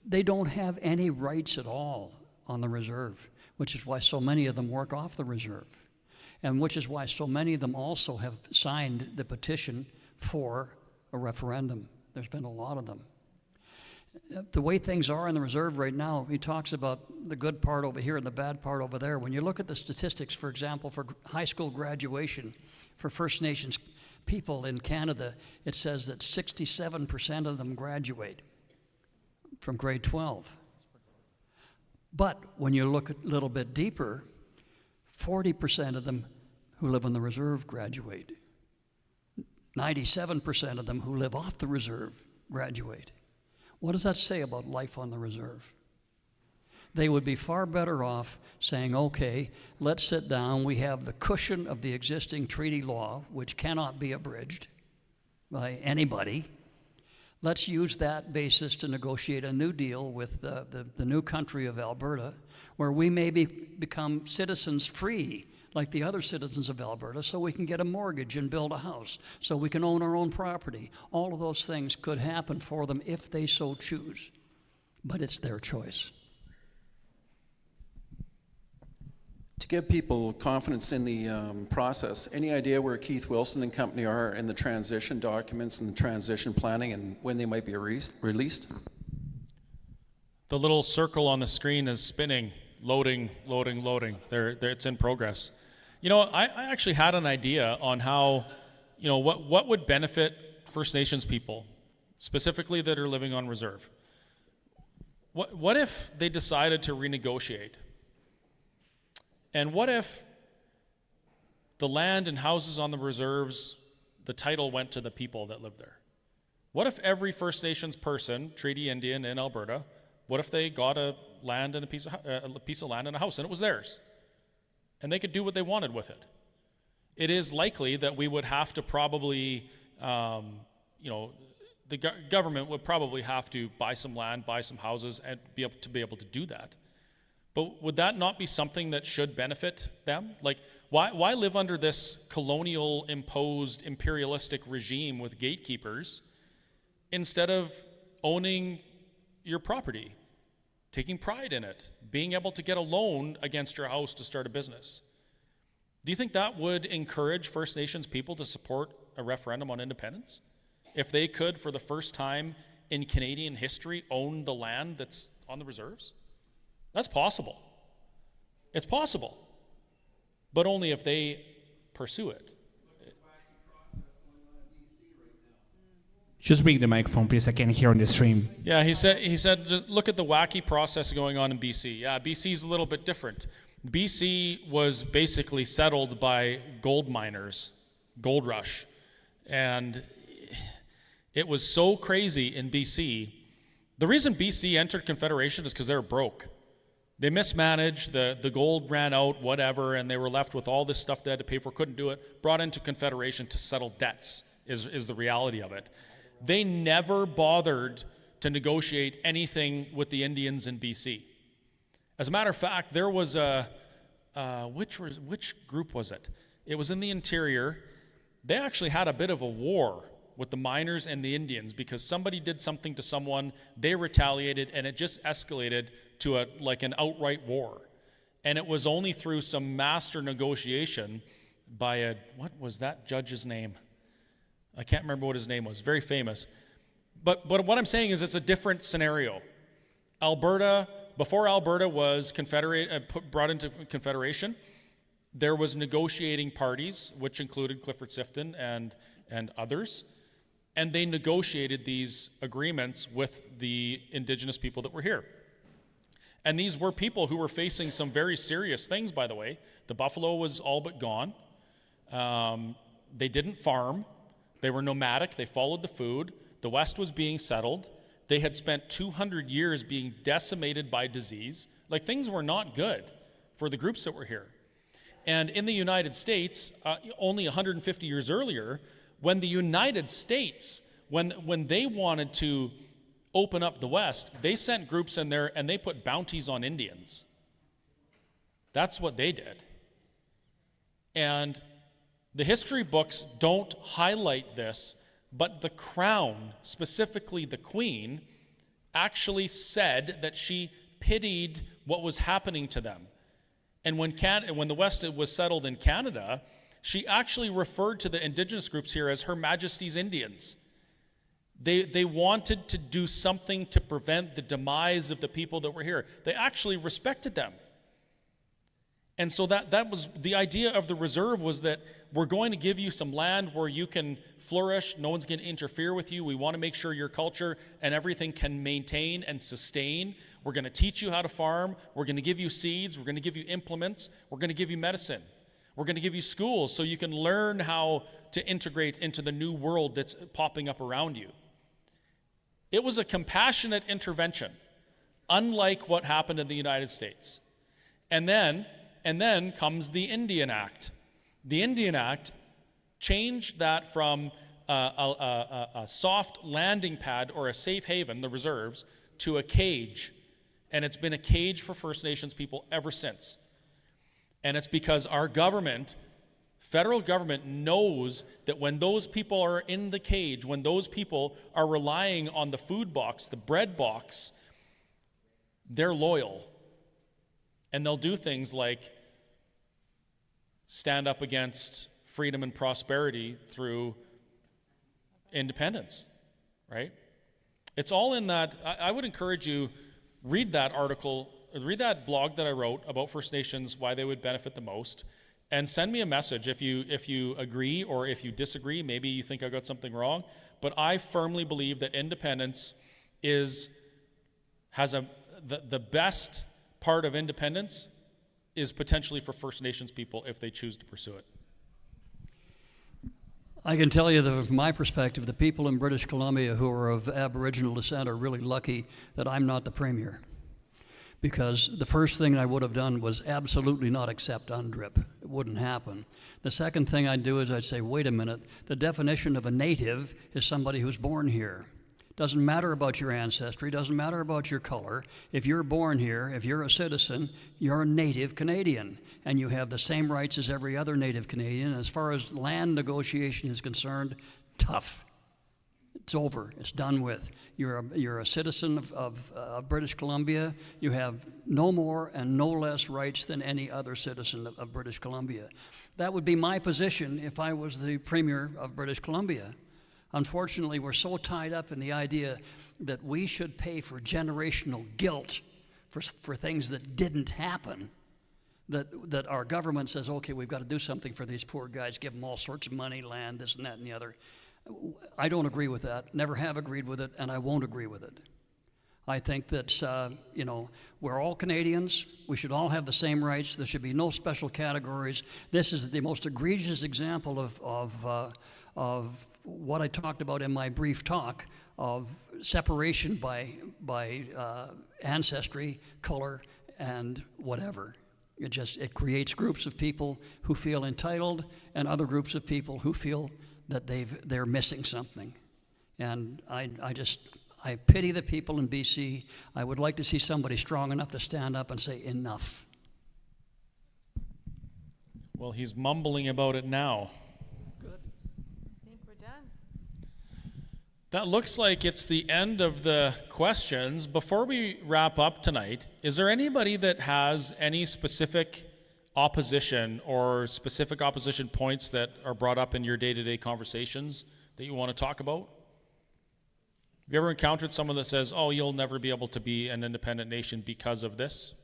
They don't have any rights at all on the reserve, which is why so many of them work off the reserve, and which is why so many of them also have signed the petition for a referendum. There's been a lot of them. The way things are in the reserve right now, he talks about the good part over here and the bad part over there. When you look at the statistics, for example, for high school graduation for First Nations people in Canada, it says that 67% of them graduate from grade 12. But when you look a little bit deeper, 40% of them who live on the reserve graduate. 97% of them who live off the reserve graduate. What does that say about life on the reserve? They would be far better off saying, okay, let's sit down. We have the cushion of the existing treaty law, which cannot be abridged by anybody. Let's use that basis to negotiate a new deal with the new country of Alberta, where we may become citizens free, like the other citizens of Alberta, so we can get a mortgage and build a house, so we can own our own property. All of those things could happen for them if they so choose, but it's their choice. To give people confidence in the process, any idea where Keith Wilson and company are in the transition documents and the transition planning and when they might be released? The little circle on the screen is spinning, loading, loading, loading. It's in progress. You know, I actually had an idea on how, you know, what would benefit First Nations people, specifically that are living on reserve. What if they decided to renegotiate? And what if the land and houses on the reserves, the title went to the people that live there? What if every First Nations person, Treaty Indian in Alberta, what if they got a land and a piece of land and a house, and it was theirs, and they could do what they wanted with it? It is likely that we would have to probably, you know, the government would probably have to buy some land, buy some houses, and be able to do that. But would that not be something that should benefit them? Like, why live under this colonial imposed imperialistic regime with gatekeepers instead of owning your property, taking pride in it, being able to get a loan against your house to start a business? Do you think that would encourage First Nations people to support a referendum on independence? If they could, for the first time in Canadian history, own the land that's on the reserves? That's possible. It's possible. But only if they pursue it. Just bring the microphone, please. I can't hear on the stream. Yeah, he said, look at the wacky process going on in BC. Yeah, BC's a little bit different. BC was basically settled by gold miners, gold rush. And it was so crazy in BC. The reason BC entered Confederation is because they were broke. They mismanaged, the gold ran out, whatever, and they were left with all this stuff they had to pay for, couldn't do it, brought into Confederation to settle debts, is the reality of it. They never bothered to negotiate anything with the Indians in BC. As a matter of fact, there was which group was it? It was in the interior. They actually had a bit of a war with the miners and the Indians because somebody did something to someone, they retaliated, and it just escalated to an outright war. And it was only through some master negotiation by what was that judge's name? I can't remember what his name was, very famous. But what I'm saying is it's a different scenario. Alberta, before Alberta was brought into Confederation, there was negotiating parties, which included Clifford Sifton and others, and they negotiated these agreements with the Indigenous people that were here. And these were people who were facing some very serious things, by the way. The buffalo was all but gone. They didn't farm. They were nomadic, they followed the food, the West was being settled, they had spent 200 years being decimated by disease. Like, things were not good for the groups that were here. And in the United States, only 150 years earlier, when the United States, when they wanted to open up the West, they sent groups in there and they put bounties on Indians. That's what they did. And the history books don't highlight this, but the crown, specifically the queen, actually said that she pitied what was happening to them. And when the West was settled in Canada, she actually referred to the indigenous groups here as Her Majesty's Indians. They wanted to do something to prevent the demise of the people that were here. They actually respected them. And so that was the idea of the reserve, was that we're going to give you some land where you can flourish. No one's going to interfere with you. We want to make sure your culture and everything can maintain and sustain. We're going to teach you how to farm. We're going to give you seeds. We're going to give you implements. We're going to give you medicine. We're going to give you schools so you can learn how to integrate into the new world that's popping up around you. It was a compassionate intervention, unlike what happened in the United States. And then comes the Indian Act. The Indian Act changed that from a soft landing pad or a safe haven, the reserves, to a cage. And it's been a cage for First Nations people ever since. And it's because our government, federal government, knows that when those people are in the cage, when those people are relying on the food box, the bread box, they're loyal. And they'll do things like stand up against freedom and prosperity through independence, right? It's all in that. I would encourage you, read that article, read that blog that I wrote about First Nations, why they would benefit the most, and send me a message if you agree or if you disagree. Maybe you think I got something wrong, but I firmly believe that independence has the best part of independence is potentially for First Nations people if they choose to pursue it. I can tell you that from my perspective, the people in British Columbia who are of Aboriginal descent are really lucky that I'm not the Premier. Because the first thing I would have done was absolutely not accept UNDRIP. It wouldn't happen. The second thing I'd do is I'd say, wait a minute, the definition of a native is somebody who's born here. Doesn't matter about your ancestry, doesn't matter about your color. If you're born here, if you're a citizen, you're a native Canadian, and you have the same rights as every other native Canadian. As far as land negotiation is concerned, tough. It's over. It's done with. You're a citizen of British Columbia. You have no more and no less rights than any other citizen of British Columbia. That would be my position if I was the Premier of British Columbia. Unfortunately, we're so tied up in the idea that we should pay for generational guilt for things that didn't happen, that our government says, okay, we've got to do something for these poor guys, give them all sorts of money, land, this and that and the other. I don't agree with that, never have agreed with it, and I won't agree with it. I think that, we're all Canadians. We should all have the same rights. There should be no special categories. This is the most egregious example of what I talked about in my brief talk of separation by ancestry, color, and whatever. It creates groups of people who feel entitled and other groups of people who feel that they're missing something. And I pity the people in BC. I would like to see somebody strong enough to stand up and say, enough. Well, he's mumbling about it now. That looks like it's the end of the questions. Before we wrap up tonight, is there anybody that has any specific opposition or specific opposition points that are brought up in your day-to-day conversations that you want to talk about? Have you ever encountered someone that says, oh, you'll never be able to be an independent nation because of this?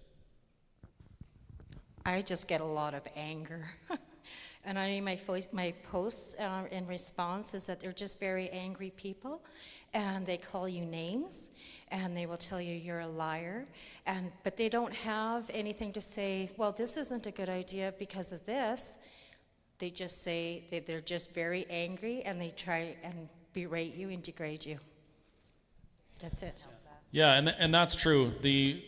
I just get a lot of anger. And I my posts in response is that they're just very angry people, and they call you names, and they will tell you you're a liar, but they don't have anything to say, well, this isn't a good idea because of this. They just say that they're just very angry and they try and berate you and degrade you. That's it. Yeah, and that's true. The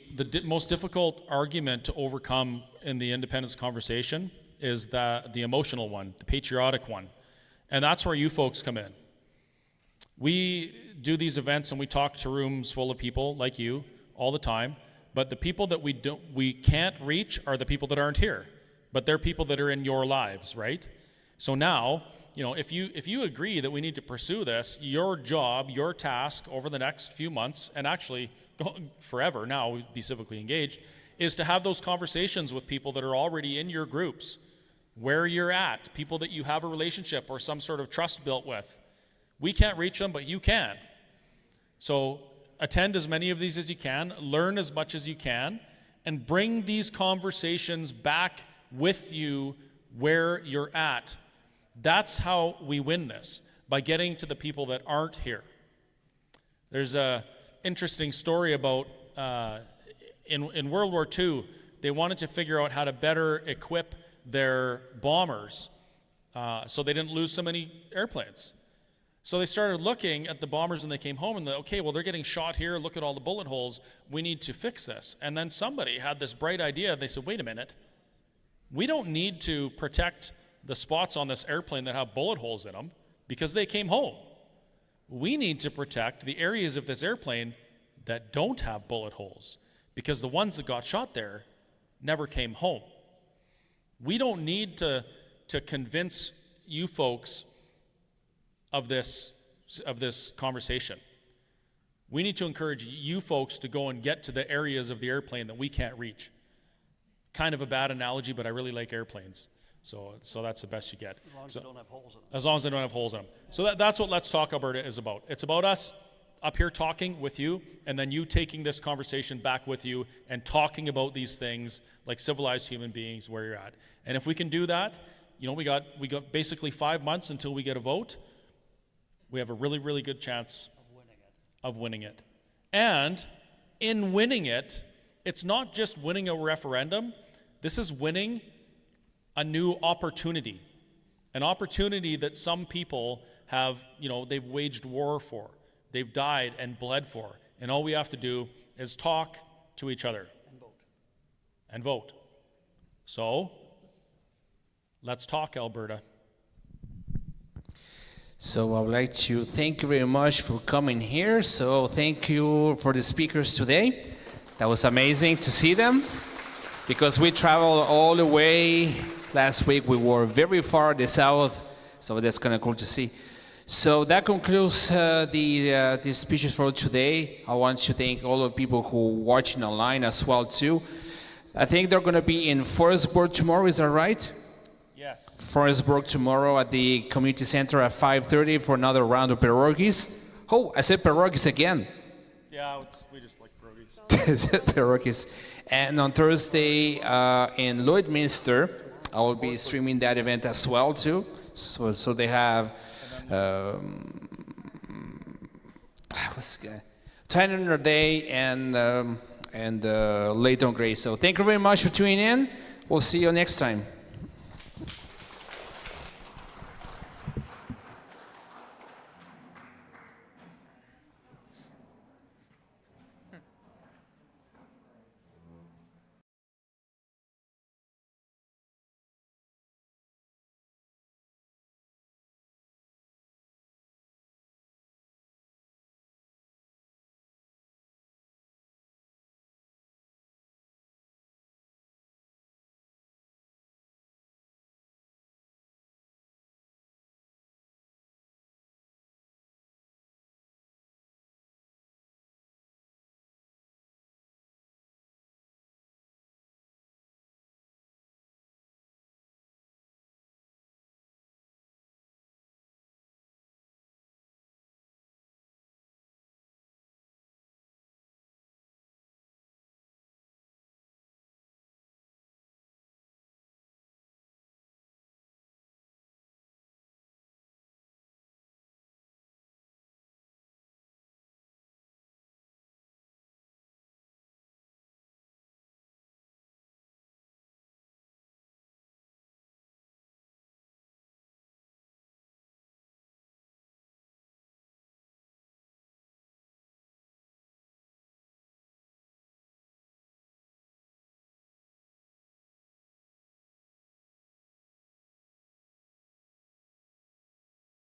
most difficult argument to overcome in the independence conversation is the emotional one, the patriotic one. And that's where you folks come in. We do these events and we talk to rooms full of people like you all the time, but the people that we can't reach are the people that aren't here. But they're people that are in your lives, right? So now, if you agree that we need to pursue this, your job, your task over the next few months, and actually forever now, be civically engaged, is to have those conversations with people that are already in your groups, where you're at, people that you have a relationship or some sort of trust built with. We can't reach them, but you can. So attend as many of these as you can, learn as much as you can, and bring these conversations back with you where you're at. That's how we win this, by getting to the people that aren't here. There's a interesting story about in World War II, they wanted to figure out how to better equip their bombers so they didn't lose so many airplanes. So they started looking at the bombers when they came home and okay, well, they're getting shot here. Look at all the bullet holes. We need to fix this. And then somebody had this bright idea. They said, wait a minute. We don't need to protect the spots on this airplane that have bullet holes in them because they came home. We need to protect the areas of this airplane that don't have bullet holes because the ones that got shot there never came home. We don't need to convince you folks of this conversation. We need to encourage you folks to go and get to the areas of the airplane that we can't reach. Kind of a bad analogy, but I really like airplanes. So that's the best you get. As long as they don't have holes in them. As long as they don't have holes in them. So that's what Let's Talk Alberta is about. It's about us up here talking with you, and then you taking this conversation back with you and talking about these things like civilized human beings where you're at. And if we can do that, we got basically 5 months until we get a vote. We have a really, really good chance of winning it. And in winning it, it's not just winning a referendum. This is winning a new opportunity, an opportunity that some people have, they've waged war for. They've died and bled for. And all we have to do is talk to each other. And vote. So, let's talk, Alberta. So I would like to thank you very much for coming here. So thank you for the speakers today. That was amazing to see them because we traveled all the way. Last week we were very far the south, so that's kind of cool to see. So that concludes the speeches for today. I want to thank all the people who are watching online as well too. I think they're going to be in Forestburg tomorrow, is that right? Yes. Forestburg tomorrow at the community center at 5:30 for another round of perogies. Oh, I said perogies again. Yeah, we just like perogies. Perogies. And on Thursday in Lloydminster, I will be streaming that event as well too. So they have Tyler Day and Leighton Gray. So thank you very much for tuning in. We'll see you next time.